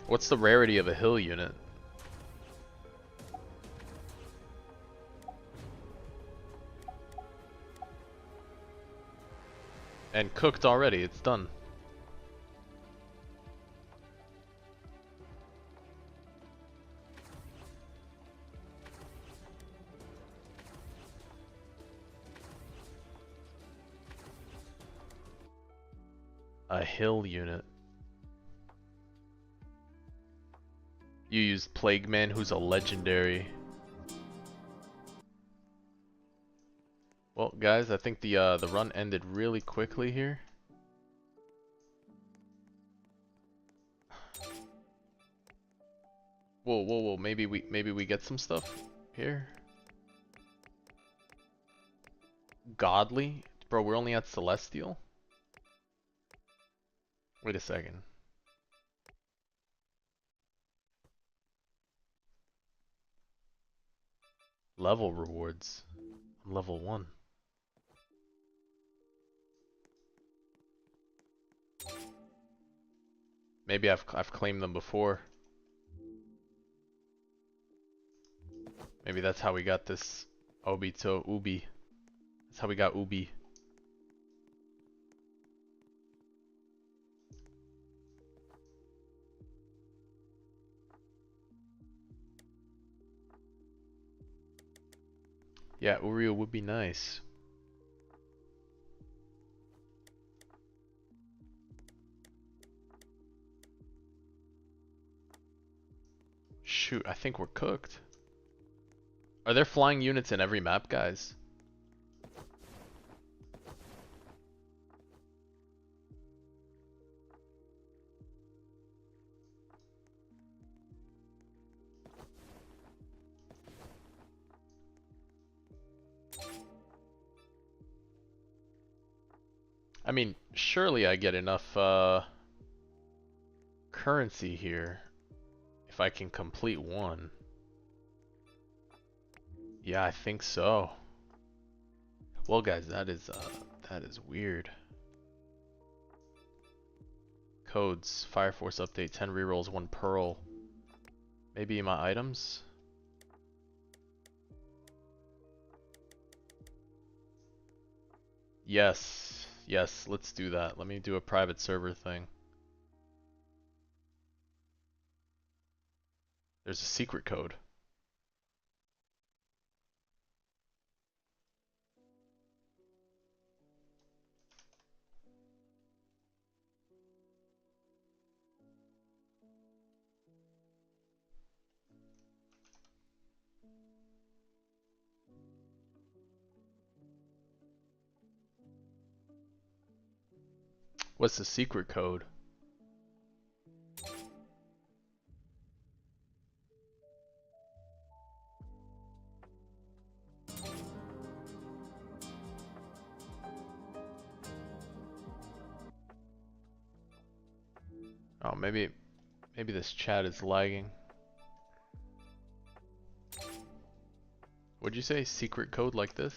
What's the rarity of a hill unit? And cooked already, it's done. A hill unit. You use Plague Man, who's a legendary. Well, guys, I think the run ended really quickly here. Whoa, whoa, whoa! Maybe we get some stuff here. Godly, bro. We're only at Celestial. Wait a second. Level rewards. I'm level 1. Maybe I've claimed them before. Maybe that's how we got this Obito Ubi. That's how we got Ubi. Yeah, Uriel would be nice. Shoot, I think we're cooked. Are there flying units in every map, guys? I mean, surely I get enough currency here if I can complete one. Yeah, I think so. Well, guys, that is weird. Codes: Fire Force update, 10 rerolls, 1 pearl. Maybe my items? Yes, yes, let's do that. Let me do a private server thing. There's a secret code. What's the secret code? Oh, maybe this chat is lagging. Would you say secret code like this?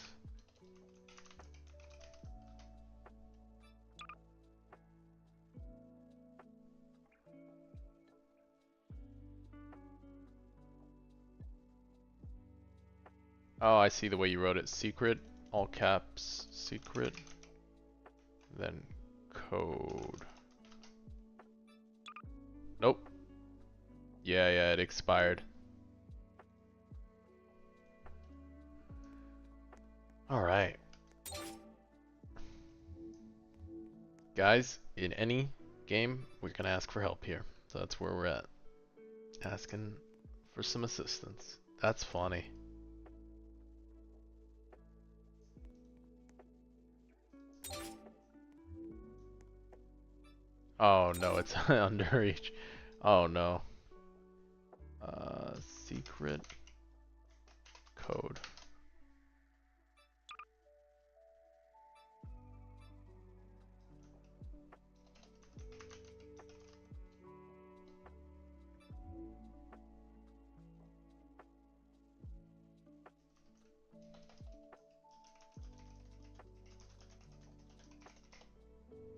Oh, I see the way you wrote it. Secret, all caps, secret, then code. Nope. Yeah, it expired. Alright. Guys, in any game, we're gonna ask for help here. So that's where we're at. Asking for some assistance. That's funny. Oh no, it's underreach. Oh no. Secret. code.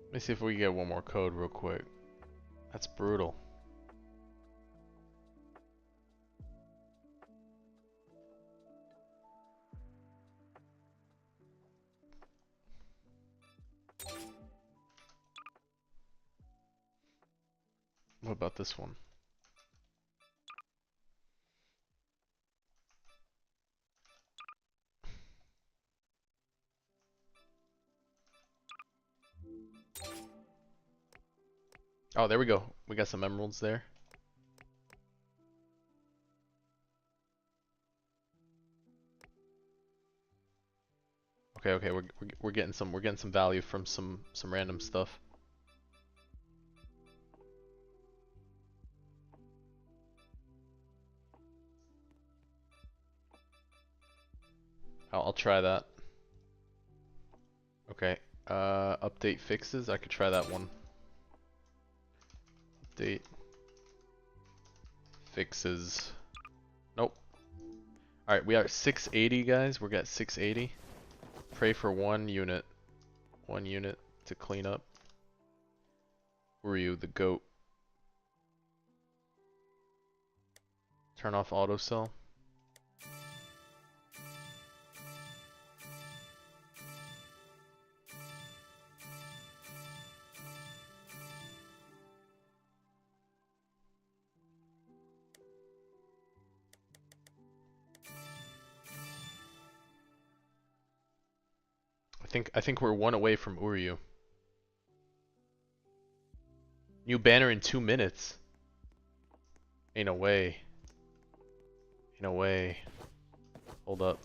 Let me see if we can get one more code real quick. That's brutal. What about this one? Oh, there we go. We got some emeralds there. Okay, we're getting some value from some random stuff. I'll try that. Okay. Update fixes. I could try that one. Update fixes. Nope. All right, we are 680, guys. We're at 680. Pray for 1 unit. 1 unit to clean up. Who are you, the goat? Turn off auto sell. I think we're 1 away from Uryu. New banner in 2 minutes. Ain't no way. Ain't no way. Hold up.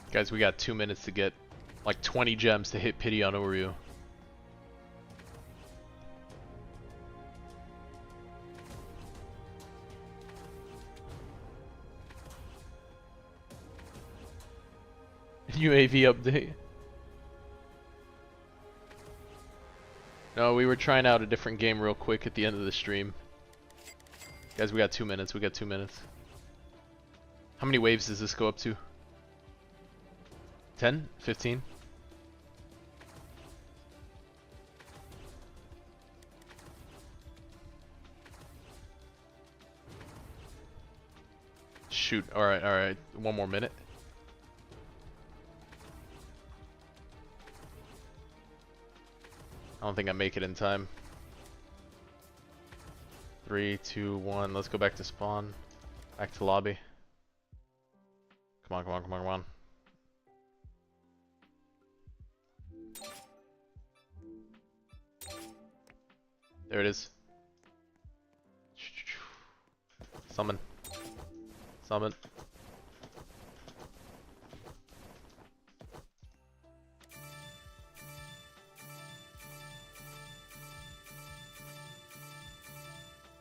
Guys, we got 2 minutes to get like 20 gems to hit pity on Uryu. UAV update. No, we were trying out a different game real quick at the end of the stream. Guys, we got 2 minutes. We got 2 minutes. How many waves does this go up to? 10? 15? Shoot. Alright. 1 more minute. I don't think I make it in time. 3, 2, 1. Let's go back to spawn. Back to lobby. Come on. There it is. Summon.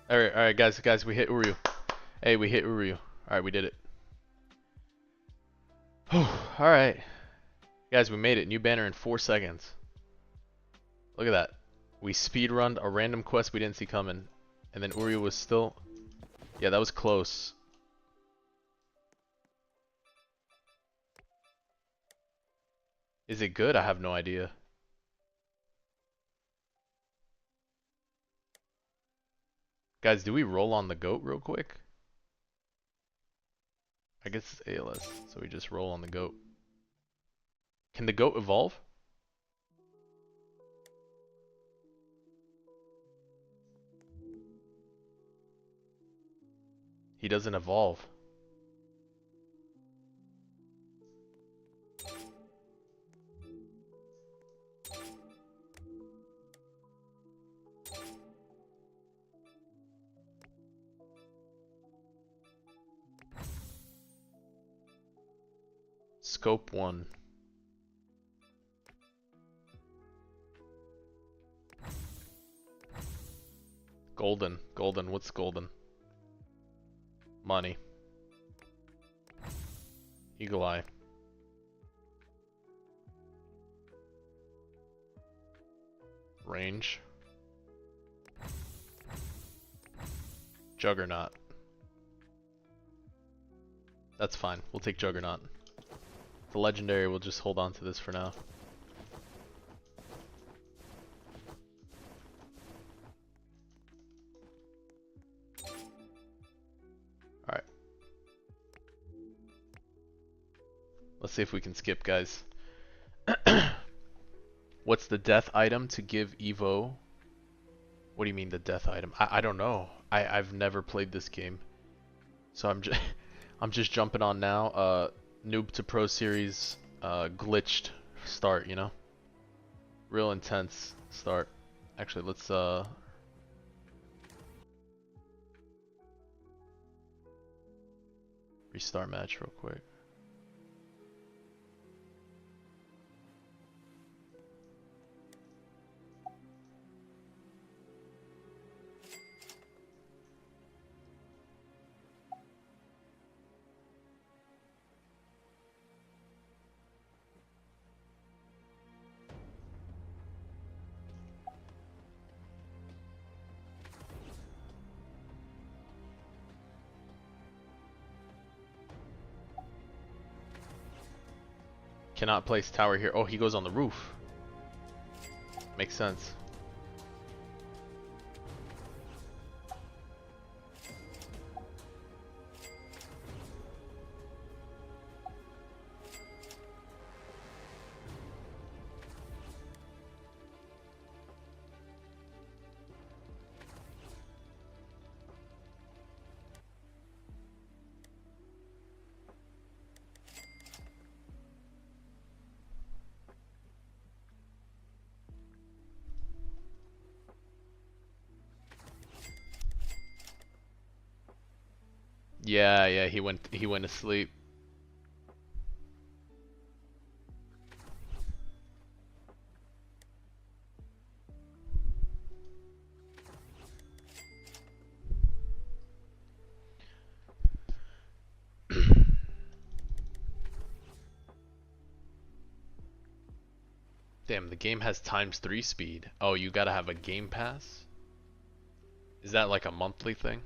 Alright, guys, we hit Uryu. Hey, we hit Uryu. Alright, we did it. Alright. Guys, we made it. New banner in 4 seconds. Look at that. We speedrunned a random quest we didn't see coming. And then Uryu was still... Yeah, that was close. Is it good? I have no idea. Guys, do we roll on the goat real quick? I guess it's ALS, so we just roll on the goat. Can the goat evolve? He doesn't evolve. Scope 1. Golden. Golden. What's golden? Money. Eagle Eye. Range. Juggernaut. That's fine. We'll take Juggernaut. The legendary, we'll just hold on to this for now. Alright. Let's see if we can skip, guys. What's the death item to give Evo? What do you mean the death item? I don't know. I've never played this game. So I'm just I'm just jumping on now. Noob to pro series, glitched start, you know? Real intense start. Actually, let's restart match real quick. Cannot place tower here. Oh, he goes on the roof. Makes sense. Yeah, he went asleep. Damn, the game has ×3 speed. Oh, you gotta have a game pass? Is that like a monthly thing?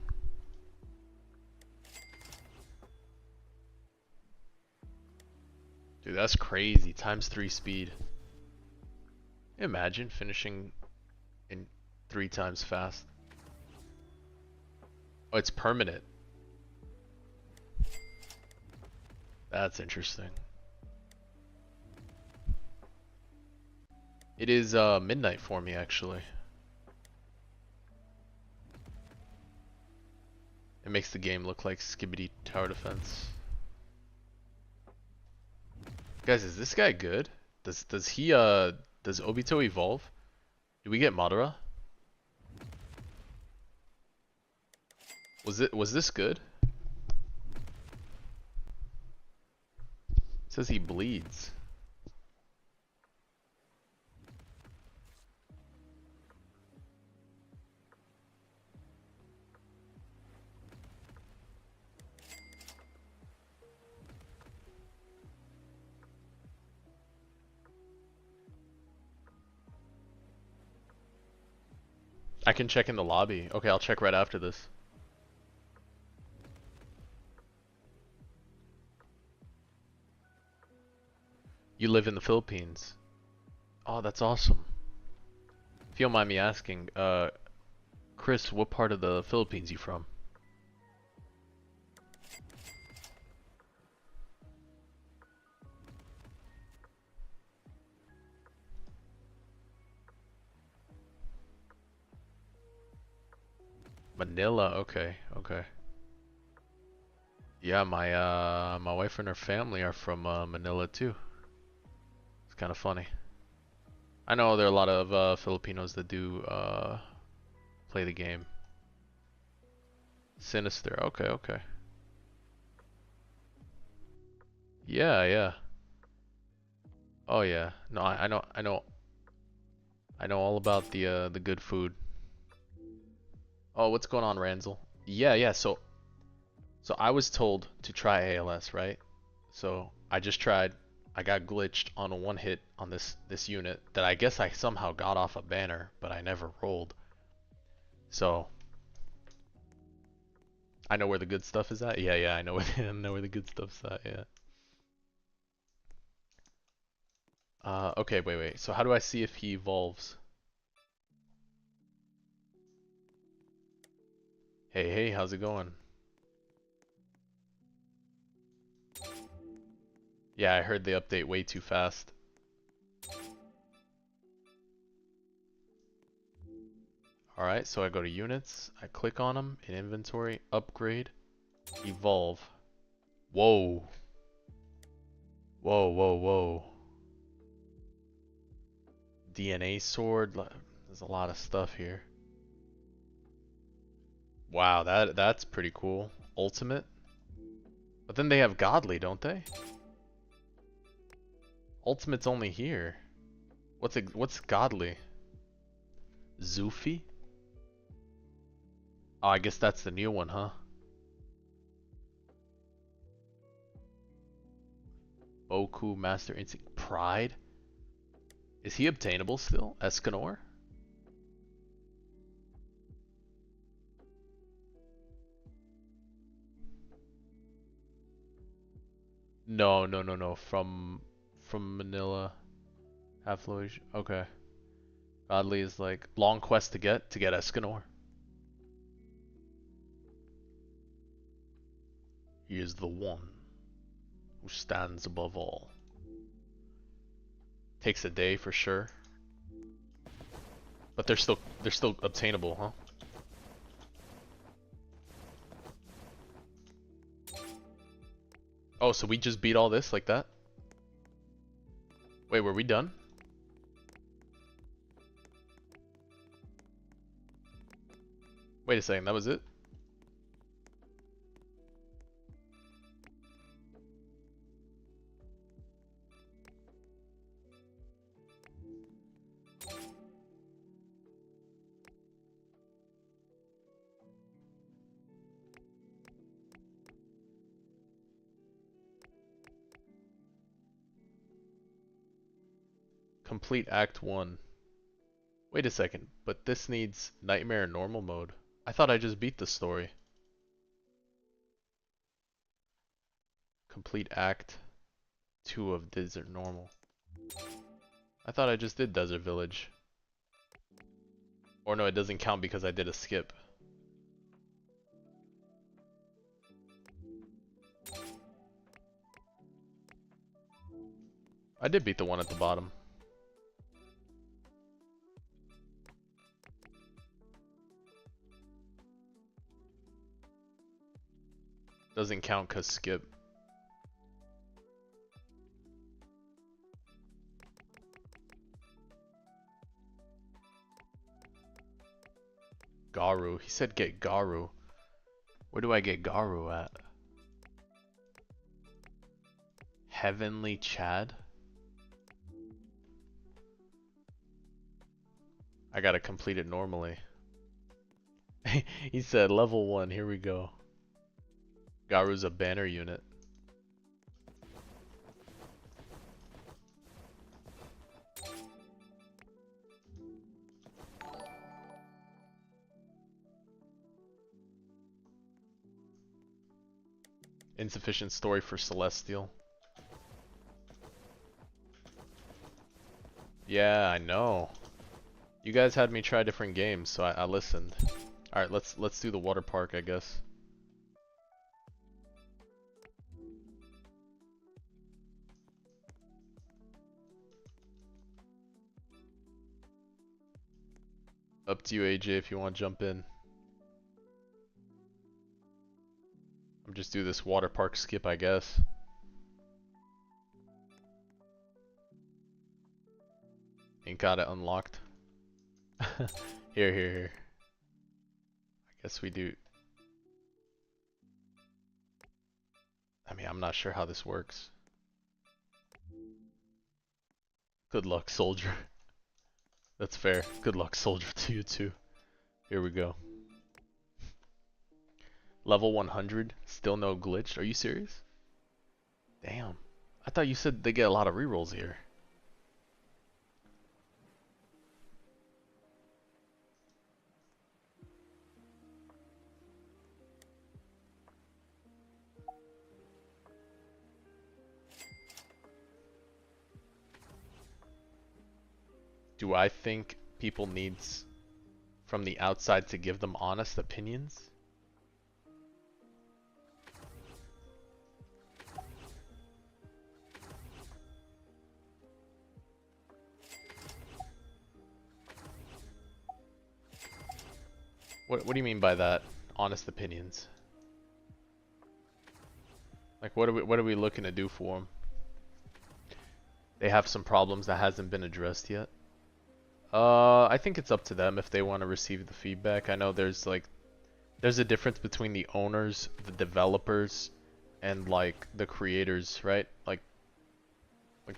Dude, that's crazy. ×3 speed. Imagine finishing in 3 times fast. Oh, it's permanent. That's interesting. It is midnight for me, actually. It makes the game look like Skibidi Tower Defense. Guys, is this guy good? Does Obito evolve? Do we get Madara? Was this good? It says he bleeds. I can check in the lobby. Okay, I'll check right after this. You live in the Philippines. Oh, that's awesome. If you don't mind me asking, Chris, what part of the Philippines you from? Manila, okay, okay. Yeah, my wife and her family are from Manila too. It's kind of funny. I know there are a lot of Filipinos that do play the game. Sinister, okay, okay. Yeah, yeah. Oh yeah. No, I know all about the good food. Oh, what's going on, Ranzel? Yeah, yeah. So I was told to try ALS, right? So I just tried. I got glitched on a one hit on this unit that I guess I somehow got off a banner, but I never rolled. So I know where the good stuff is at. Yeah, yeah. I know where I know where the good stuff's at. Yeah. Okay. Wait, wait. So how do I see if he evolves? Hey, hey. How's it going? Yeah, I heard they update way too fast. Alright, so I go to units, I click on them, in inventory, upgrade, evolve. Whoa. Whoa, whoa, whoa. DNA sword, there's a lot of stuff here. Wow, that's pretty cool. Ultimate? But then they have godly, don't they? Ultimate's only here. What's godly? Zufi? Oh, I guess that's the new one, huh? Boku, Master Instinct, Pride? Is he obtainable still? Escanor? No, no, no, no. From Manila. Half-Loge. Okay. Godly is like long quest to get Escanor. He is the one who stands above all. Takes a day for sure. But they're still obtainable, huh? Oh, so we just beat all this like that? Wait, were we done? Wait a second, that was it? Complete Act 1. Wait a second, but this needs Nightmare in normal mode. I thought I just beat the story. Complete Act 2 of Desert Normal. I thought I just did Desert Village. Or no, it doesn't count because I did a skip. I did beat the one at the bottom. Doesn't count cause skip. Garu. He said get Garu. Where do I get Garu at? Heavenly Chad? I gotta complete it normally. He said level 1, here we go. Garu's a banner unit. Insufficient story for Celestial. Yeah, I know. You guys had me try different games, so I listened. Alright, let's do the water park, I guess. Up to you, AJ, if you want to jump in. We'll just do this water park skip, I guess. Ain't got it unlocked. Here. I guess we do. I mean, I'm not sure how this works. Good luck, soldier. That's fair. Good luck, soldier, to you too. Here we go. Level 100, still no glitch. Are you serious? Damn. I thought you said they get a lot of rerolls here. Do I think people needs from the outside to give them honest opinions? What do you mean by that? Honest opinions? Like what are we looking to do for them? They have some problems that hasn't been addressed yet. I think it's up to them if they want to receive the feedback. I know there's a difference between the owners, the developers, and like the creators, right? Like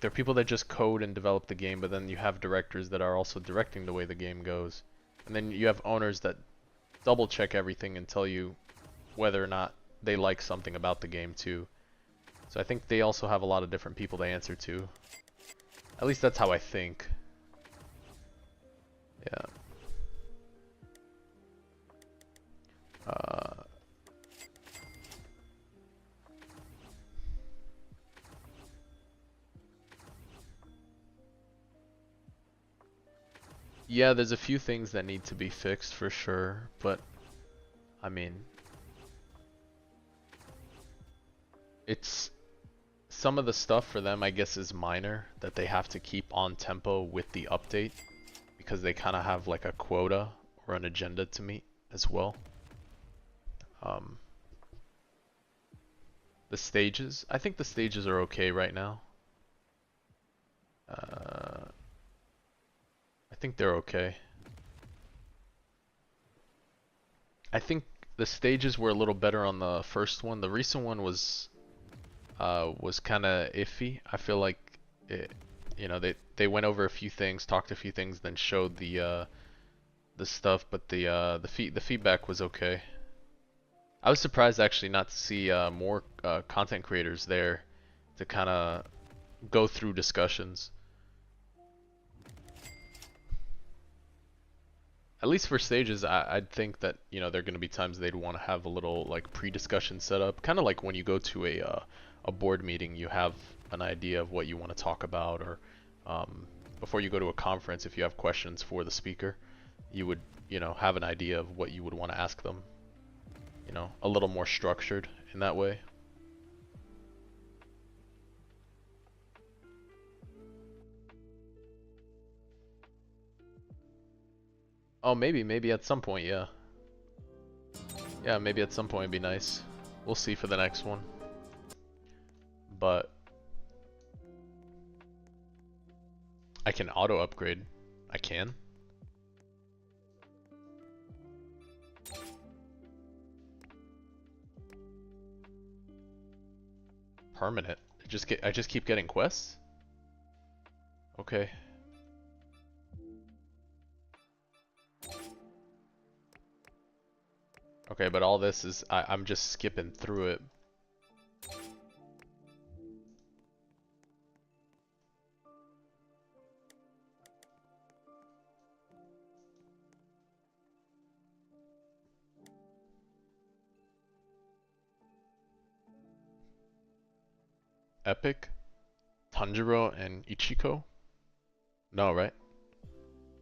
there are people that just code and develop the game, but then you have directors that are also directing the way the game goes. And then you have owners that double check everything and tell you whether or not they like something about the game too. So I think they also have a lot of different people to answer to. At least that's how I think. Yeah. Yeah, there's a few things that need to be fixed for sure, but I mean, it's some of the stuff for them I guess is minor that they have to keep on tempo with the update because they kind of have like a quota or an agenda to meet as well. The stages, I think the stages are okay right now. I think they're okay. I think the stages were a little better on the first one. The recent one was kind of iffy. I feel like you know, they went over a few things, talked a few things, then showed the stuff, but the feedback was okay. I was surprised actually not to see more content creators there to kind of go through discussions. At least for stages, I'd think that, you know, there are going to be times they'd want to have a little like pre-discussion set up, kind of like when you go to a board meeting, you have an idea of what you want to talk about, or before you go to a conference, if you have questions for the speaker, you would, you know, have an idea of what you would want to ask them. You know, a little more structured in that way. Oh, maybe at some point, yeah. Yeah, maybe at some point it'd be nice. We'll see for the next one. But I can auto upgrade. I can. Permanent. I just keep getting quests? Okay. Okay, but all this is I'm just skipping through it. Epic, Tanjiro, and Ichiko? No, right?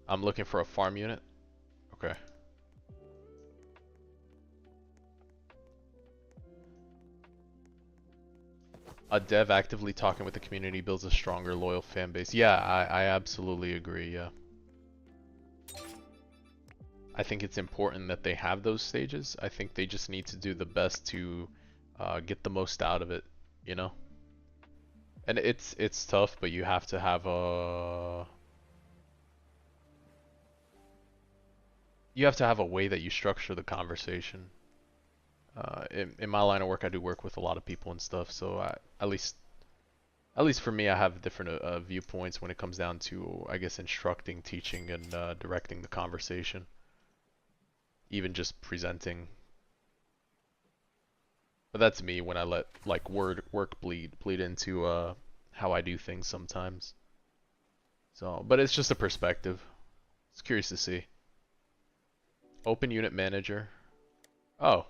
I'm looking for a farm unit. Okay. A dev actively talking with the community builds a stronger, loyal fan base. Yeah, I absolutely agree, yeah. I think it's important that they have those stages. I think they just need to do the best to get the most out of it, you know? And it's tough, but you have to have a way that you structure the conversation. In my line of work, I do work with a lot of people and stuff, so at least for me, I have different viewpoints when it comes down to, I guess, instructing, teaching, and directing the conversation. Even just presenting. But that's me when I let like work bleed into how I do things sometimes. So, but it's just a perspective. It's curious to see. Open unit manager. Oh,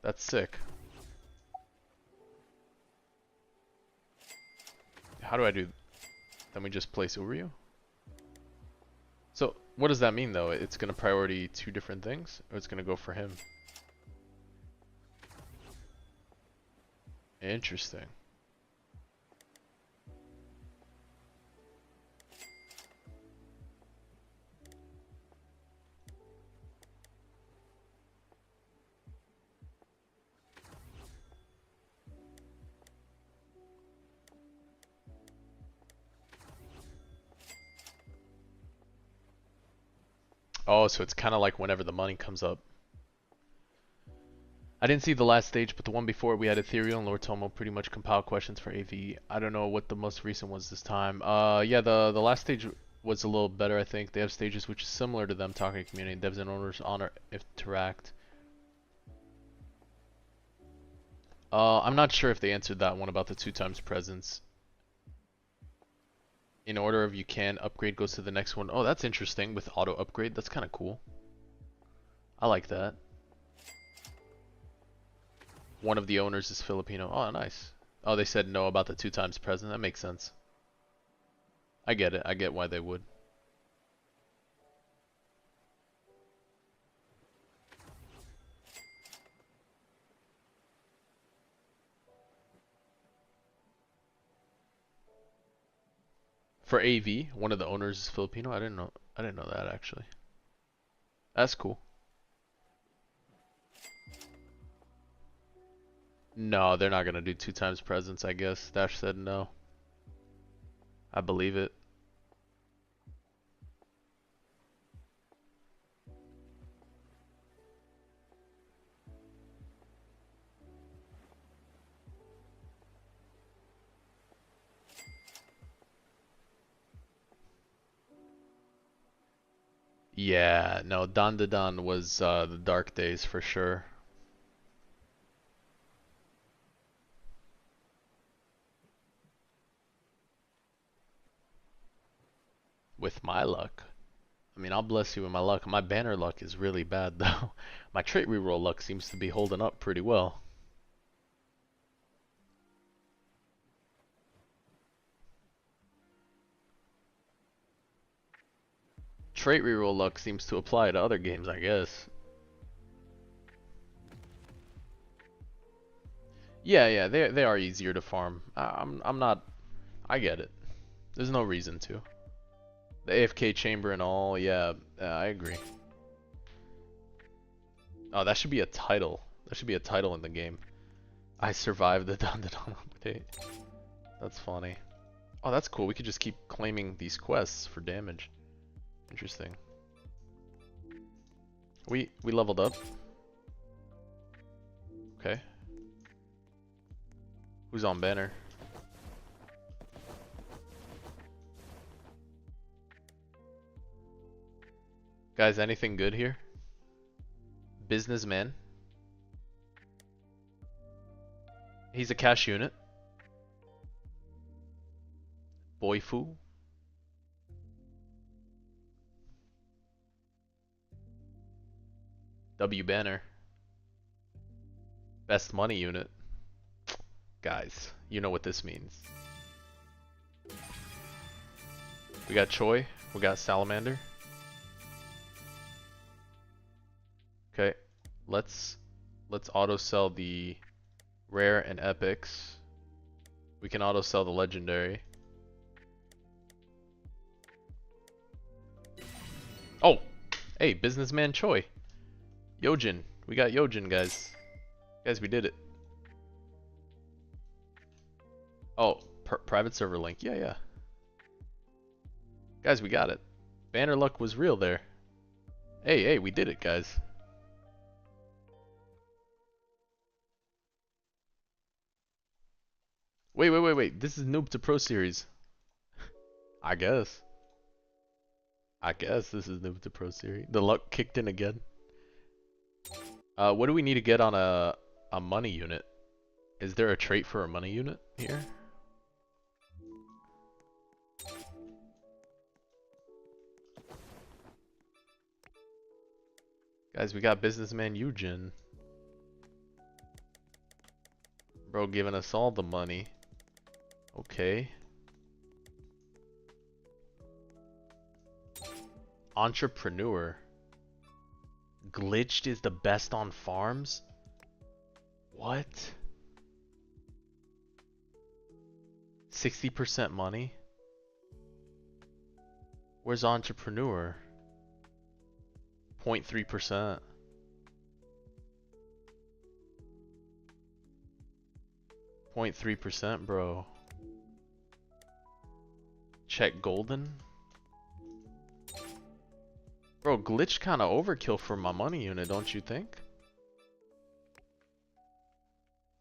that's sick. How do I do? Then we just place Uryu? So, what does that mean though? It's gonna priority two different things? Or it's gonna go for him? Interesting. Oh, so it's kind of like whenever the money comes up. I didn't see the last stage, but the one before we had Ethereal and Lord Tomo pretty much compile questions for AV. I don't know what the most recent was this time. Yeah, the last stage was a little better, I think. They have stages which is similar to them talking to community. Devs and owners honor interact. I'm not sure if they answered that one about the 2x presence. In order of you can, upgrade goes to the next one. Oh, that's interesting with auto upgrade. That's kind of cool. I like that. One of the owners is Filipino. Oh, nice. Oh, they said no about the 2x present. That makes sense. I get it. I get why they would. For AV, one of the owners is Filipino. I didn't know that actually. That's cool. No, they're not gonna do 2x presence, I guess. Dash said no. I believe it. Yeah, no, Dandadan was the dark days for sure. With my luck. I mean, I'll bless you with my luck. My banner luck is really bad though. My trait reroll luck seems to be holding up pretty well. Trait reroll luck seems to apply to other games, I guess. Yeah, they are easier to farm. I'm not. I get it. There's no reason to. The AFK chamber and all, yeah, I agree. Oh, that should be a title. That should be a title in the game. I survived the Dandadan update. That's funny. Oh, that's cool. We could just keep claiming these quests for damage. Interesting. We leveled up. Okay. Who's on banner? Guys, anything good here? Businessman. He's a cash unit. Boyfu. W banner. Best money unit. Guys, you know what this means. We got Choi. We got Salamander. Okay, let's auto sell the rare and epics. We can auto sell the legendary. Oh, hey, businessman Choi. Yojin, we got Yojin, guys. Guys, we did it. Oh, private server link. Yeah, yeah. Guys, we got it. Banner luck was real there. Hey, hey, we did it, guys. Wait. This is Noob to Pro Series. I guess. I guess this is Noob to Pro Series. The luck kicked in again. What do we need to get on a money unit? Is there a trait for a money unit here? Guys, we got businessman Eugen. Bro giving us all the money. Okay. Entrepreneur. Glitched is the best on farms? What? 60% money? Where's entrepreneur? 0.3%. .3%, bro. Check golden. Bro, glitch kind of overkill for my money unit, don't you think?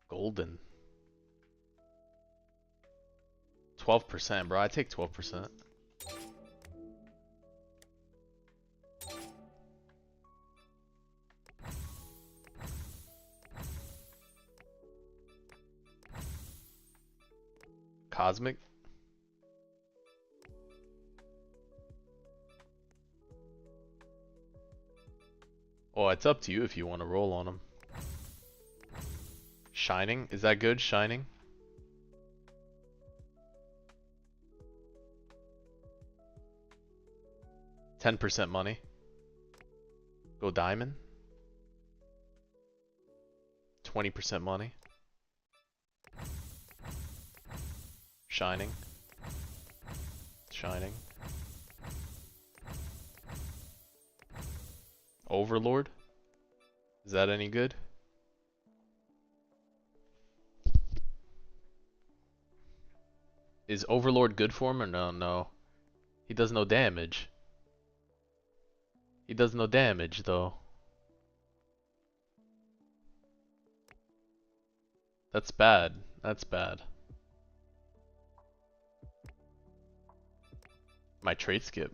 Golden. 12%, bro. I take 12%. Cosmic. Oh, it's up to you if you want to roll on them. Shining. Is that good? Shining. %10 money. Go diamond. 20% money. Shining. Shining. Overlord? Is that any good? Is Overlord good for him or no? No. He does no damage. He does no damage though. That's bad. That's bad. My trait skip.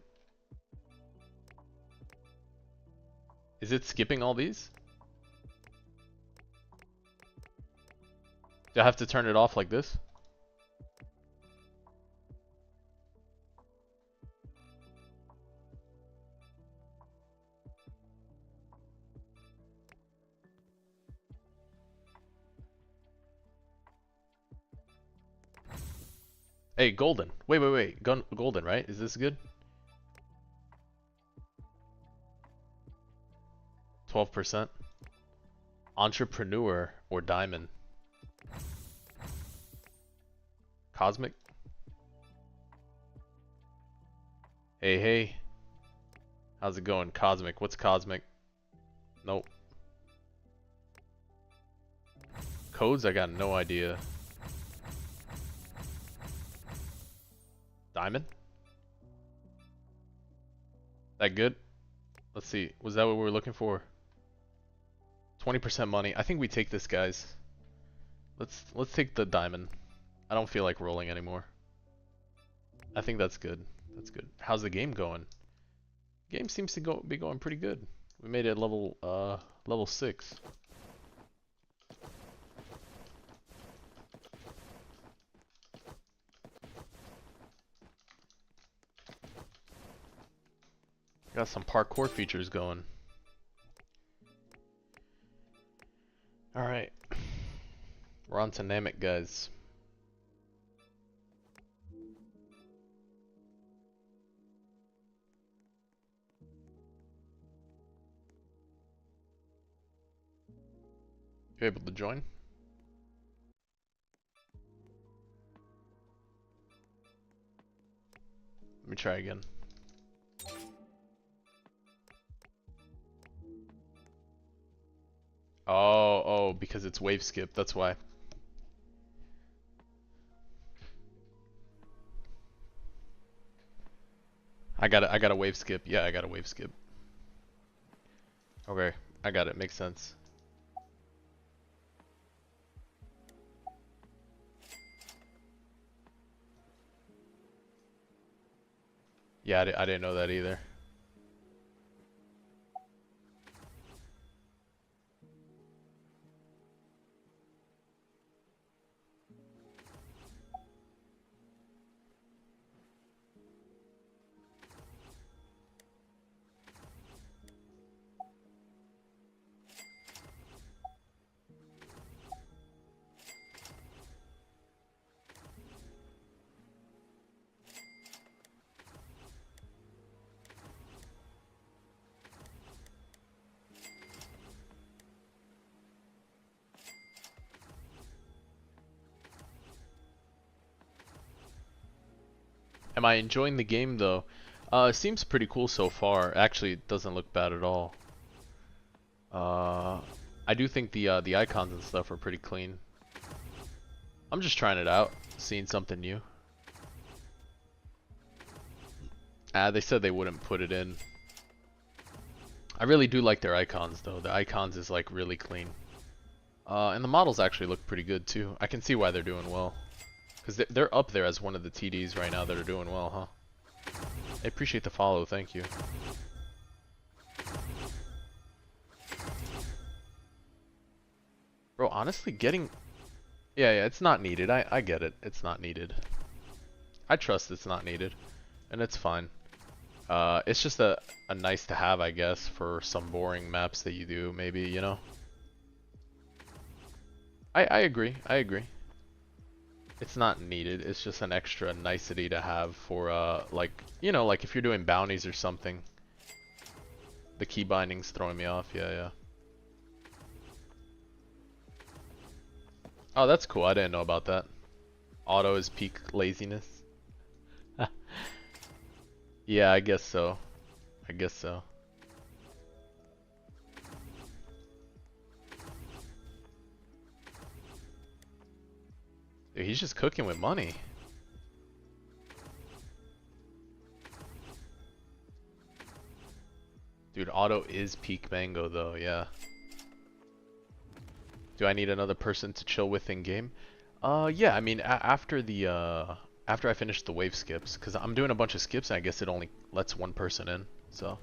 Is it skipping all these? Do I have to turn it off like this? Hey, golden. Wait. Golden, right? Is this good? 12%. Entrepreneur or diamond. Cosmic. Hey. How's it going? Cosmic. What's cosmic? Nope. Codes? I got no idea. Diamond? That good? Let's see. Was that what we were looking for? 20% money. I think we take this, guys. Let's take the diamond. I don't feel like rolling anymore. I think that's good. That's good. How's the game going? Game seems to be going pretty good. We made it level 6. Got some parkour features going. Alright. We're on to Namek, guys. You able to join? Let me try again. Oh, because it's wave skip, that's why. I got a wave skip. Yeah, I got a wave skip. Okay, I got it. Makes sense. Yeah, I didn't know that either. Am I enjoying the game though? It seems pretty cool so far. Actually, it doesn't look bad at all. I do think the icons and stuff are pretty clean. I'm just trying it out, seeing something new. They said they wouldn't put it in. I really do like their icons though. The icons is like really clean. And the models actually look pretty good too. I can see why they're doing well. Because they're up there as one of the TDs right now that are doing well, huh? I appreciate the follow, thank you. Bro, honestly, getting... Yeah, it's not needed. I get it. It's not needed. I trust it's not needed. And it's fine. It's just a nice to have, I guess, for some boring maps that you do, maybe, you know? I agree. I agree. It's not needed. It's just an extra nicety to have for, like, you know, like if you're doing bounties or something. The key binding's throwing me off. Yeah. Oh, that's cool. I didn't know about that. Auto is peak laziness. Yeah, I guess so. I guess so. Dude, he's just cooking with money. Dude, auto is peak mango though, yeah. Do I need another person to chill with in game? Yeah, I mean, after the, after I finish the wave skips, because I'm doing a bunch of skips and I guess it only lets one person in, so.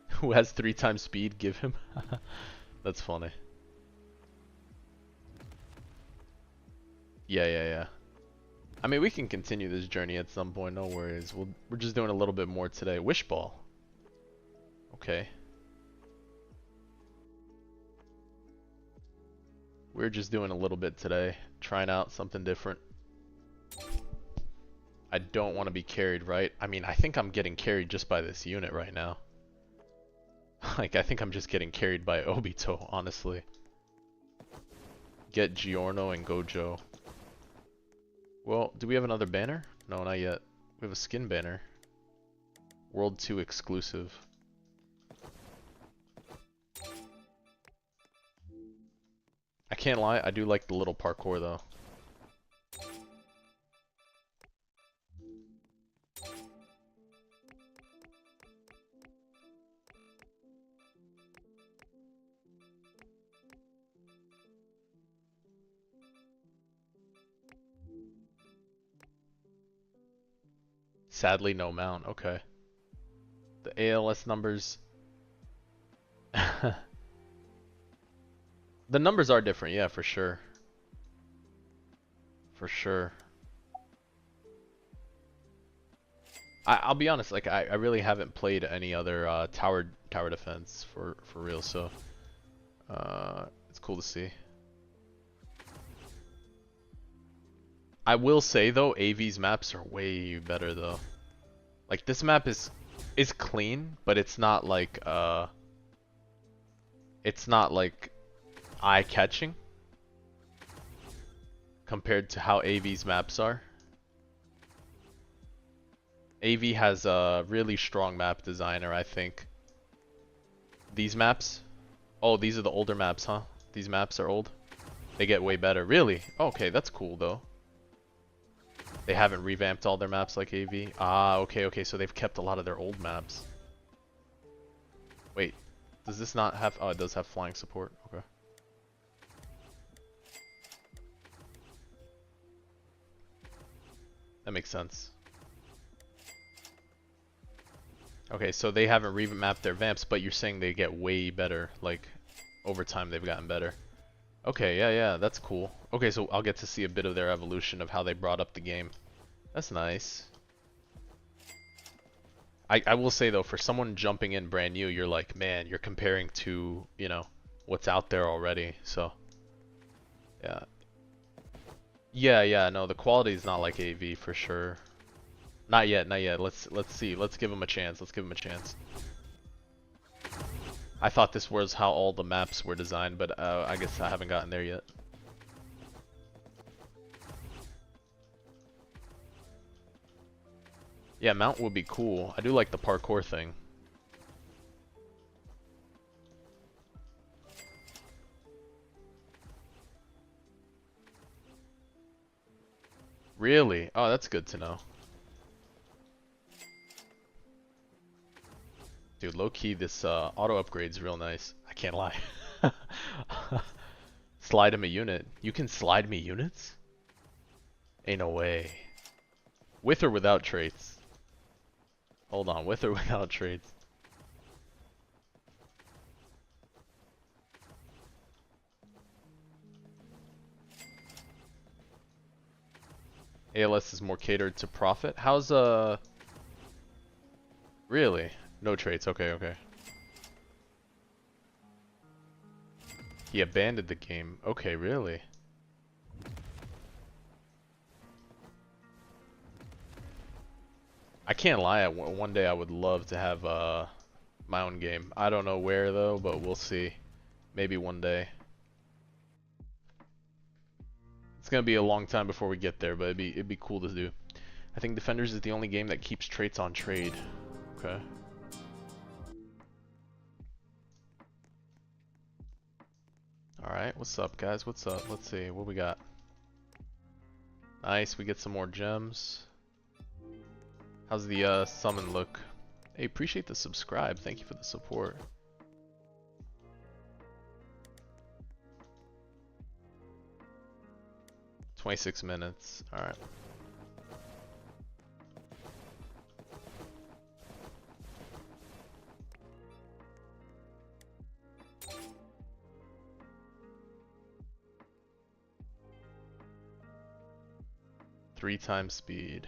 Who has 3 times speed, give him. That's funny. Yeah. I mean, we can continue this journey at some point, no worries. We're just doing a little bit more today. Wish ball. Okay. We're just doing a little bit today, trying out something different. I don't want to be carried, right? I mean, I think I'm getting carried just by this unit right now. Like, I think I'm just getting carried by Obito, honestly. Get Giorno and Gojo. Well, do we have another banner? No, not yet. We have a skin banner. World 2 exclusive. I can't lie, I do like the little parkour though. Sadly, no mount. Okay. The ALS numbers... The numbers are different, yeah, for sure. For sure. I'll be honest, like, I really haven't played any other tower defense for real, so... it's cool to see. I will say though, AV's maps are way better though. Like this map is clean, but it's not like eye-catching compared to how AV's maps are. AV has a really strong map designer, I think. These maps? Oh, these are the older maps, huh? These maps are old? They get way better. Really? Okay, that's cool though. They haven't revamped all their maps like AV? Ah, okay, so they've kept a lot of their old maps. Wait, does this not have... Oh, it does have flying support. Okay. That makes sense. Okay, so they haven't remapped their vamps, but you're saying they get way better. Like, over time they've gotten better. Okay, yeah, that's cool. Okay, so I'll get to see a bit of their evolution of how they brought up the game. That's nice. I will say though, for someone jumping in brand new, you're like, man, you're comparing to, you know, what's out there already. So, yeah. Yeah, no, the quality is not like AV for sure. Not yet. Let's see. Let's give him a chance. I thought this was how all the maps were designed, but I guess I haven't gotten there yet. Yeah, mount would be cool. I do like the parkour thing. Really? Oh, that's good to know. Dude, low-key, this auto upgrade's real nice. I can't lie. Slide him a unit. You can slide me units? Ain't no way. With or without traits? Hold on, with or without traits? ALS is more catered to profit. How's really? No traits. Okay. He abandoned the game. Okay, really? I can't lie. One day I would love to have my own game. I don't know where though, but we'll see. Maybe one day. It's gonna be a long time before we get there, but it'd be cool to do. I think Defenders is the only game that keeps traits on trade. Okay. Alright, what's up guys? What's up? Let's see, what we got? Nice, we get some more gems. How's the summon look? Hey, appreciate the subscribe. Thank you for the support. "26 minutes. Alright. Three times speed.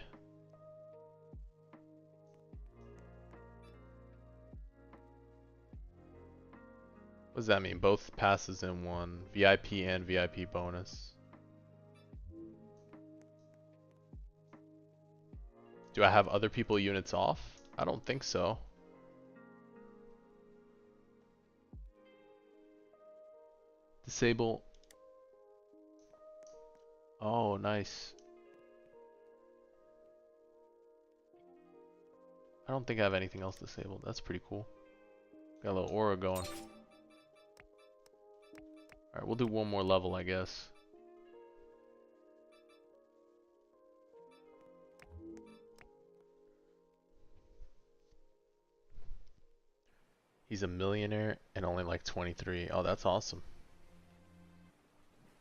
What does that mean? Both passes in one. VIP and VIP bonus. Do I have other people units off? I don't think so. Disable. Oh, nice. I don't think I have anything else disabled. That's pretty cool. Got a little aura going. Alright, we'll do one more level, I guess. He's a millionaire and only like 23. Oh, that's awesome.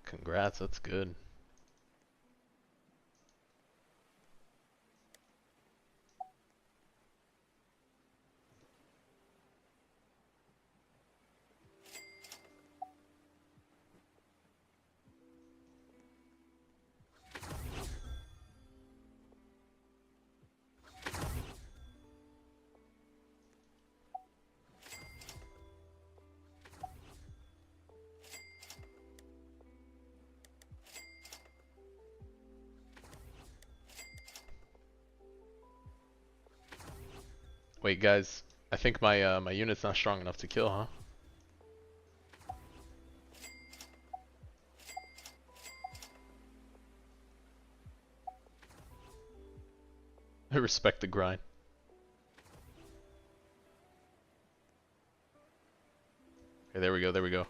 Congrats, that's good. Wait, guys, I think my my unit's not strong enough to kill, huh? I respect the grind. Okay, there we go, there we go.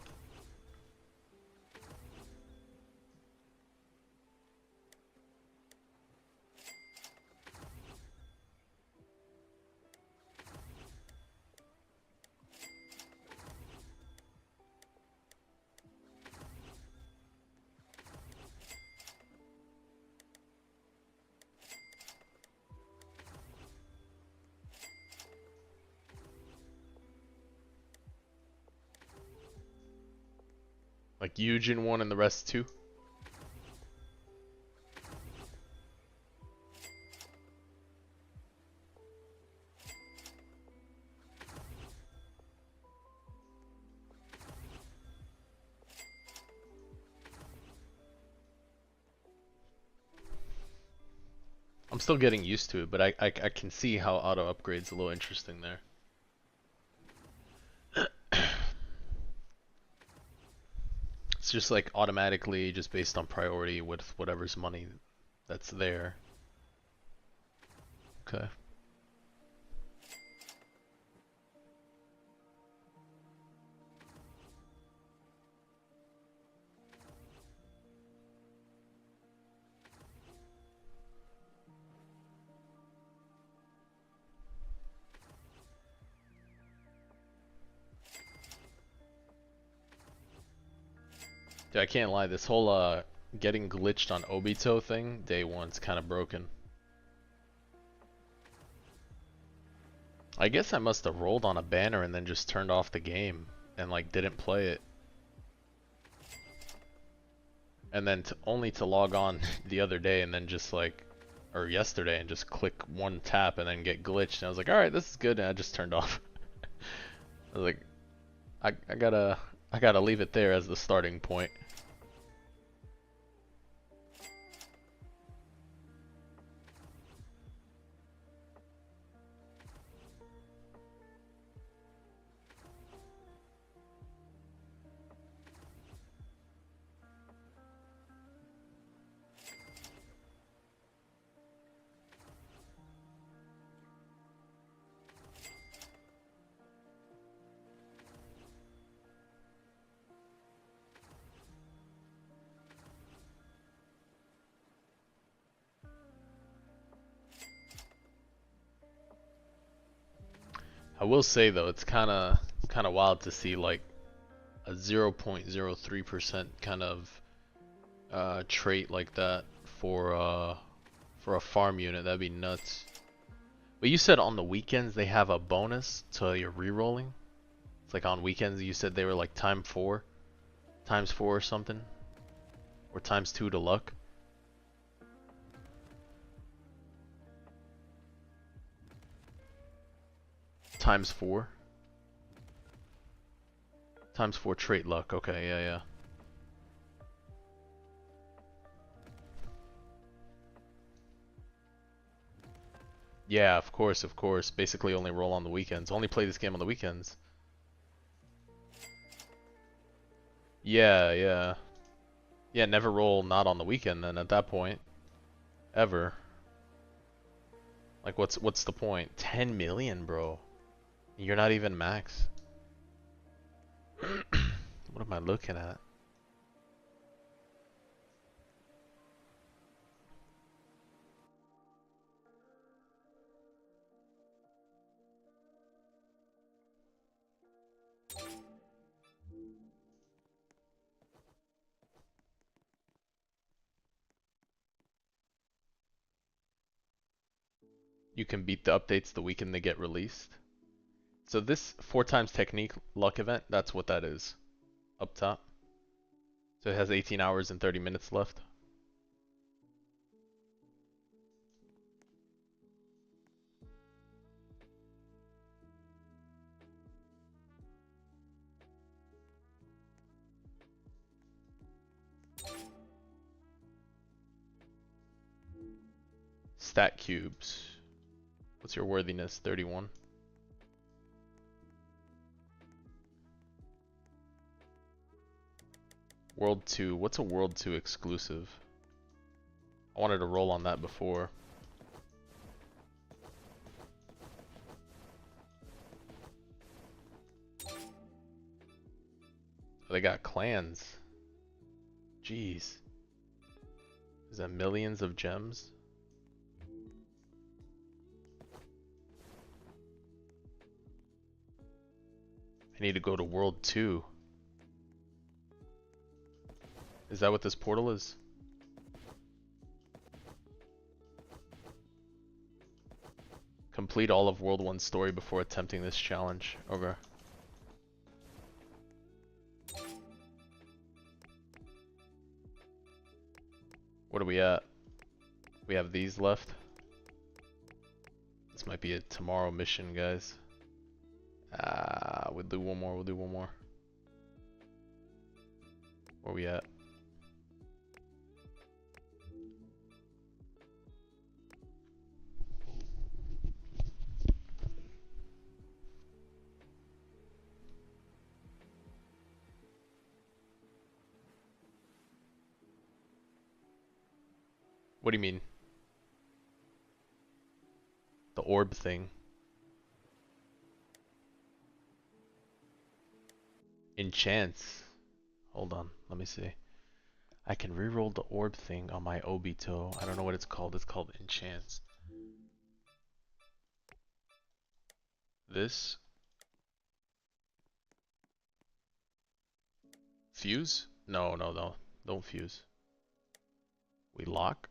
Like Eugen 1 and the rest 2? I'm still getting used to it, but I can see how auto upgrade's a little interesting there. It's just like automatically, just based on priority with whatever's money that's there. Okay. Dude, I can't lie, this whole getting glitched on Obito thing, day one's kind of broken. I guess I must have rolled on a banner and then just turned off the game and like didn't play it. And then only to log on the other day and then just like, or yesterday, and just click one tap and then get glitched. And I was like, alright, this is good, and I just turned off. I was like, I gotta leave it there as the starting point. I will say though, it's kind of wild to see like a 0.03% kind of trait like that for a farm unit. That'd be nuts. But you said on the weekends they have a bonus to your rerolling. It's like on weekends you said they were like times 4 or something, or times 2 to luck. Times 4 trait luck. Okay, yeah. Yeah, of course. Basically only roll on the weekends. Only play this game on the weekends. Yeah. Yeah, never roll not on the weekend then at that point. Ever. Like what's the point? 10 million, bro. You're not even max. What am I looking at? You can beat the updates the weekend they get released. So this 4 times technique luck event, that's what that is. Up top. So it has 18 hours and 30 minutes left. Stat cubes. What's your worthiness? 31. World 2. What's a World 2 exclusive? I wanted to roll on that before. they got clans. Jeez. Is that millions of gems? I need to go to World 2. Is that what this portal is? Complete all of World 1's story before attempting this challenge. Okay. What are we at? We have these left. This might be a tomorrow mission, guys. We'll do one more, we'll do one more. Where we at? What do you mean? The orb thing. Enchants. Hold on, let me see. I can reroll the orb thing on my Obito. I don't know what it's called. It's called enchants. This. Fuse? No, no, no. Don't fuse. We lock.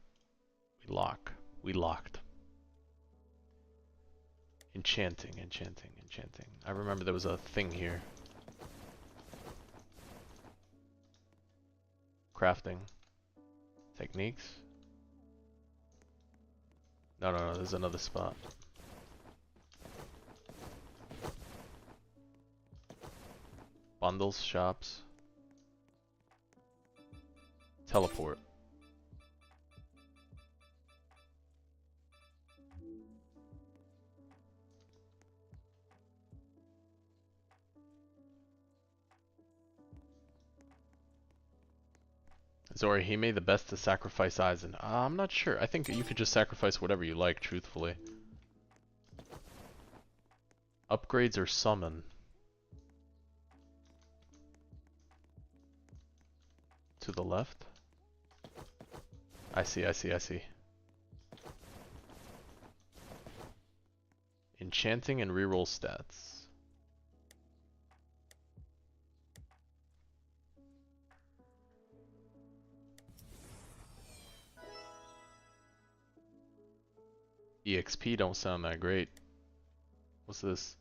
We lock. We locked. Enchanting, enchanting, enchanting. I remember there was a thing here. Crafting. Techniques. No, no, no, there's another spot. Bundles, shops. Teleport. Is Orihime the best to sacrifice Aizen? I'm not sure. I think you could just sacrifice whatever you like, truthfully. Upgrades or summon? To the left? I see, I see, I see. Enchanting and reroll stats. EXP don't sound that great. What's this?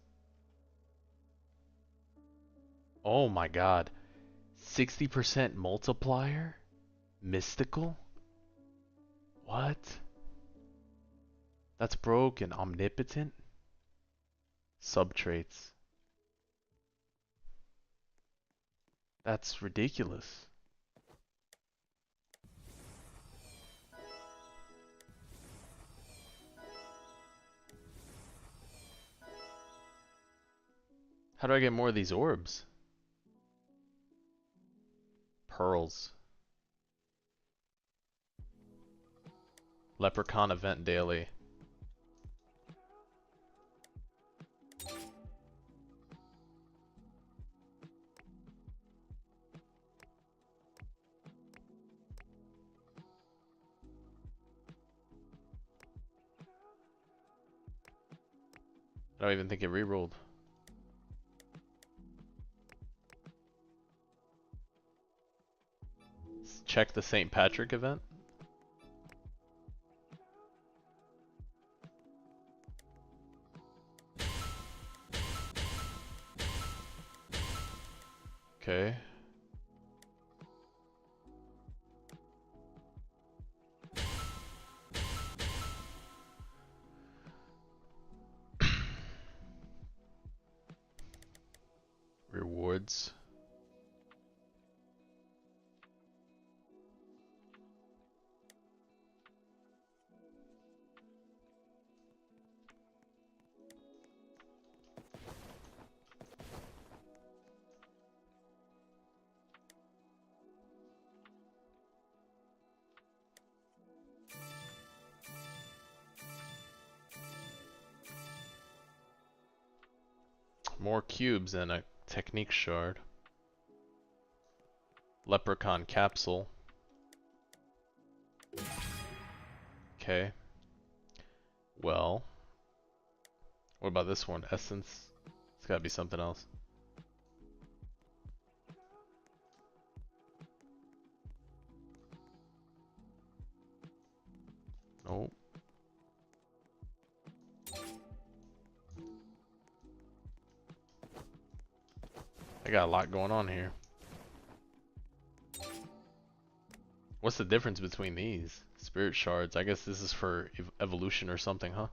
Oh my god. 60% multiplier? Mystical? What? That's broken. Omnipotent? Subtraits. That's ridiculous. How do I get more of these orbs? Pearls. Leprechaun event daily. I don't even think it rerolled. Check the St. Patrick event. Okay. Rewards. More cubes and a technique shard. Leprechaun capsule. Okay. Well, what about this one? Essence? It's gotta be something else. Nope. I got a lot going on here. What's the difference between these? Spirit shards. I guess this is for evolution or something, huh?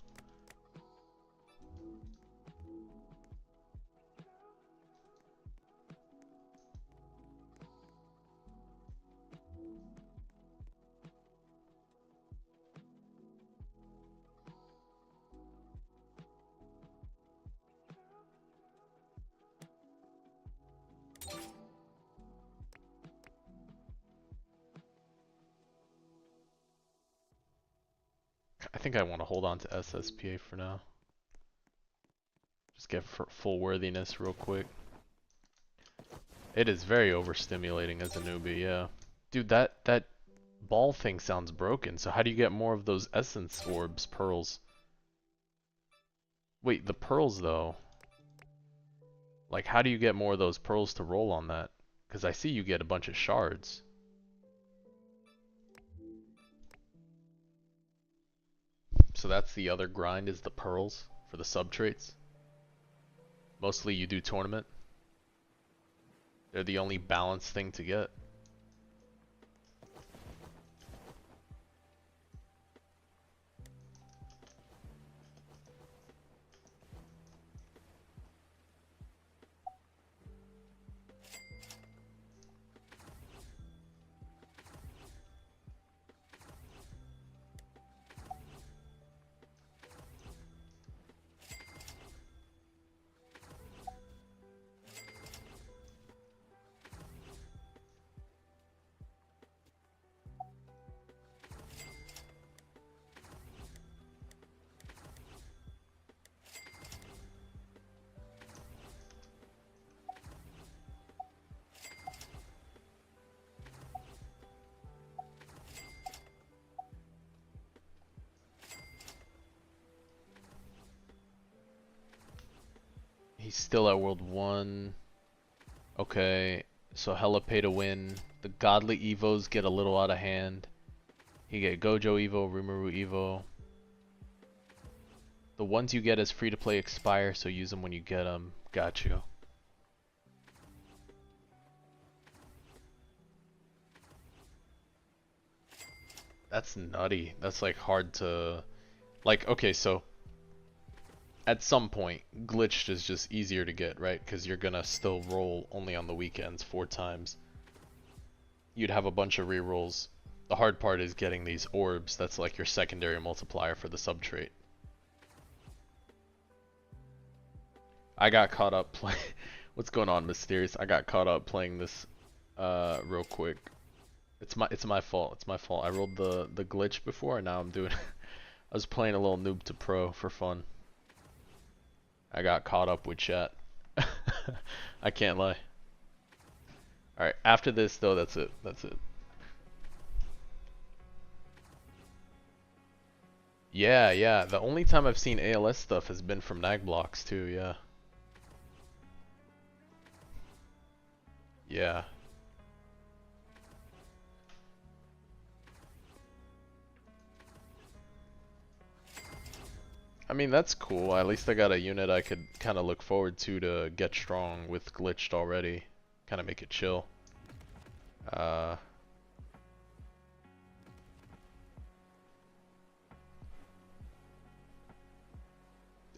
I think I want to hold on to SSPA for now. Just get full worthiness real quick. It is very overstimulating as a newbie, yeah. Dude, that ball thing sounds broken, so how do you get more of those essence orbs, pearls? Wait, the pearls though. Like, how do you get more of those pearls to roll on that? Because I see you get a bunch of shards. So that's the other grind, is the pearls for the sub-traits. Mostly you do tournament. They're the only balanced thing to get. He's still at World 1. Okay, so hella pay to win. The godly evos get a little out of hand. You get Gojo Evo, Rimuru Evo. The ones you get as free to play expire, so use them when you get them. Got you. That's nutty. That's like hard to... Like, okay, so... At some point, glitched is just easier to get, right? Because you're gonna still roll only on the weekends 4 times. You'd have a bunch of rerolls. The hard part is getting these orbs. That's like your secondary multiplier for the sub-trait. I got caught up playing... What's going on, Mysterious? I got caught up playing this real quick. It's my fault. It's my fault. I rolled the glitch before, and now I'm doing... I was playing a little noob to pro for fun. I got caught up with chat. I can't lie. Alright, after this though, that's it. That's it. Yeah, yeah. The only time I've seen ALS stuff has been from Nagblocks too, yeah. Yeah. I mean, that's cool. At least I got a unit I could kind of look forward to get strong with glitched already. Kind of make it chill. I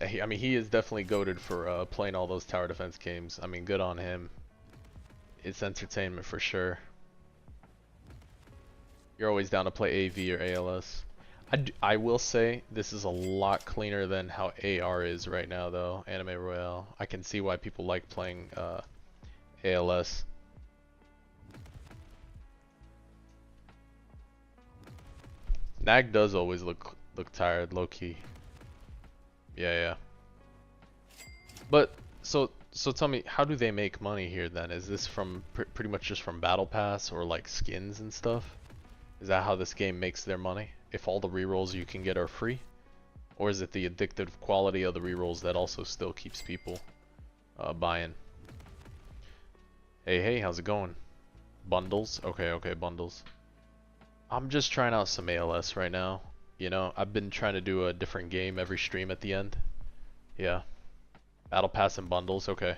mean, he is definitely goated for playing all those tower defense games. I mean, good on him. It's entertainment for sure. You're always down to play AV or ALS. I will say this is a lot cleaner than how AR is right now though, Anime Royale. I can see why people like playing ALS. Nag does always look tired, low key. Yeah, yeah. But so tell me, how do they make money here then? Is this from pretty much just from Battle Pass or like skins and stuff? Is that how this game makes their money? If all the rerolls you can get are free? Or is it the addictive quality of the rerolls that also still keeps people buying? Hey, hey, how's it going? Bundles? Okay, okay, bundles. I'm just trying out some ALS right now. You know, I've been trying to do a different game every stream at the end. Yeah. Battle Pass and bundles, okay.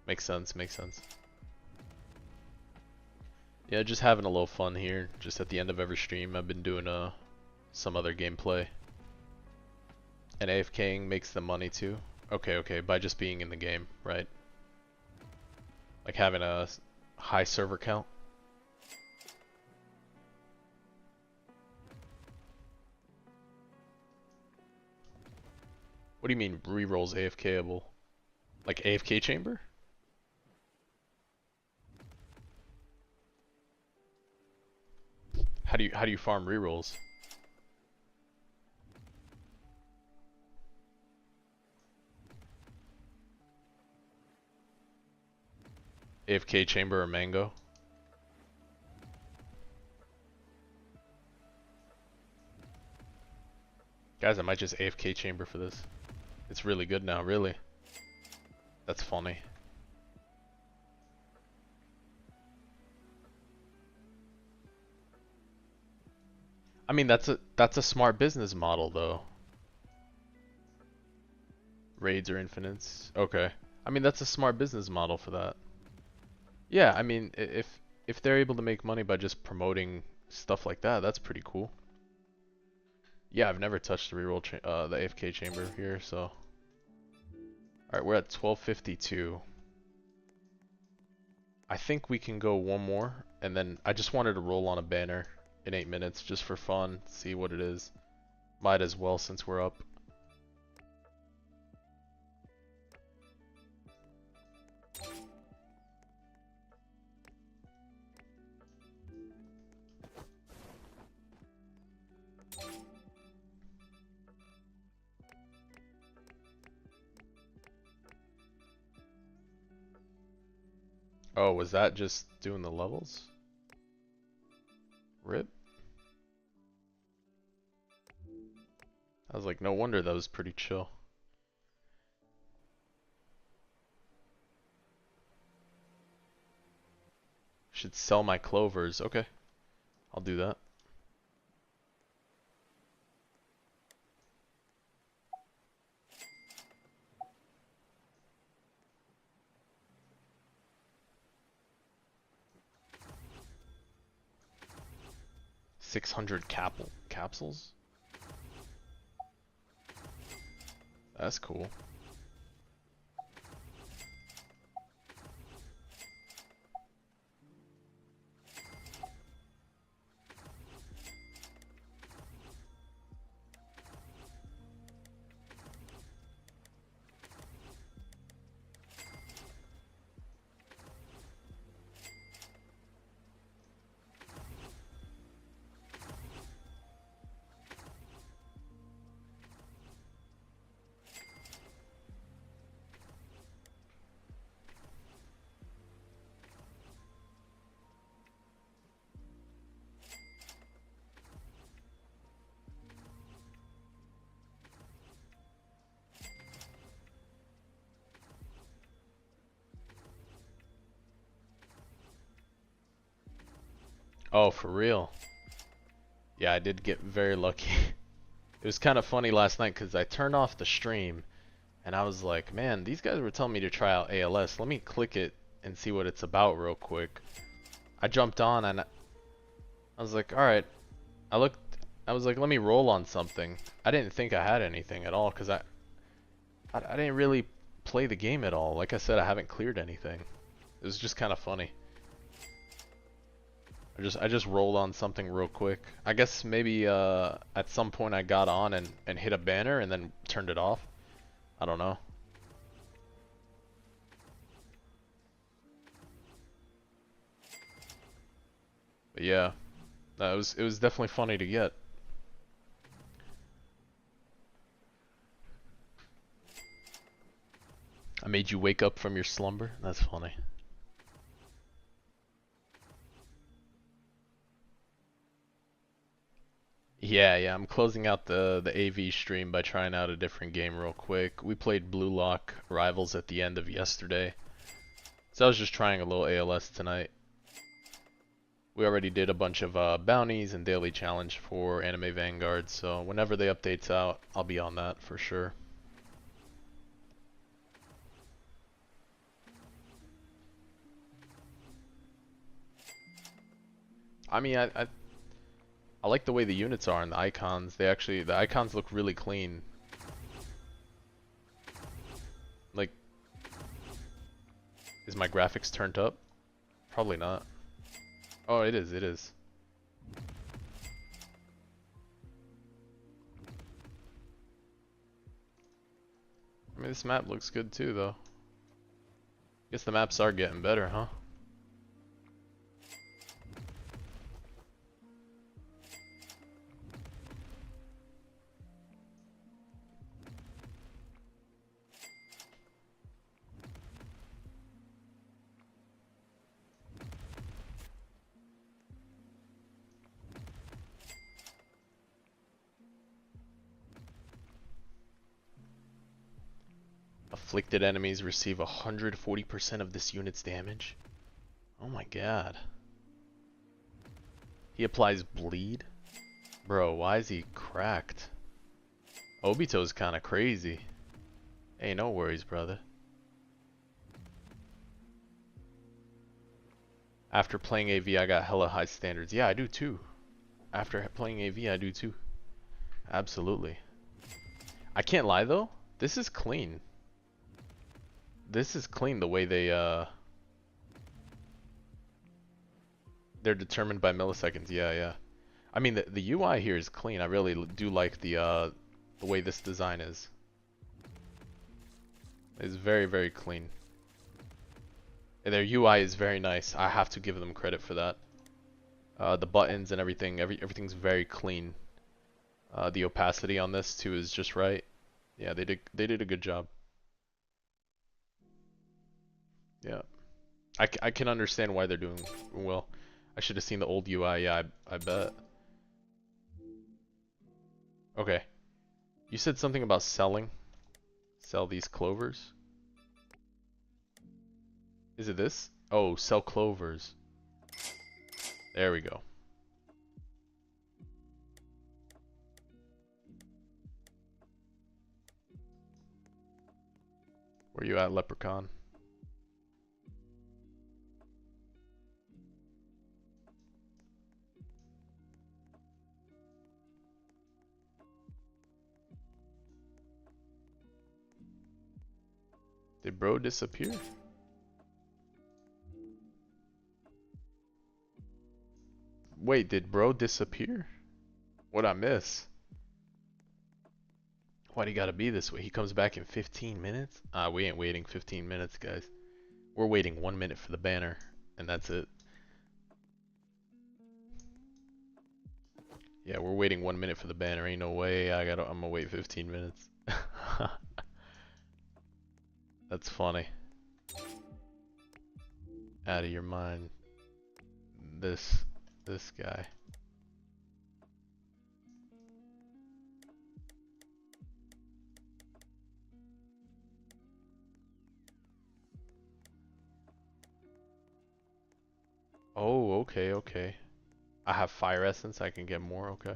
Makes sense, makes sense. Yeah, just having a little fun here. Just at the end of every stream, I've been doing some other gameplay. And AFKing makes them money too. Okay, okay, by just being in the game, right? Like having a high server count. What do you mean rerolls AFKable? Like AFK chamber? How do you farm rerolls? AFK chamber or mango? Guys, I might just AFK chamber for this. It's really good now, really. That's funny. I mean, that's a smart business model though. Raids or infinites. Okay. I mean, that's a smart business model for that. Yeah, I mean, if they're able to make money by just promoting stuff like that, that's pretty cool. Yeah, I've never touched the reroll the AFK chamber here, so. All right, we're at 1252. I think we can go one more, and then I just wanted to roll on a banner in 8 minutes just for fun, see what it is. Might as well since we're up. Oh, was that just doing the levels? RIP. I was like, no wonder that was pretty chill. Should sell my clovers. Okay, I'll do that. $600 capsules? That's cool. Oh, for real? Yeah, I did get very lucky. It was kind of funny last night because I turned off the stream and I was like, man, these guys were telling me to try out ALS. Let me click it and see what it's about real quick. I jumped on and I was like, alright. I was like, let me roll on something. I didn't think I had anything at all because I didn't really play the game at all. Like I said, I haven't cleared anything. It was just kind of funny. I just rolled on something real quick. I guess maybe at some point I got on and hit a banner and then turned it off. I don't know. But yeah, it was definitely funny to get. I made you wake up from your slumber? That's funny. Yeah, I'm closing out the AV stream by trying out a different game real quick. We played Blue Lock Rivals at the end of yesterday. So I was just trying a little ALS tonight. We already did a bunch of bounties and daily challenge for Anime Vanguards, so whenever the update's out, I'll be on that for sure. I mean, I like the way the units are and the icons. The icons look really clean. Like, is my graphics turned up? Probably not. Oh, it is, it is. I mean, this map looks good too, though. Guess the maps are getting better, huh? Afflicted enemies receive 140% of this unit's damage. Oh my god. He applies bleed? Bro, why is he cracked? Obito's kinda crazy. Hey, no worries, brother. After playing AV, I got hella high standards. Yeah, I do too. After playing AV, I do too. Absolutely. I can't lie though. This is clean. This is clean the way they're determined by milliseconds. Yeah. I mean, the UI here is clean. I really do like the way this design is. It's very, very clean. And their UI is very nice. I have to give them credit for that. The buttons and everything, everything's very clean. The opacity on this too is just right. Yeah, they did a good job. Yeah, I can understand why they're doing well. I should have seen the old UI. Yeah, I bet. Okay, you said something about selling. Sell these clovers. Is it this? Oh, sell clovers. There we go. Where you at, Leprechaun? Did bro disappear? Wait, did bro disappear? What'd I miss? Why'd he gotta be this way? He comes back in 15 minutes? We ain't waiting 15 minutes, guys. We're waiting 1 minute for the banner, and that's it. Yeah, we're waiting 1 minute for the banner. Ain't no way I'm gonna wait 15 minutes. That's funny. Out of your mind. This guy. Oh, okay. I have fire essence, I can get more, okay.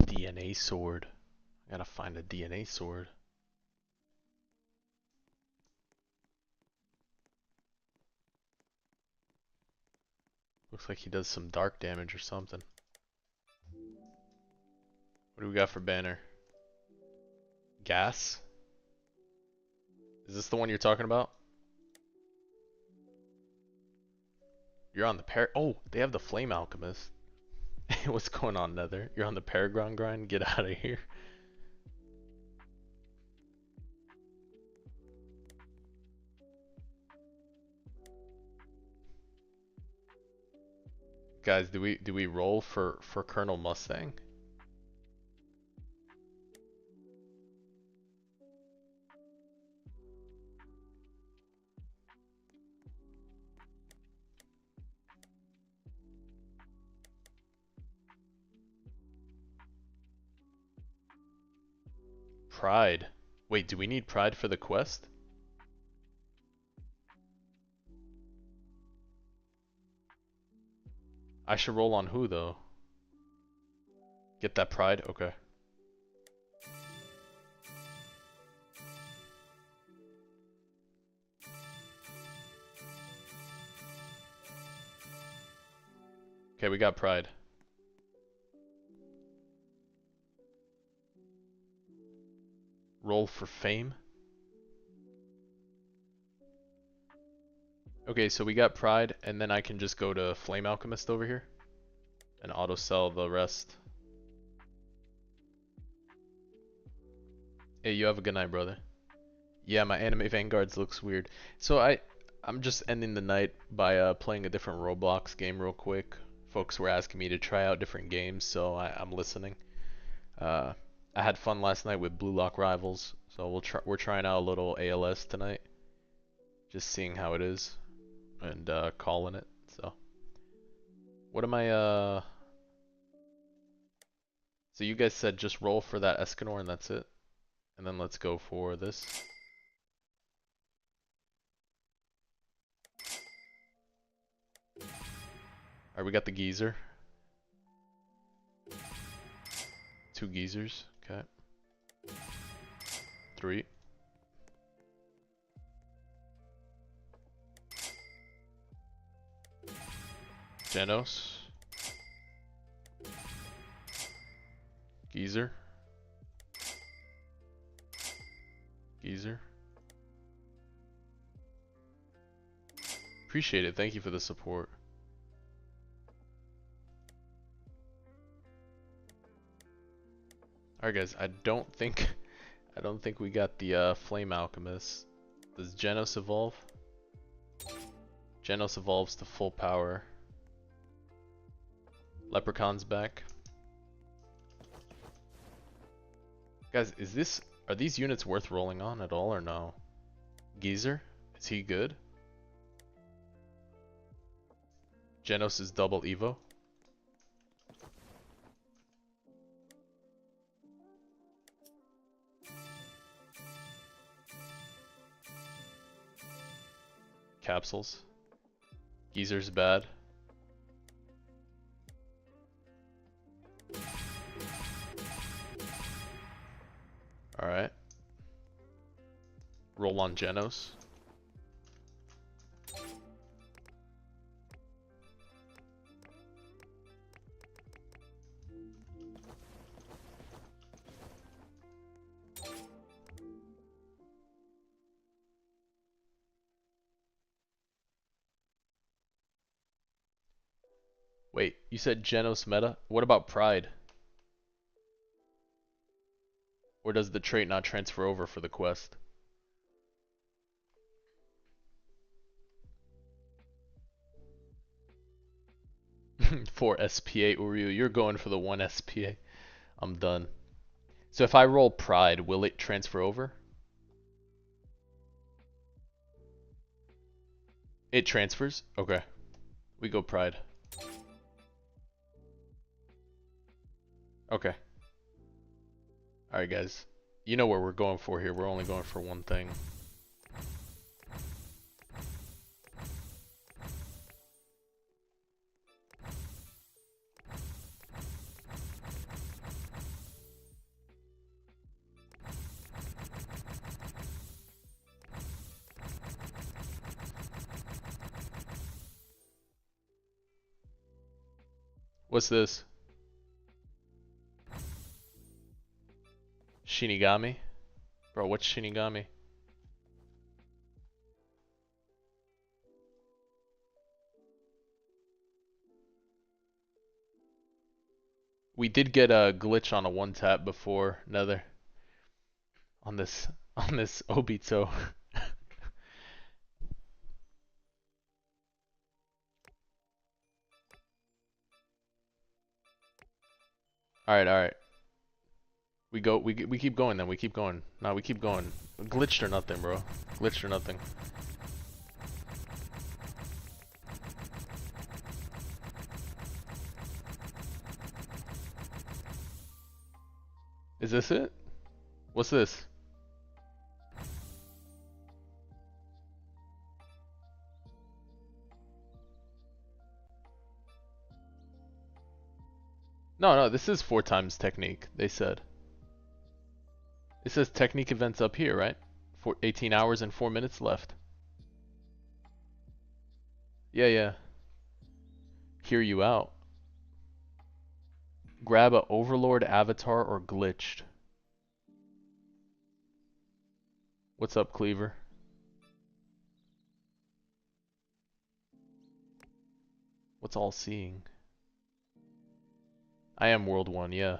DNA sword. I gotta find a DNA sword. Looks like he does some dark damage or something. What do we got for banner? Gas? Is this the one you're talking about? You're on the Oh, they have the Flame Alchemist. What's going on, Nether? You're on the Paragon grind? Get out of here. Guys, do we roll for Colonel Mustang? Pride. Wait, do we need pride for the quest? I should roll on who though? Get that pride? Okay. Okay, we got pride. Roll for fame. Okay, so we got pride, and then I can just go to Flame Alchemist over here and auto sell the rest. Hey, you have a good night, brother. Yeah, my anime Vanguards looks weird. So I'm just ending the night by playing a different Roblox game real quick. Folks were asking me to try out different games, so I'm listening. I had fun last night with Blue Lock Rivals, so we're trying out a little ALS tonight. Just seeing how it is and calling it. So what am I So you guys said just roll for that Escanor and that's it. And then let's go for this. Alright, we got the geezer. 2 geezers, okay. 3. Genos. Geezer. Geezer. Appreciate it, thank you for the support. Alright guys, I don't think we got the Flame Alchemist. Does Genos evolve? Genos evolves to full power. Leprechaun's back. Guys, are these units worth rolling on at all or no? Geezer? Is he good? Genos is double Evo. Capsules. Geezer's bad. Alright. Roll on Genos. Wait, you said Genos meta? What about Pride? Or does the trait not transfer over for the quest? For SPA Uryu, you're going for the 1 SPA. I'm done. So if I roll Pride, will it transfer over? It transfers? Okay. We go Pride. Okay. Alright guys. You know what we're going for here. We're only going for one thing. What's this? Shinigami? Bro, what's Shinigami? We did get a glitch on a one tap before, Nether. On this Obito. Alright, alright. We keep going then, we keep going. Nah, we keep going. Glitched or nothing, bro. Glitched or nothing. Is this it? What's this? No, this is 4 times technique, they said. It says technique events up here, right? For 18 hours and 4 minutes left. Yeah. Hear you out. Grab a overlord avatar or glitched. What's up, Cleaver? What's all seeing? I am world 1, yeah.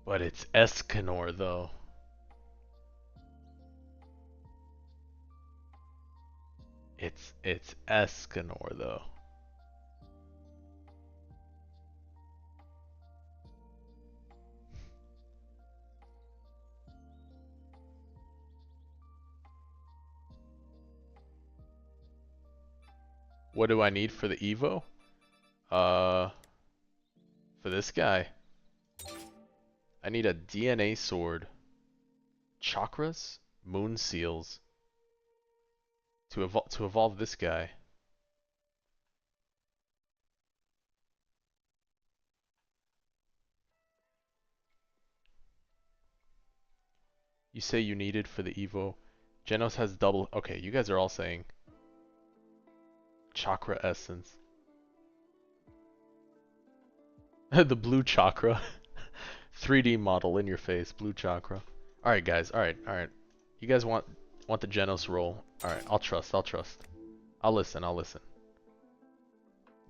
But it's Escanor though. It's Escanor though. What do I need for the Evo? For this guy, I need a DNA sword, chakras, moon seals to evolve this guy. You say you need it for the Evo. Genos has double. Okay, you guys are all saying chakra essence. The blue chakra. 3D model in your face, blue chakra. Alright guys, alright. You guys want the Genos roll. Alright, I'll trust. I'll listen.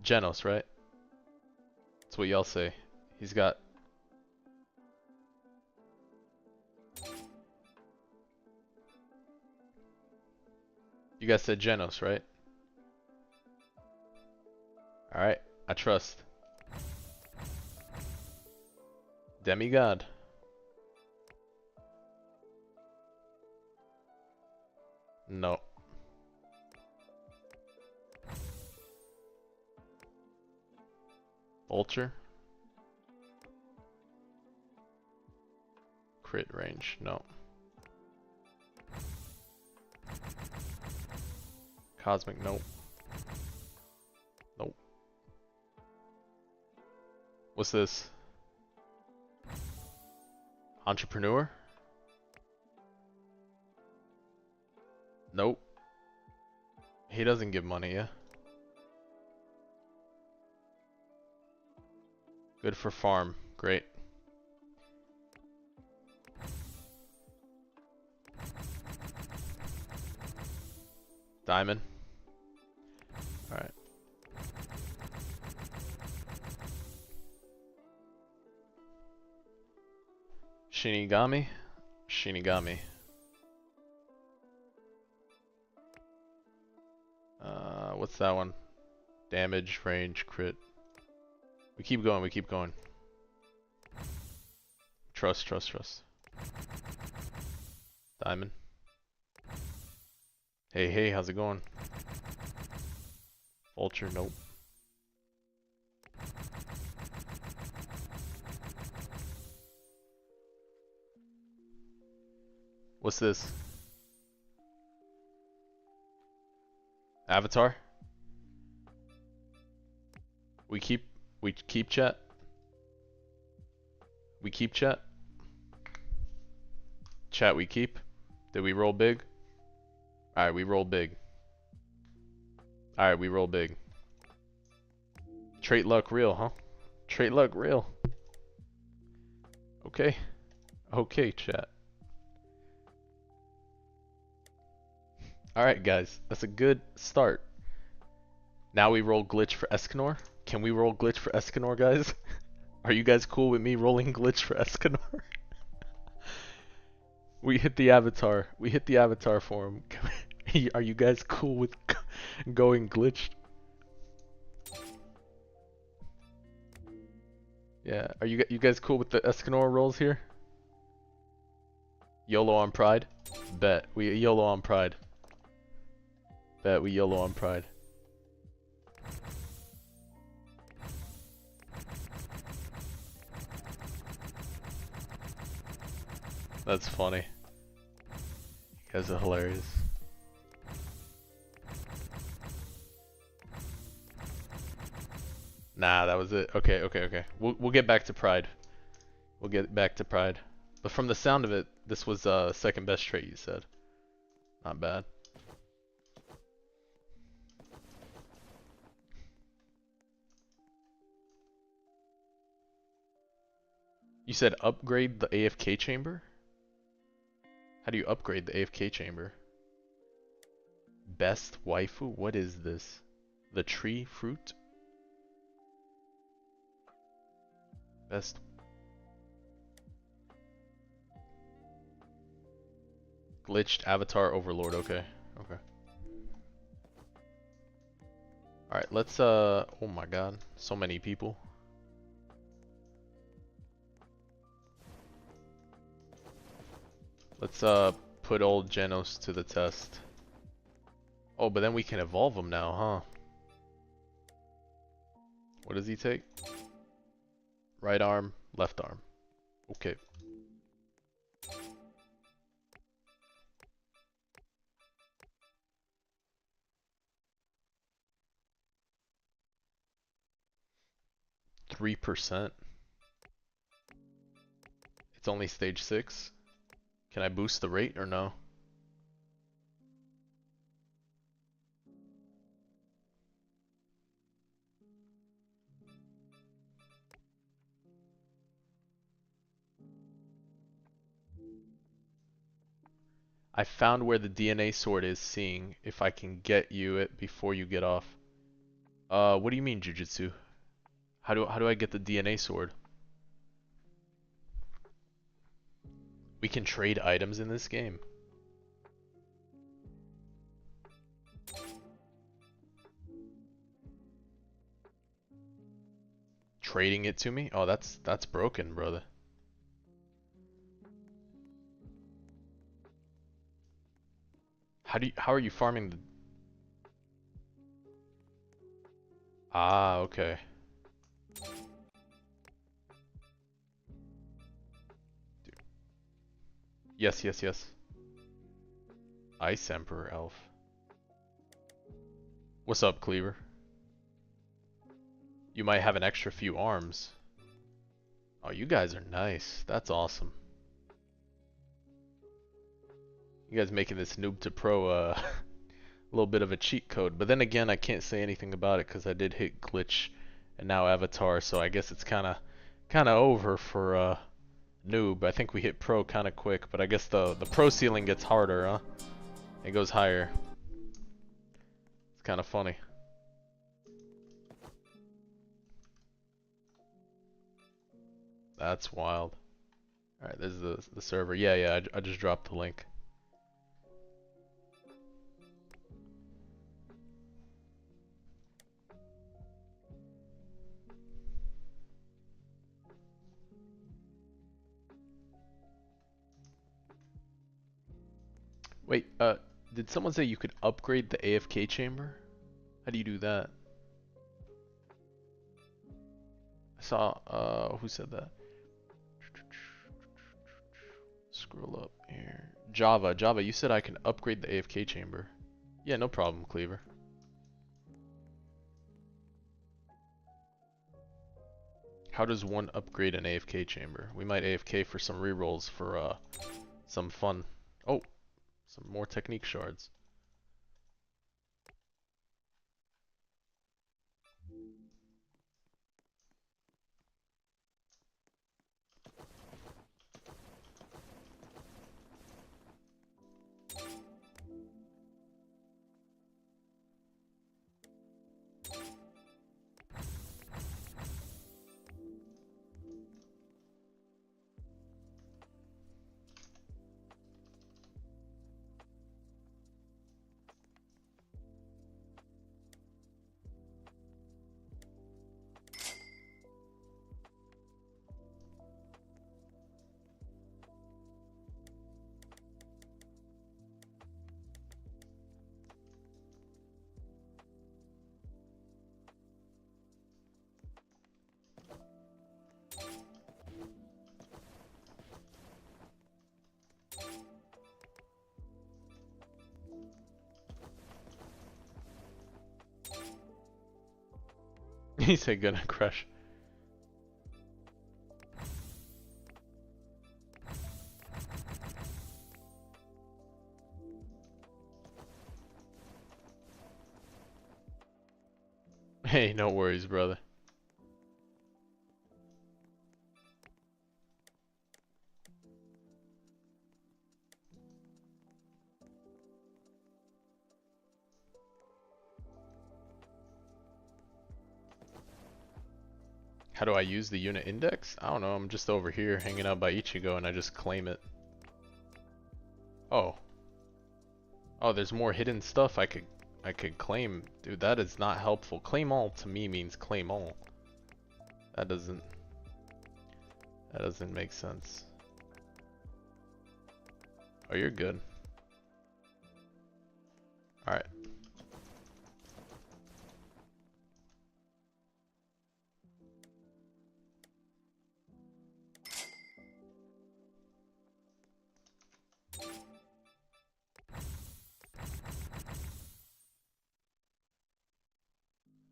Genos, right? That's what y'all say. He's got... You guys said Genos, right? Alright, I trust. Demigod. No. Vulture. Crit range, no. Cosmic, nope. Nope. What's this? Entrepreneur? Nope. He doesn't give money, yeah? Good for farm. Great. Diamond. Alright. Shinigami? Shinigami. What's that one? Damage, range, crit. We keep going. Trust. Diamond. Hey, how's it going? Vulture, nope. What's this? Avatar? We keep chat? We keep chat? Chat, we keep? Did we roll big? Alright, we roll big. Trait luck real, huh? Trait luck real. Okay. Okay, chat. Alright, guys. That's a good start. Now we roll glitch for Escanor. Can we roll glitch for Escanor, guys? Are you guys cool with me rolling glitch for Escanor? We hit the avatar. We hit the avatar for him. Are you guys cool with going glitched? Yeah. Are you guys cool with the Escanor rolls here? YOLO on Pride? Bet. We YOLO on Pride. Bet we YOLO on Pride. That's funny. You guys are hilarious. Nah, that was it. Okay, okay, okay. We'll get back to Pride. We'll get back to Pride. But from the sound of it, this was second best trait you said. Not bad. You said upgrade the AFK chamber? How do you upgrade the AFK chamber? Best waifu? What is this? The tree fruit? Best. Glitched avatar overlord. Okay. Okay. Alright, let's oh my god. So many people. Let's put old Genos to the test. Oh, but then we can evolve him now, huh? What does he take? Right arm, left arm. Okay. %. It's only stage 6. Can I boost the rate or no? I found where the DNA sword is, seeing if I can get you it before you get off. What do you mean, Jujutsu? How do I get the DNA sword? We can trade items in this game. Trading it to me? Oh, that's broken, brother. How are you farming the... Ah, okay. Dude. Yes, yes, yes. Ice Emperor Elf. What's up, Cleaver? You might have an extra few arms. Oh, you guys are nice. That's awesome. You guys making this noob to pro a little bit of a cheat code. But then again, I can't say anything about it because I did hit glitch and now avatar, so I guess it's kind of over for noob. I think we hit pro kind of quick, but I guess the pro ceiling gets harder, huh? It goes higher. It's kind of funny. That's wild. Alright, this is the server. Yeah, I just dropped the link. Wait, did someone say you could upgrade the AFK chamber? How do you do that? I saw, who said that? Scroll up here. Java, you said I can upgrade the AFK chamber. Yeah, no problem, Cleaver. How does one upgrade an AFK chamber? We might AFK for some rerolls for some fun. Oh, some more technique shards. He said gonna crush. Hey, no worries, brother. How do I use the unit index? I don't know, I'm just over here hanging out by Ichigo and I just claim it. Oh. Oh, there's more hidden stuff I could claim. Dude, that is not helpful. Claim all to me means claim all. That doesn't make sense. Oh, you're good. Alright.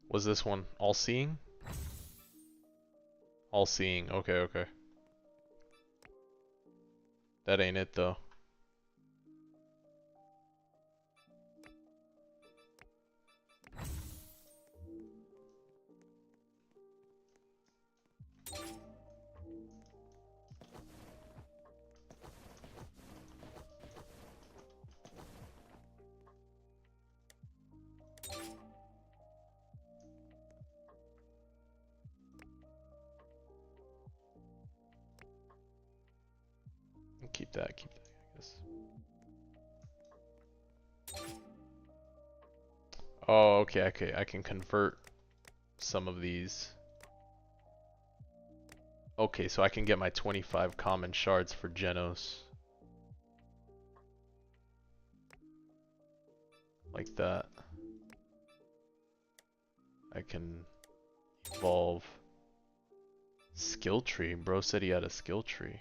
Was this one all seeing? All seeing, okay, okay. That ain't it though. Keep that, I guess. Oh, okay, okay, I can convert some of these. Okay, so I can get my 25 common shards for Genos. Like that. I can evolve skill tree. Bro said he had a skill tree.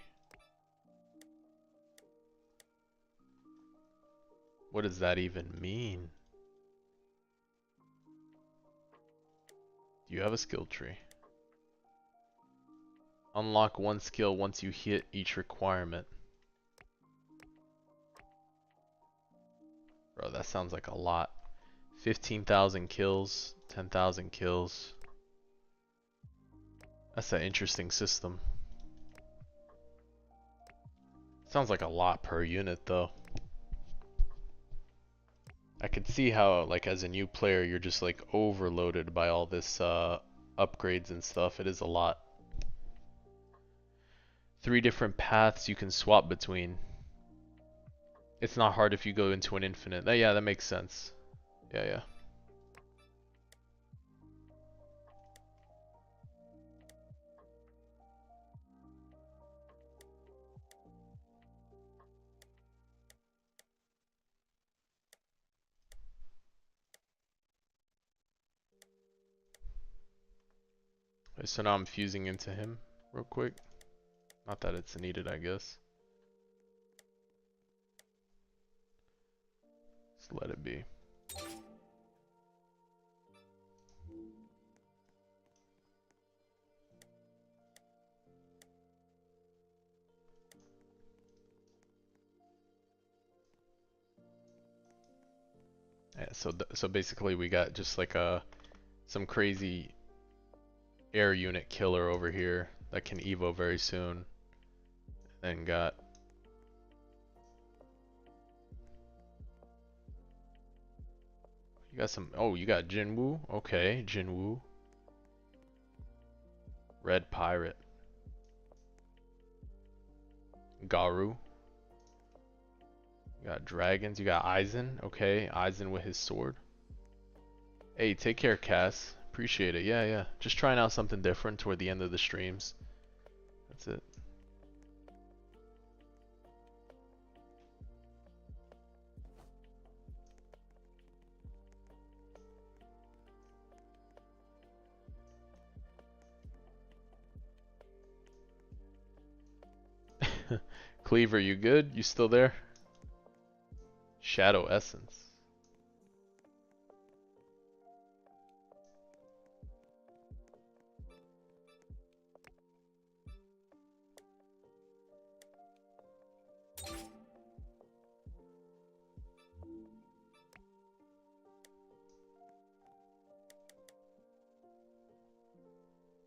What does that even mean? Do you have a skill tree? Unlock one skill once you hit each requirement. Bro, that sounds like a lot. 15,000 kills, 10,000 kills. That's an interesting system. Sounds like a lot per unit though. I could see how, like, as a new player, you're just like overloaded by all this upgrades and stuff. It is a lot. 3 different paths you can swap between. It's not hard if you go into an infinite. Yeah, that makes sense. Yeah, yeah. Okay, so now I'm fusing into him real quick. Not that it's needed, I guess. Just let it be. Yeah, so basically we got just like some crazy air unit killer over here that can evo very soon. Then got you got some, oh, you got Jinwoo. Okay, Jinwoo. Red Pirate. Garu. You got dragons. You got Aizen. Okay, Aizen with his sword. Hey, take care, Cass. Appreciate it. Yeah, yeah. Just trying out something different toward the end of the streams. That's it. Cleaver, you good? You still there? Shadow Essence.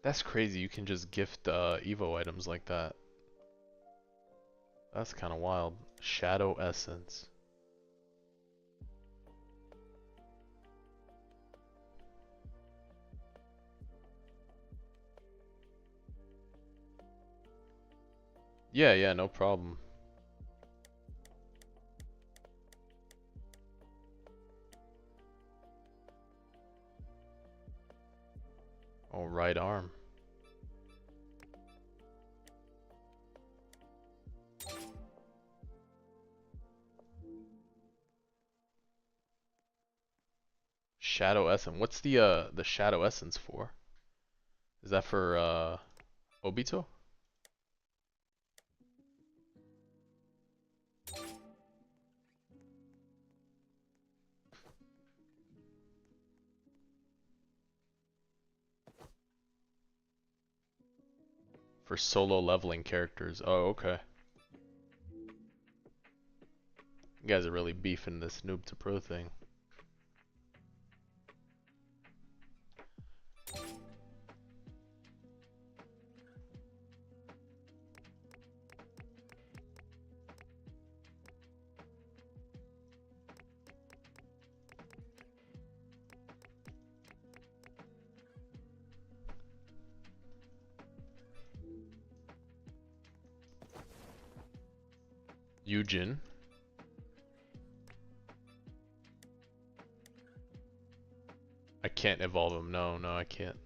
That's crazy. You can just gift Evo items like that. That's kind of wild. Shadow Essence. Yeah, yeah, no problem. Oh, right arm. Shadow Essence. What's the Shadow Essence for? Is that for Obito? For solo leveling characters. Oh, okay. You guys are really beefing this noob to pro thing. Yujin. I can't evolve him. No, no, I can't.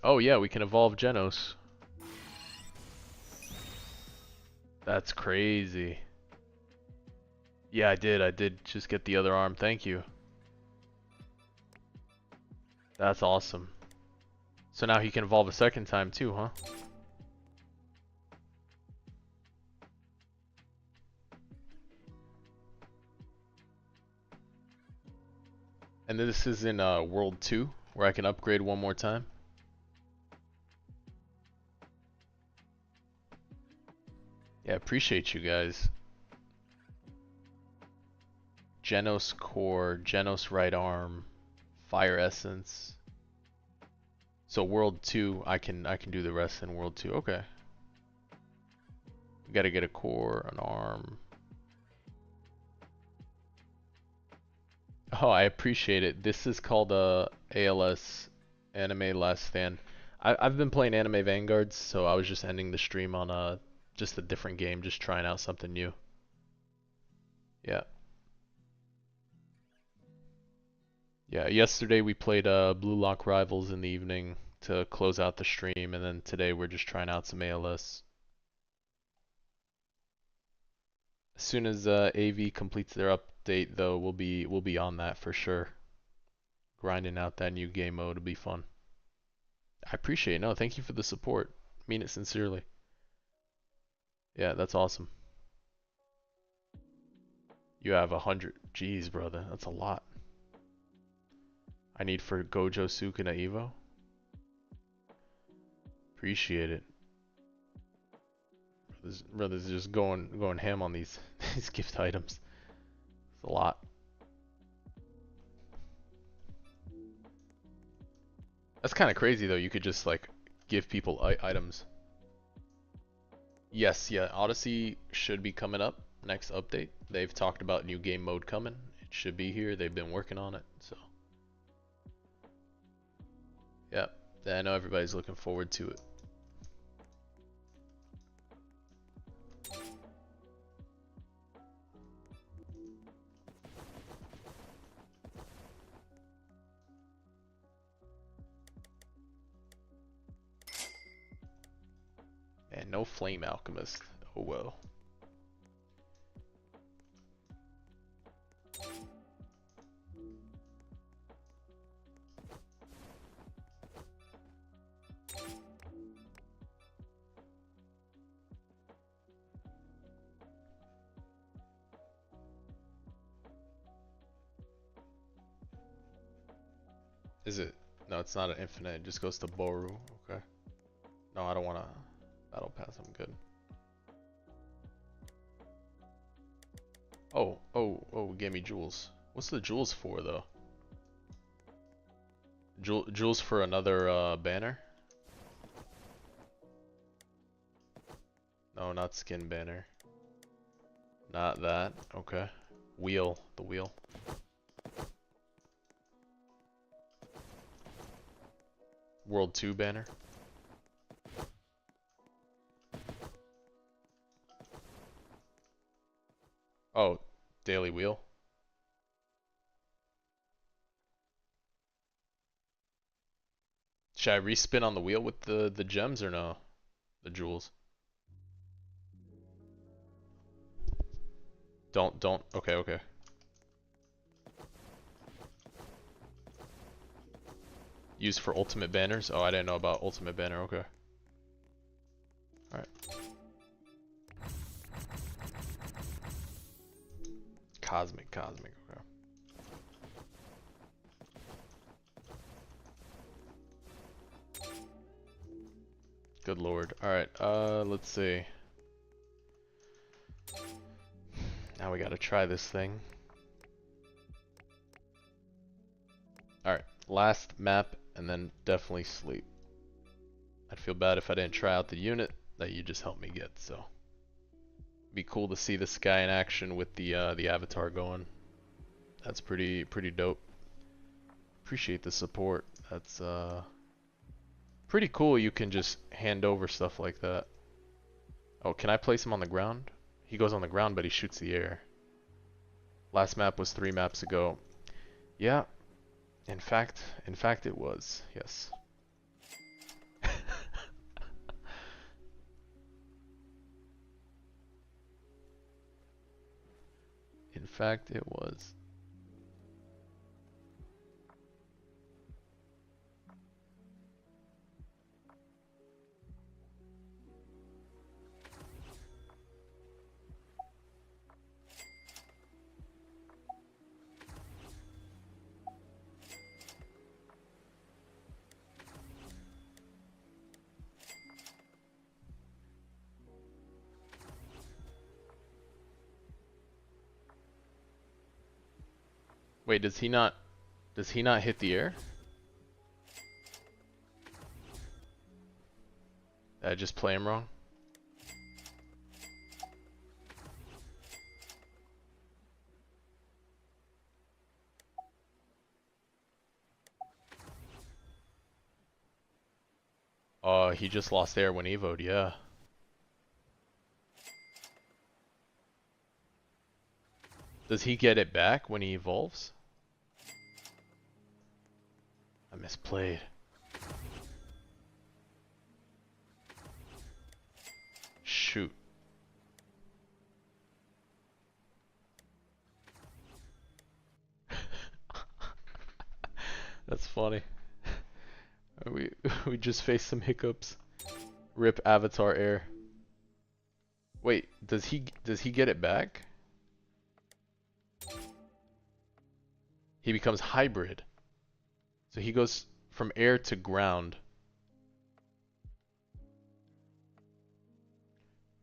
Oh yeah, we can evolve Genos. That's crazy. Yeah, I did just get the other arm. Thank you. That's awesome. So now he can evolve a second time too, huh? And this is in World 2, where I can upgrade one more time. Yeah, appreciate you guys. Genos Core, Genos Right Arm, Fire Essence. So World 2, I can do the rest in World 2. Okay. We gotta get a core, an arm. Oh, I appreciate it. This is called ALS, Anime Last Stand. I've been playing Anime Vanguards, so I was just ending the stream on just a different game, just trying out something new. Yeah. Yeah, yesterday we played Blue Lock Rivals in the evening to close out the stream, and then today we're just trying out some ALS. As soon as AV completes their update, though, we'll be on that for sure. Grinding out that new game mode will be fun. I appreciate it. No, thank you for the support. Mean it sincerely. Yeah, that's awesome. You have 100. Jeez, brother, that's a lot. I need for Gojo Sukuna Evo. Appreciate it. Brothers just going ham on these these gift items. It's a lot. That's kind of crazy though. You could just like give people items. Yes, yeah. Odyssey should be coming up next update. They've talked about new game mode coming. It should be here. They've been working on it. So, yeah. I know everybody's looking forward to it. And no Flame Alchemist. Oh well. Is it? No, it's not an infinite. It just goes to Boru. Okay. No, I don't want to battle pass. I'm good. Oh, gave me jewels. What's the jewels for though? Jewels for another banner? No, not skin banner. Not that. Okay. Wheel. The wheel. World 2 banner. Oh, daily wheel. Should I respin on the wheel with the gems or no? The jewels. Don't. Okay. Used for ultimate banners? Oh, I didn't know about ultimate banner. Okay. Alright. Cosmic. Okay. Good lord. Alright, let's see. Now we gotta try this thing. Alright, last map and then definitely sleep. I'd feel bad if I didn't try out the unit that you just helped me get, so. Be cool to see this guy in action with the avatar going. That's pretty dope. Appreciate the support. That's pretty cool you can just hand over stuff like that. Oh, can I place him on the ground? He goes on the ground but he shoots the air. Last map was 3 maps ago. Yeah. In fact it was. Yes. In fact it was. Wait, does he not hit the air? Did I just play him wrong? Oh, he just lost air when evoed, yeah. Does he get it back when he evolves? I misplayed. Shoot. That's funny. We just faced some hiccups. Rip avatar air. Wait, does he get it back? He becomes hybrid. So he goes from air to ground.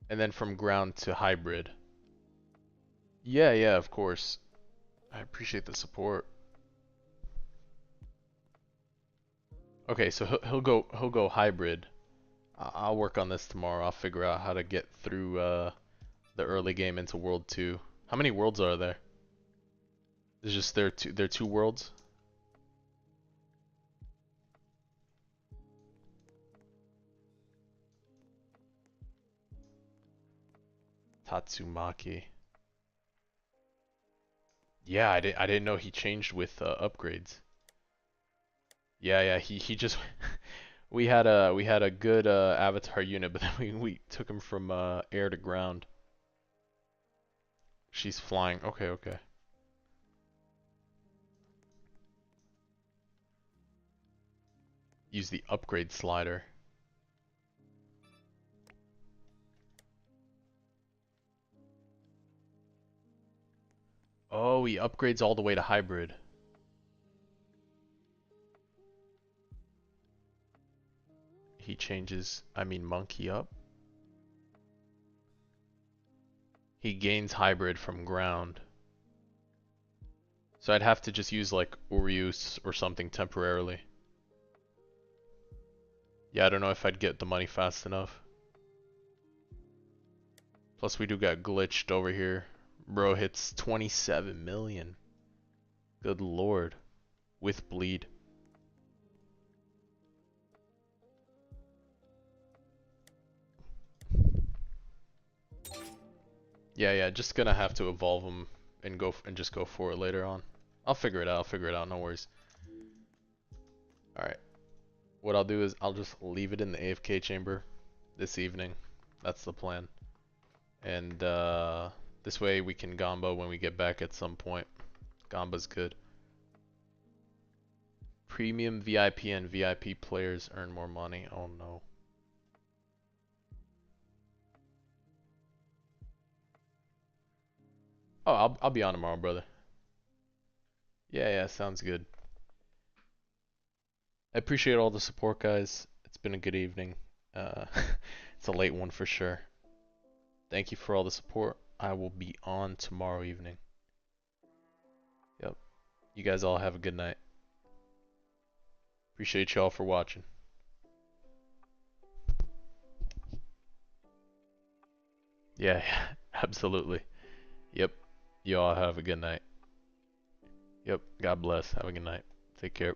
And then from ground to hybrid. Yeah, of course. I appreciate the support. Okay, so he'll go hybrid. I'll work on this tomorrow. I'll figure out how to get through the early game into World 2. How many worlds are there? There's just there are two worlds. Tatsumaki. Yeah, I didn't know he changed with upgrades. Yeah, he just we had a good avatar unit, but then we took him from air to ground. She's flying. Okay. Use the upgrade slider. Oh, he upgrades all the way to hybrid. He changes, I mean monkey up. He gains hybrid from ground. So I'd have to just use like Urius or something temporarily. Yeah, I don't know if I'd get the money fast enough. Plus we do got glitched over here. Bro hits 27 million. Good lord. With bleed. Yeah, just gonna have to evolve him and just go for it later on. I'll figure it out, no worries. Alright. What I'll do is I'll just leave it in the AFK chamber this evening. That's the plan. And this way we can Gombo when we get back at some point. Gomba's good. Premium VIP and VIP players earn more money. Oh no. Oh, I'll be on tomorrow, brother. Yeah, sounds good. I appreciate all the support, guys. It's been a good evening. It's a late one for sure. Thank you for all the support. I will be on tomorrow evening. Yep. You guys all have a good night. Appreciate y'all for watching. Yeah, absolutely. Yep. You all have a good night. Yep. God bless. Have a good night. Take care.